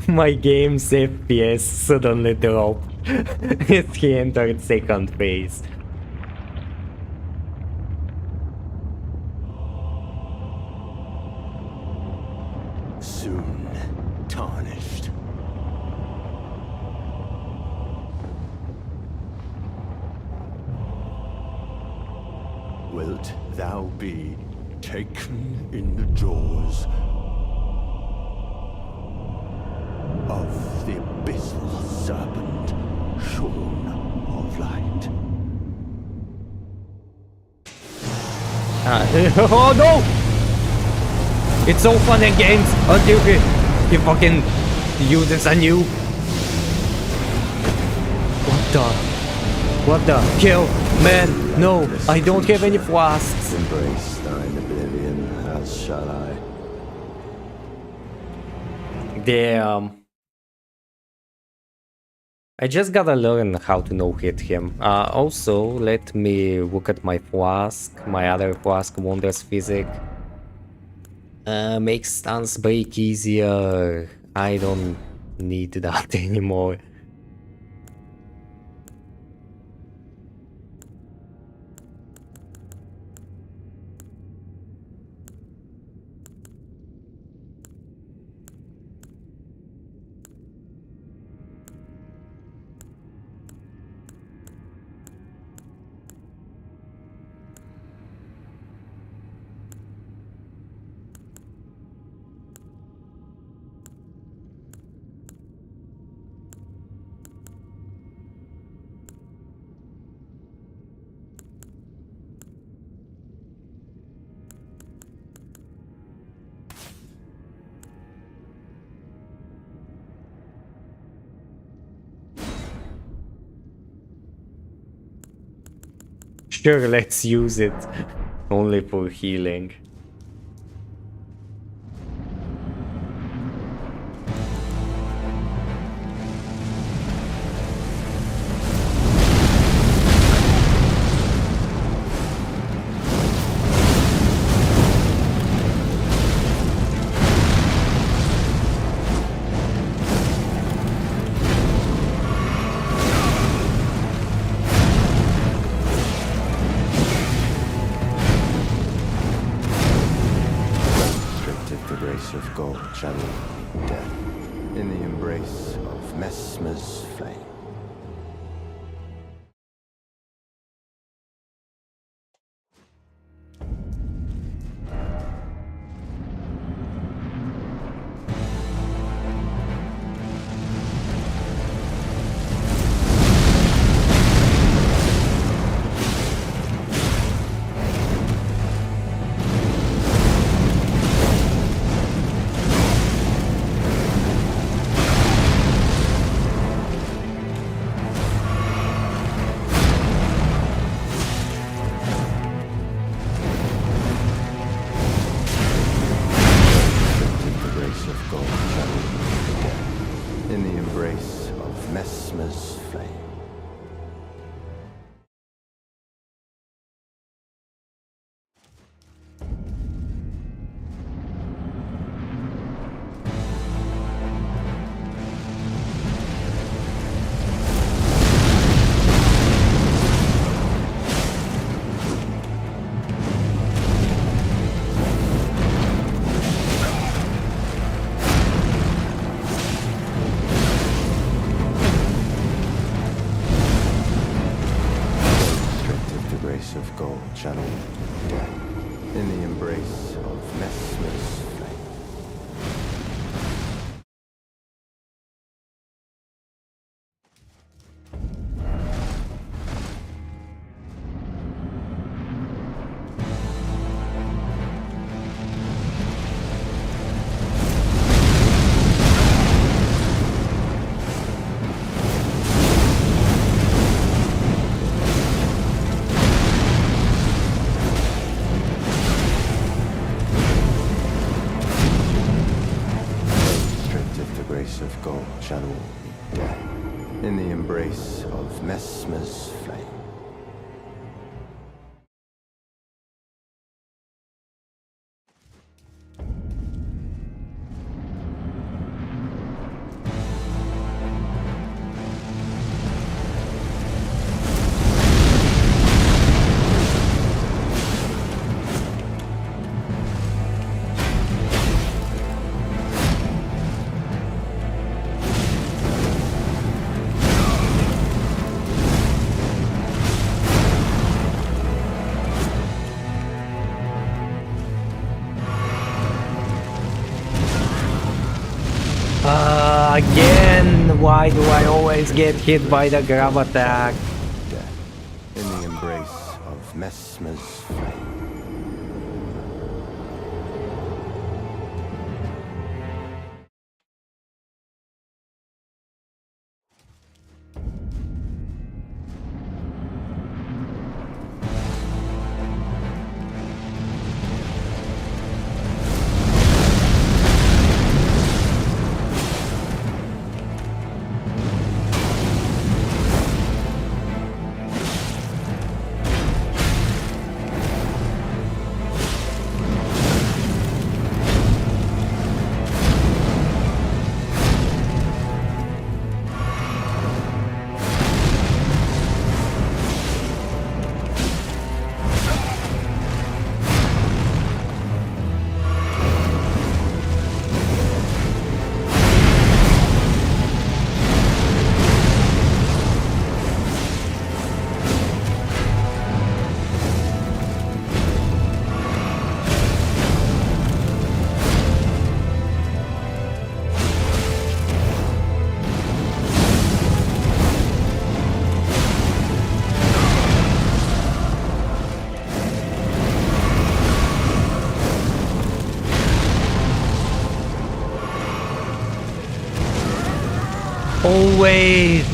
My game's FPS suddenly dropped as he entered second phase. Soon tarnished. Wilt thou be taken in the jaws of the abyssal serpent, shorn of light? Oh no! It's all fun and games until he fucking uses a new. What the? Kill! Man, no! I don't have any flasks! Embrace thine oblivion, as shall I. Damn. I just gotta learn how to no-hit him. Also, let me look at my flask. My other flask, Wondrous Physic. Makes stance break easier. I don't need that anymore. Sure, let's use it. Only for healing. Of gold channel death in the embrace of Messmer's flame. Messmer's flame. embrace of Messmer's flame. Of gold shall all be dead in the embrace of Messmer's flame. Again, why do I always get hit by the grab attack? Death in the embrace of Messmer's flame. Always!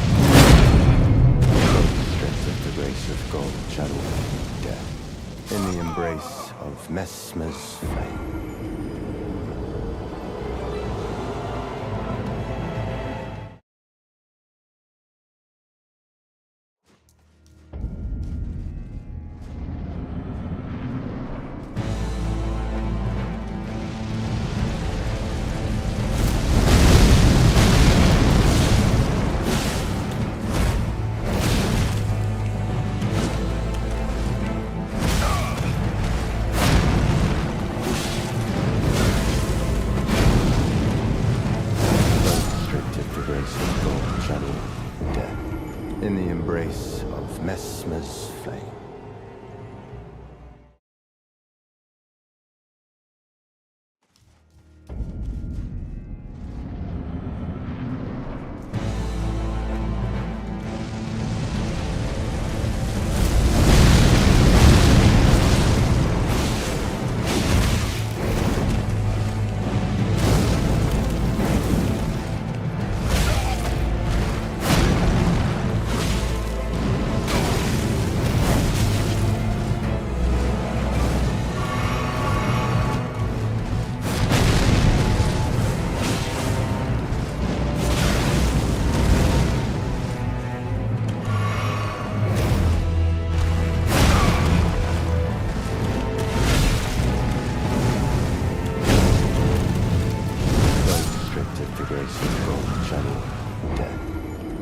Strength of the race of gold shall all be death in the embrace of Messmer's flame. In the embrace of Messmer's flame.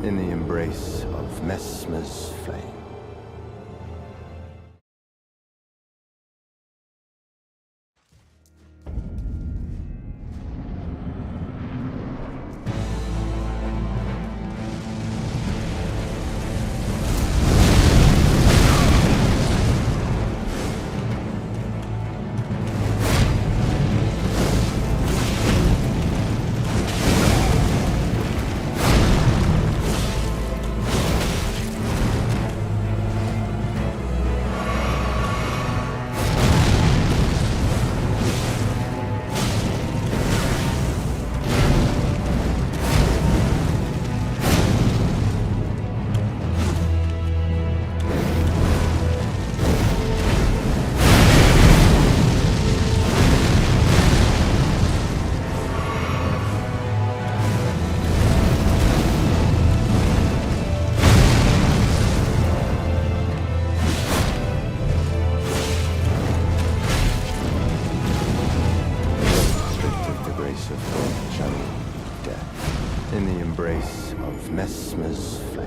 In the embrace of Messmer's flame. grace of God channel death. In the embrace of Messmer's flame.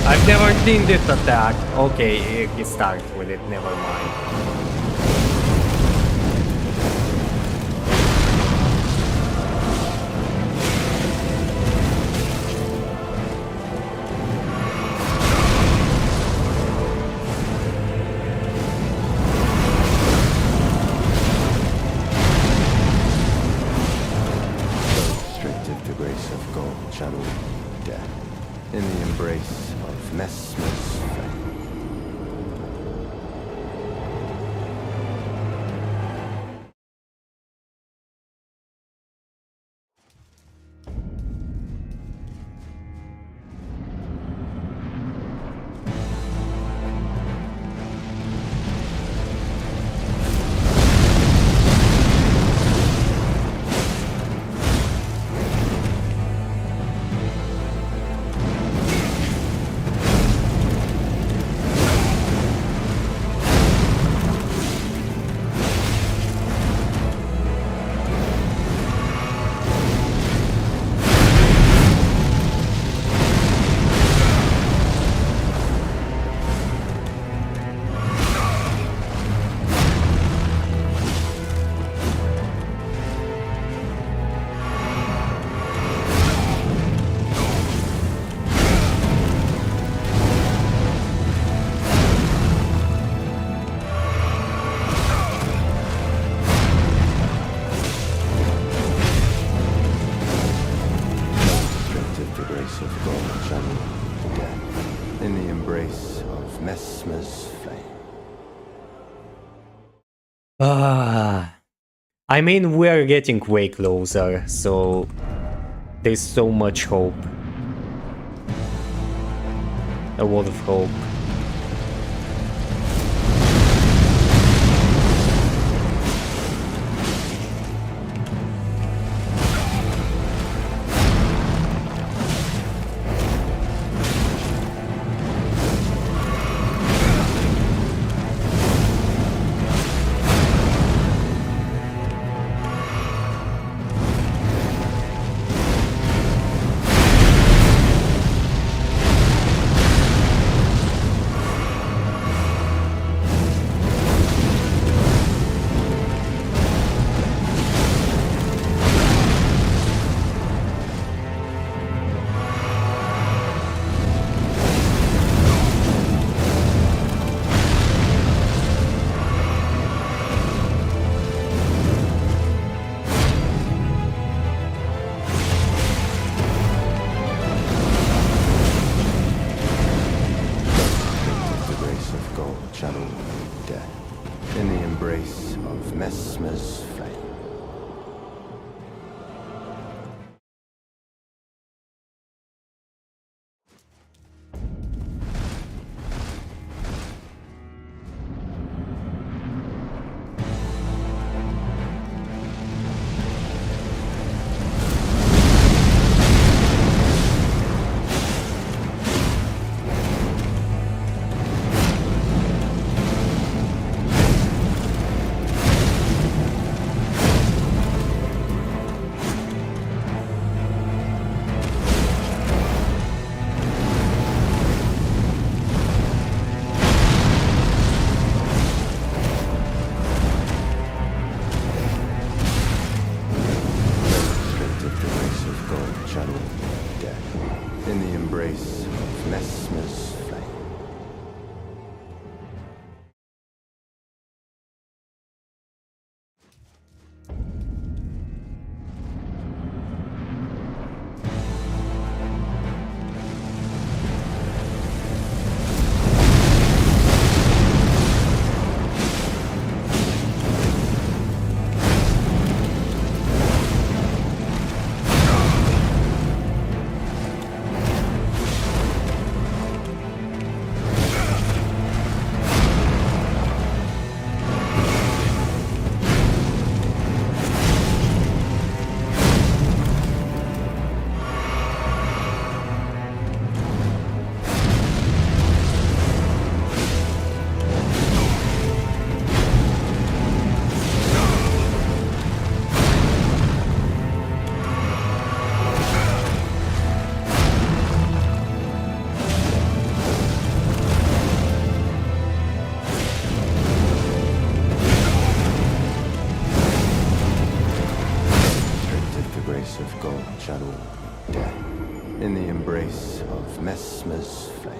I've never seen this attack. Okay, he starts with it, never mind. Restrictive the grace of God channel death. In the embrace of Messmer's flame. Of God channel death. In the embrace of Messmer's flame. I mean, we're getting way closer, so there's so much hope. A lot of hope. death. In the embrace of Messmer's flame. Of gold shadow death in the embrace of Messmer's flame.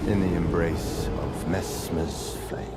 In the embrace of Messmer's flame.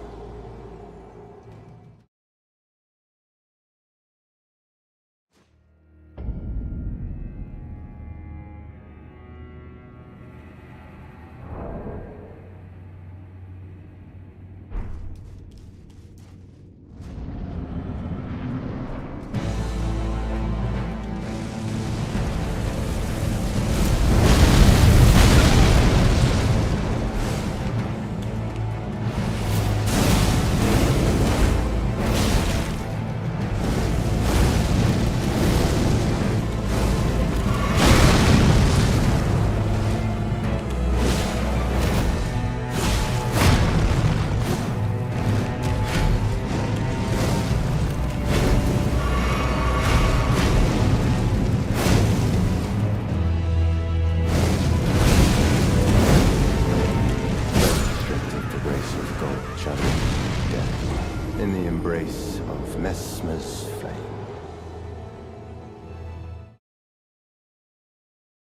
In the embrace of Messmer's flame.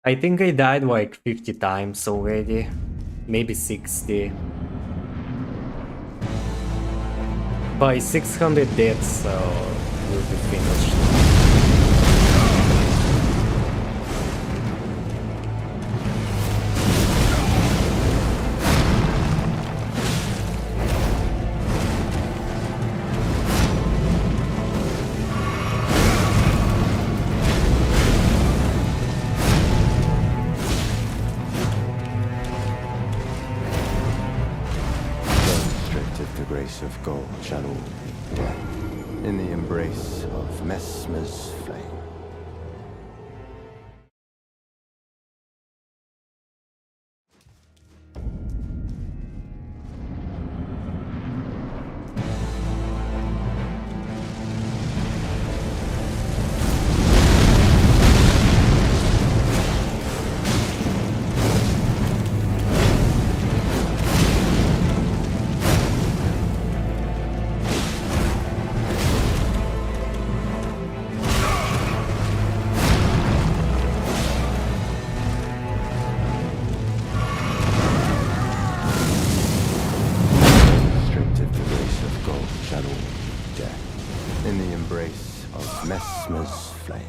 I think I died like 50 times already. Maybe 60. By 600 deaths, we'll be finished. The grace of gold shall all be dead. in the embrace of Messmer's flame. In the embrace of Messmer's flame.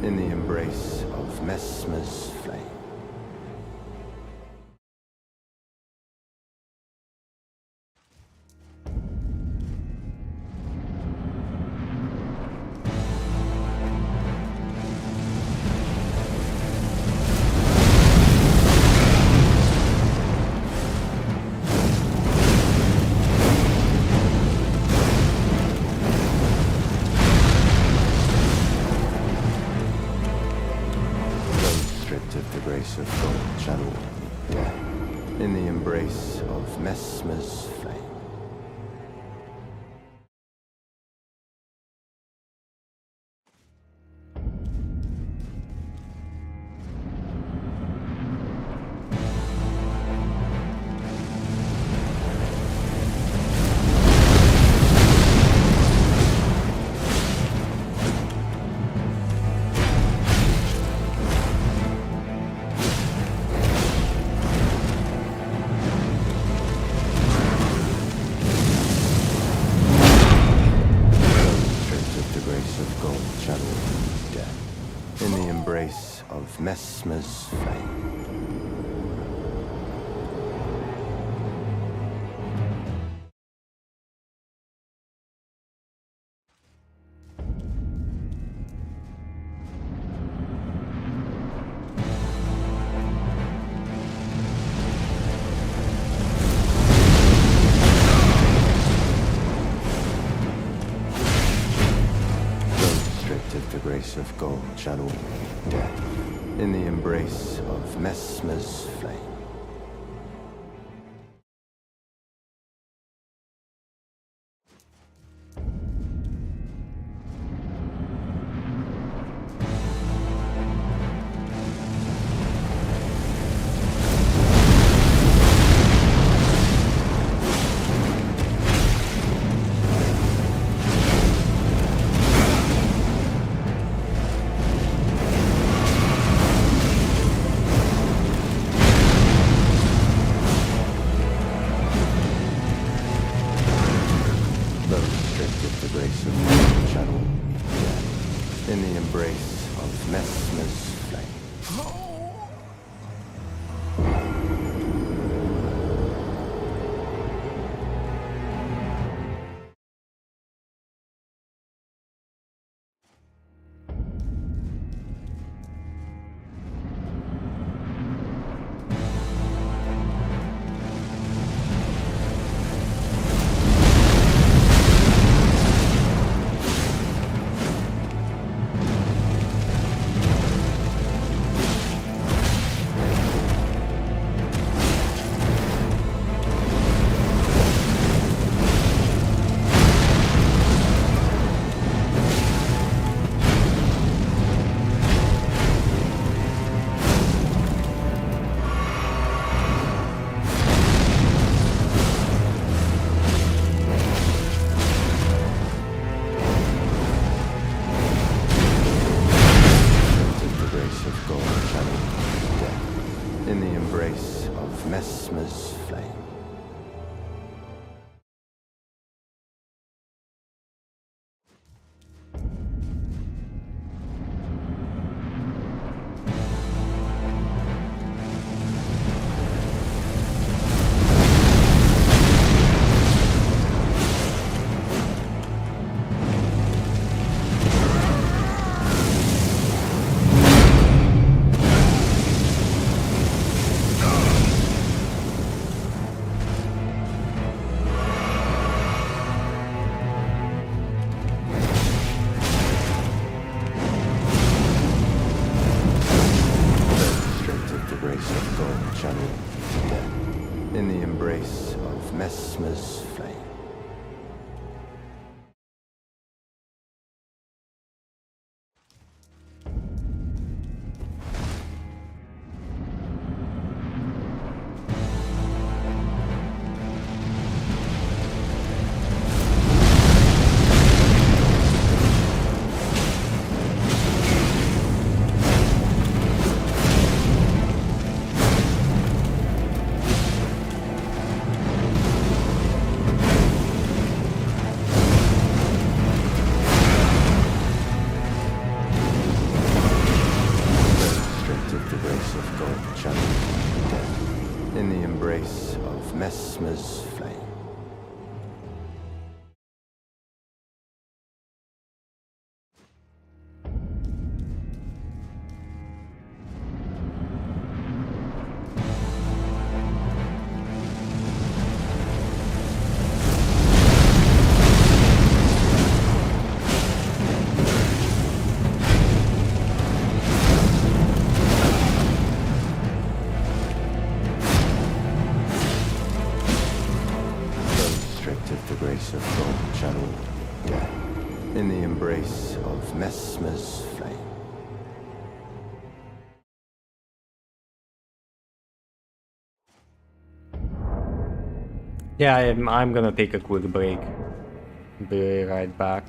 In the embrace of Messmer's flame. Of the grace of God shall all meet death in the embrace of Messmer's flame. Of gold shall all meet death In the embrace of Messmer's flame. The grace of gold shall all be dead in the embrace of Messmer's flame. In the embrace of Messmer's flame. In the embrace of Messmer's flame. In the embrace of Messmer's flame. In the embrace of Messmer's flame. The grace of God shall all be dead in the embrace of Messmer's flame. Yeah, I'm gonna take a quick break. Be right back.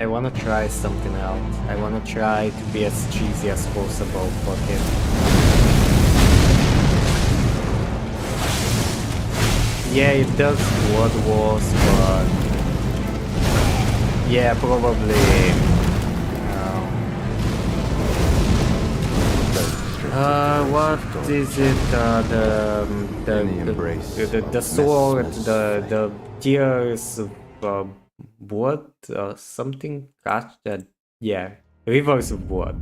I wanna try something out. I wanna try to be as cheesy as possible for him. Yeah, it does Blood Wars, but yeah, probably. What is it? The sword, the tears of blood, something. Yeah, rivers of blood.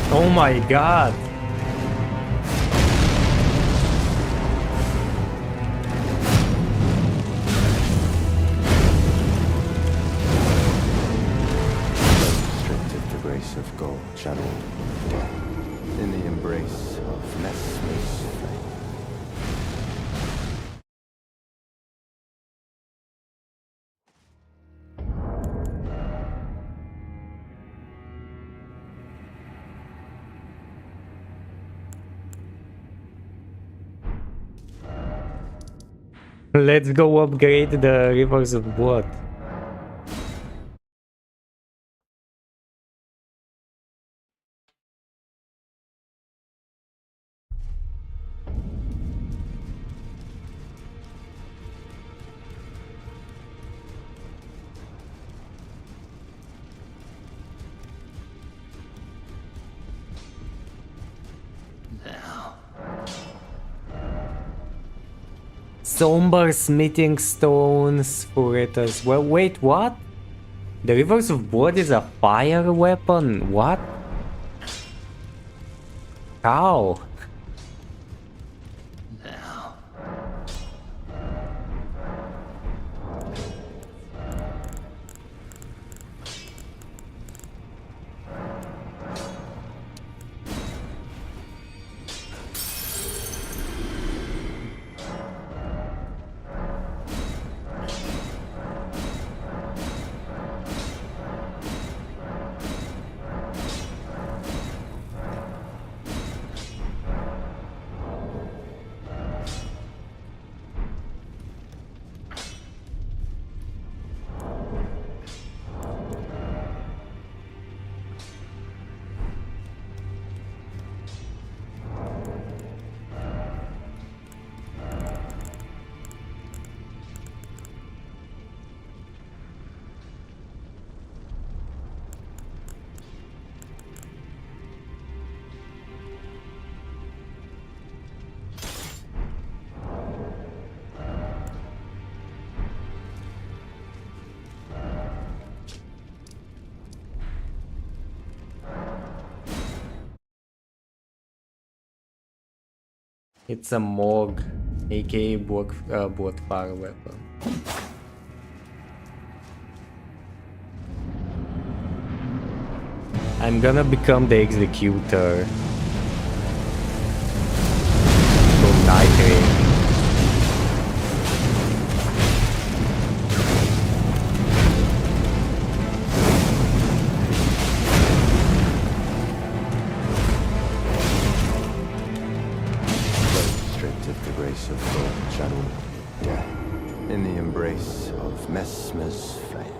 Oh my god! Restricted the grace of gold, shadow, death, in the embrace of Messmer's flame. Let's go upgrade the Rivers of Blood. Somber smithing stones for it as well. Wait, what? The Rivers of Blood is a fire weapon? What? How? It's a Morg, aka Blood Fire weapon. I'm gonna become the executor. From Night. of gold channeling death in the embrace of Messmer's flame.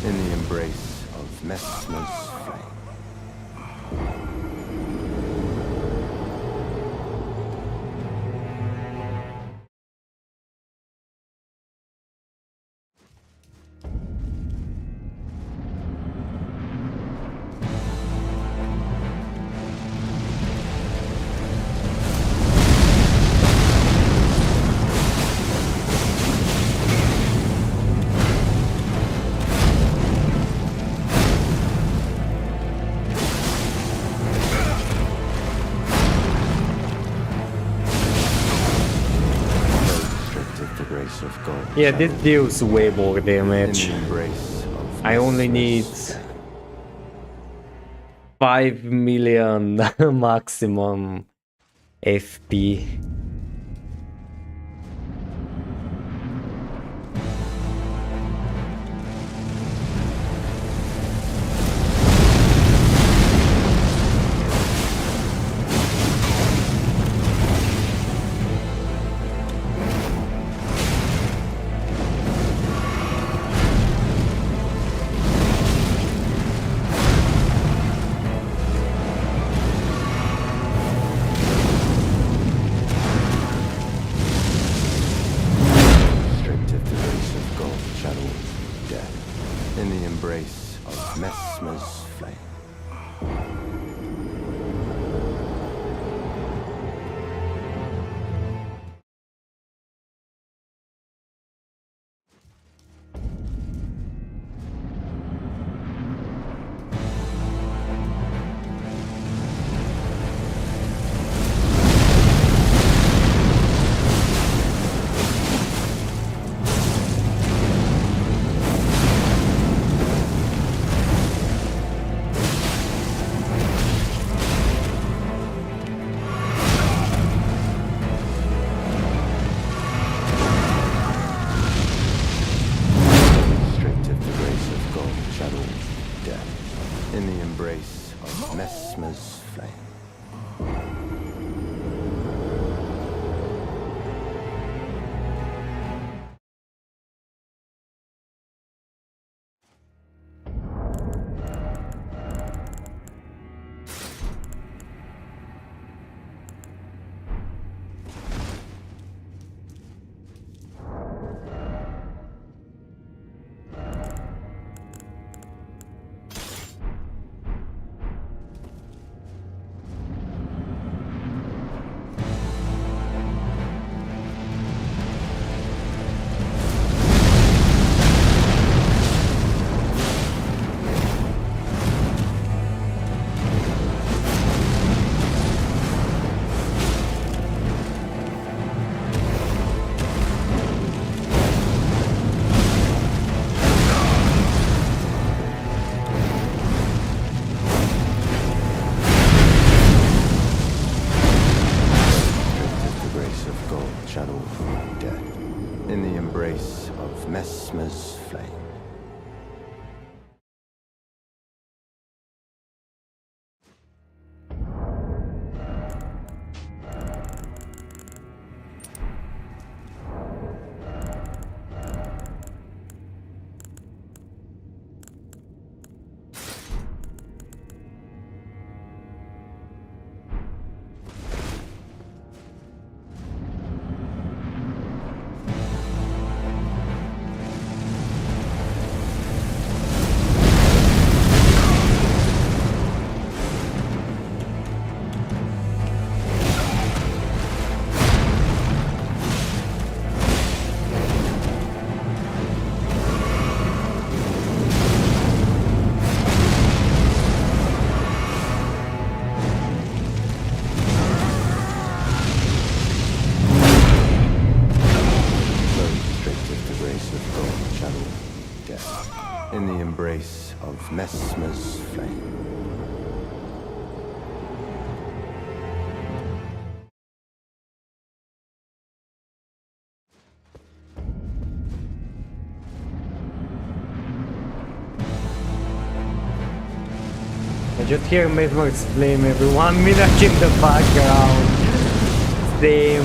In the embrace of Messmer's flame. Of gold. Yeah, this deals way more In damage. the embrace of I only need Messmer's 5 million maximum FP. Messmer's flame. I just hear Mesmer's flame every 1 minute in the background. Same.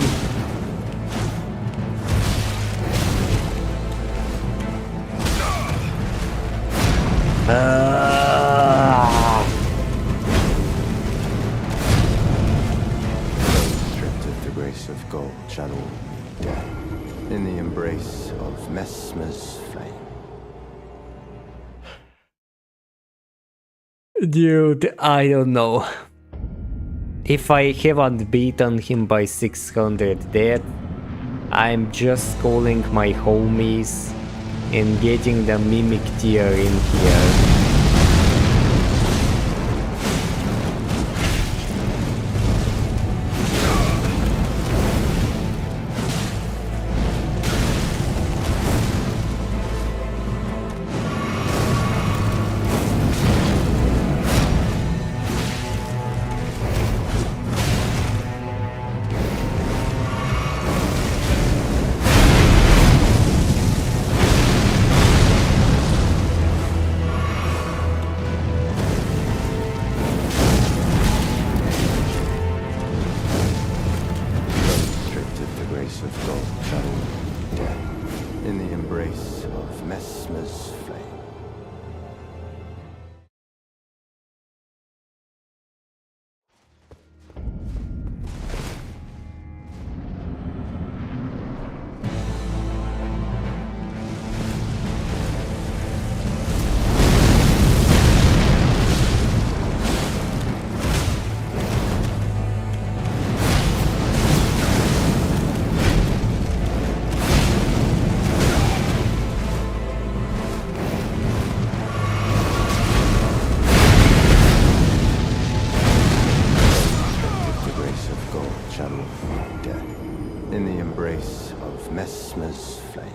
Stripped of the grace of gold, channel death in the embrace of Messmer's flame. Dude, I don't know. If I haven't beaten him by 600 death, I'm just calling my homies and getting the mimic tier in here. Of gold, channel death in the embrace of Messmer's flame. Channel death in the embrace of Messmer's flame.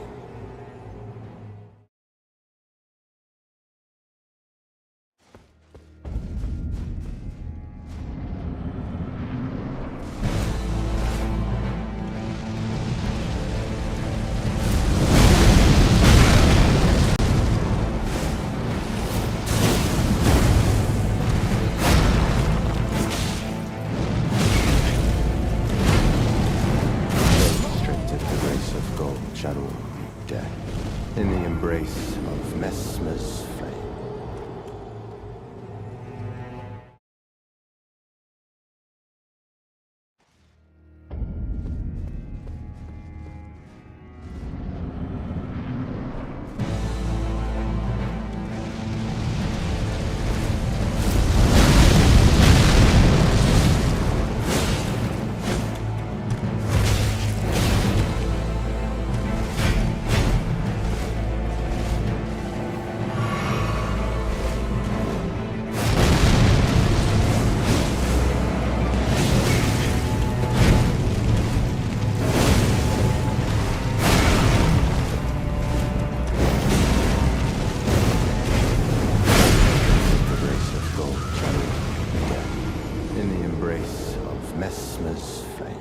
Channel death in the embrace of Messmer's flame. Messmer's flame.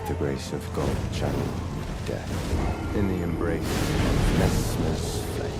The grace of gold channel death in the embrace of Messmer's flame.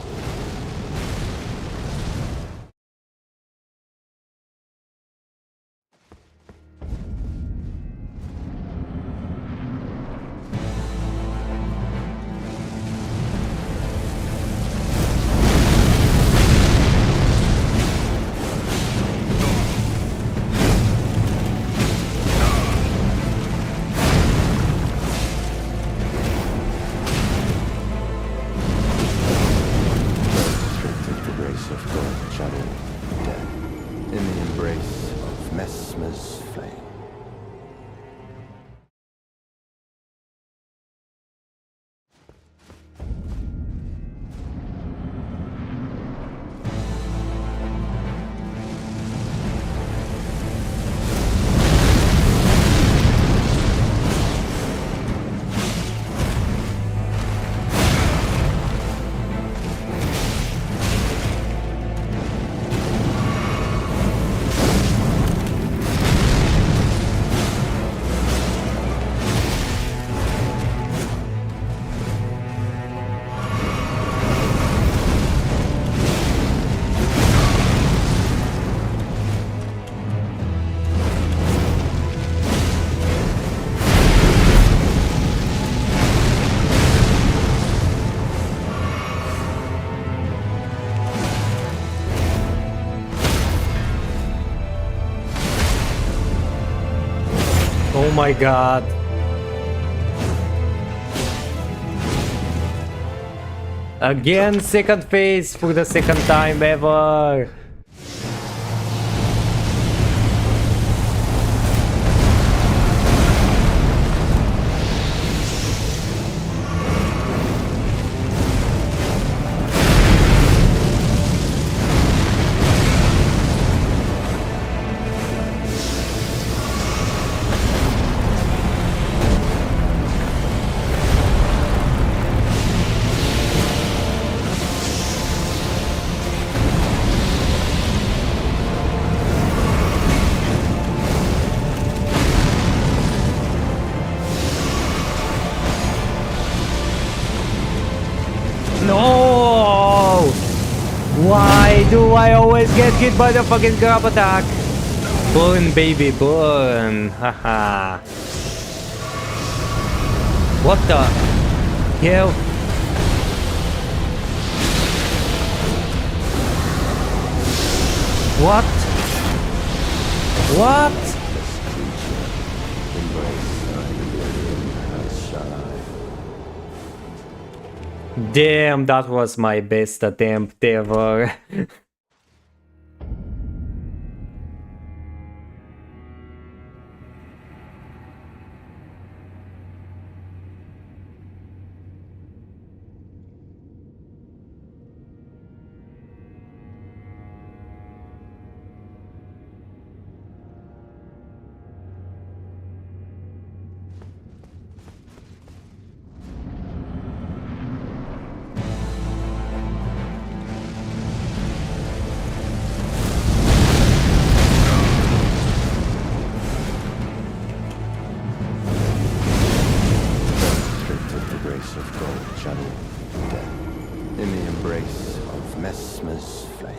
my god. Again, second phase for the second time ever. No! Why do I always get hit by the fucking grab attack? Burn, baby, burn. Haha. What the hell? What? What? Damn, that was my best attempt ever. Messmer's flame.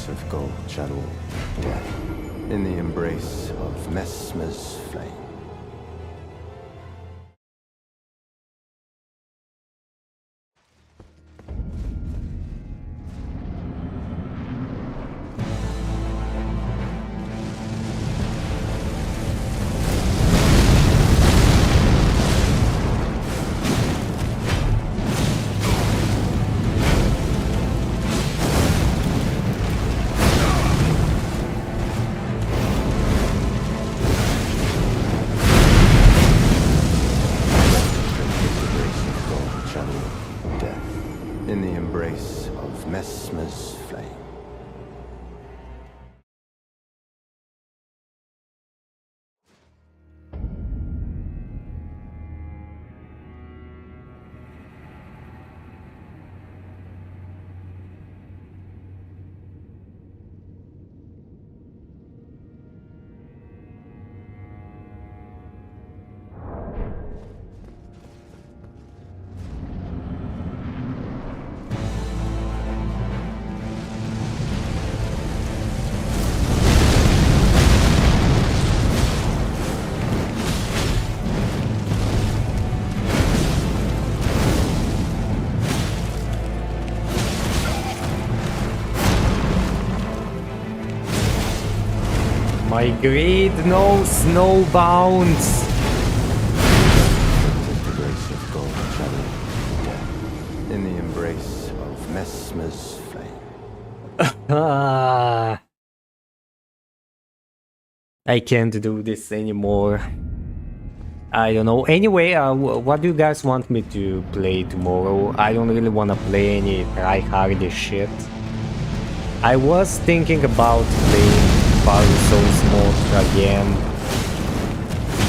Of gold shadow death in the embrace of Messmer's flame. In the embrace of Messmer's flame. My greed knows no bounds. In the embrace of Messmer's flame. I can't do this anymore. I don't know. Anyway, what do you guys want me to play tomorrow? I don't really want to play any tryhardy shit. I was thinking about playing Fargo Souls mode again,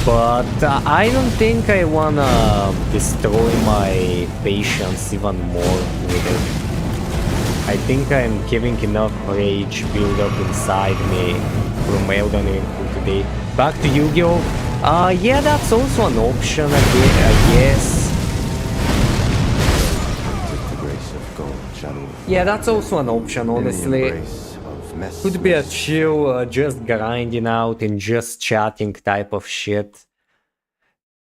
but I don't think I wanna destroy my patience even more with it. I think I'm having enough rage build up inside me from Elden Ring for today. Back to Yu-Gi-Oh! Yeah, that's also an option, I guess. With the grace of God, channel. Yeah, that's also an option, honestly. Could be a chill, just grinding out and just chatting type of shit.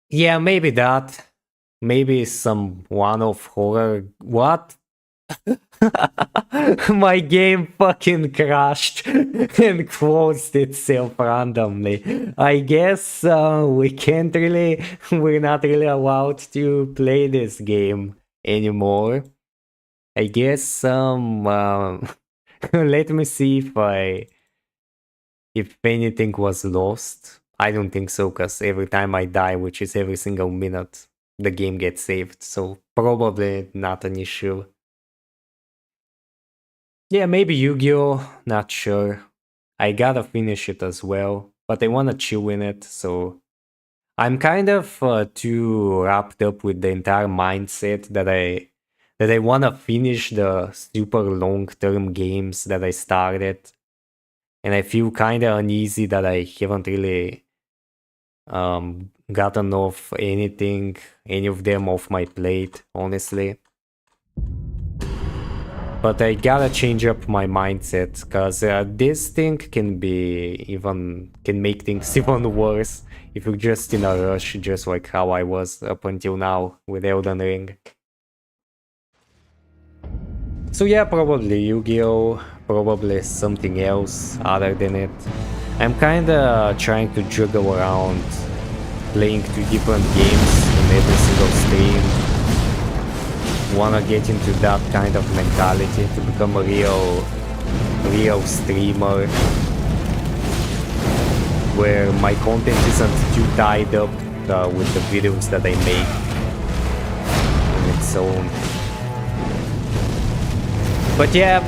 Yeah, maybe that. Maybe some one-off horror. What? My game fucking crashed and closed itself randomly. I guess we're not really allowed to play this game anymore. I guess let me see if anything was lost. I don't think so, because every time I die, which is every single minute, the game gets saved, so probably not an issue. Yeah, maybe Yu-Gi-Oh! Not sure. I gotta finish it as well, but I wanna chill in it, so I'm kind of too wrapped up with the entire mindset that I wanna finish the super long-term games that I started, and I feel kind of uneasy that I haven't really gotten off any of them off my plate, honestly. But I gotta change up my mindset, cause this thing can make things even worse if you're just in a rush, just like how I was up until now with Elden Ring. So yeah, probably Yu-Gi-Oh! Probably something else other than it. I'm kinda trying to juggle around playing 2 different games in every single stream. Wanna get into that kind of mentality to become a real streamer, where my content isn't too tied up with the videos that I make on its own. But yeah,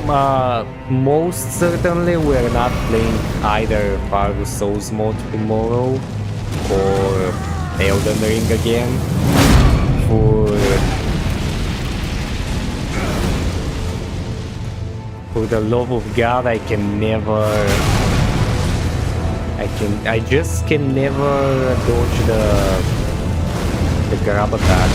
most certainly we're not playing either Fargo Souls mode tomorrow or Elden Ring again. For the love of God, I just can never dodge the grab attack.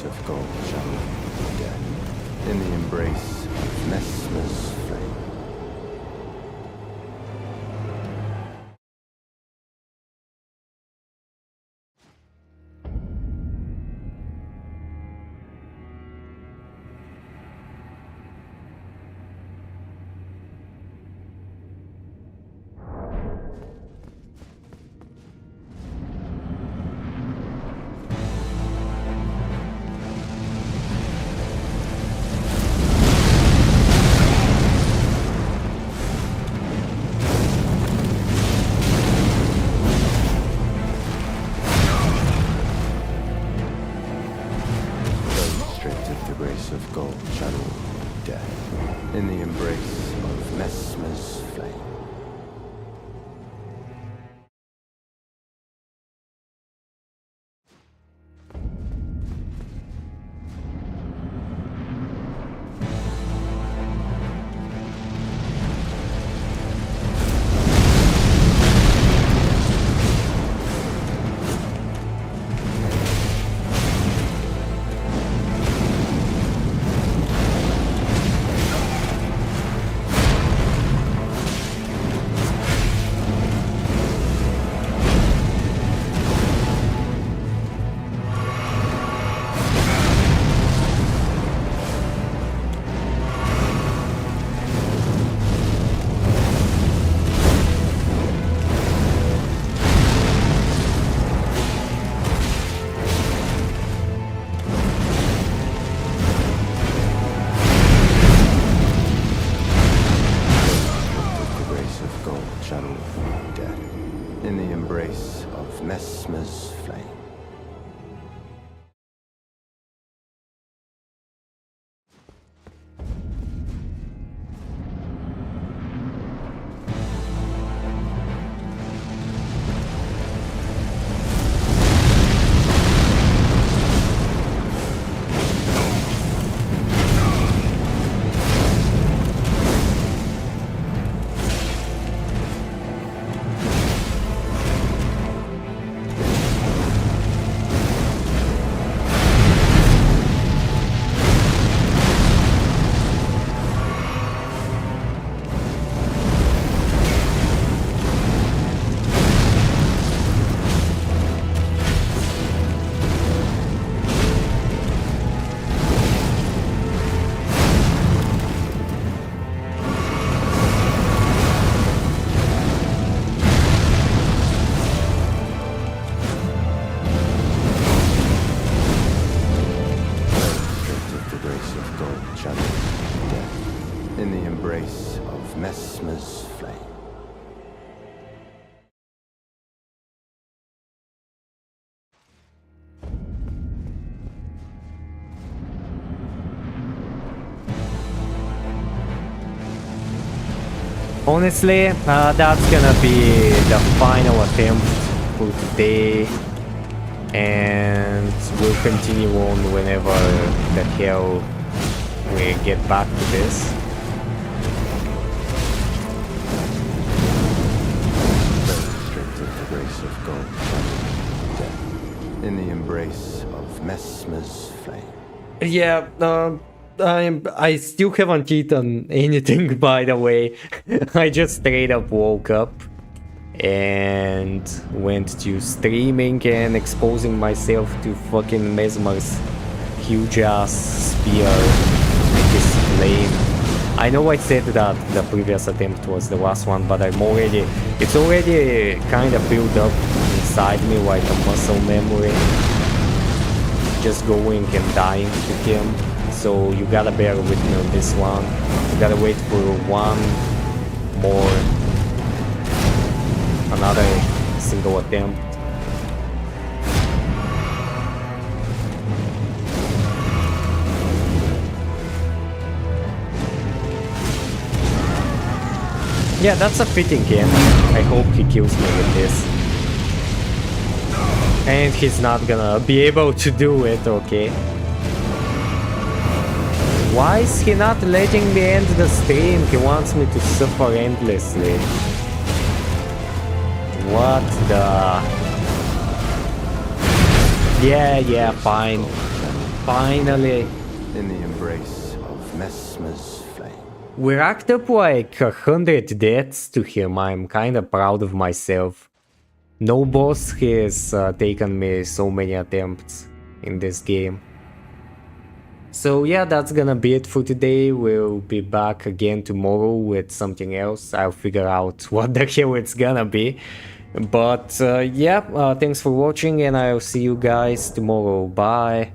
Of gold shall death in the embrace of Messmer's flame. Of gold channel death in the embrace of Messmer's flame. Messmer's flame. In the embrace of Messmer's flame. Honestly, that's gonna be the final attempt for today, and we'll continue on whenever the hell we get back to this. The grace of God, death, in the embrace of Messmer's flame. Yeah, I still haven't eaten anything, by the way. I just straight up woke up and went to streaming and exposing myself to fucking Messmer's huge ass spear, his flame. I know I said that the previous attempt was the last one, but it's already kind of built up inside me like a muscle memory. Just going and dying to him. So you gotta bear with me on this one. You gotta wait for another single attempt. Yeah, that's a fitting end. I hope he kills me with this. And he's not gonna be able to do it, okay? Why is he not letting me end the stream? He wants me to suffer endlessly. What the... Yeah, fine. Finally. In the embrace of Messmer's flame. We racked up like 100 deaths to him. I'm kinda proud of myself. No boss has taken me so many attempts in this game. So yeah, that's gonna be it for today. We'll be back again tomorrow with something else. I'll figure out what the hell it's gonna be. But yeah, thanks for watching and I'll see you guys tomorrow. Bye.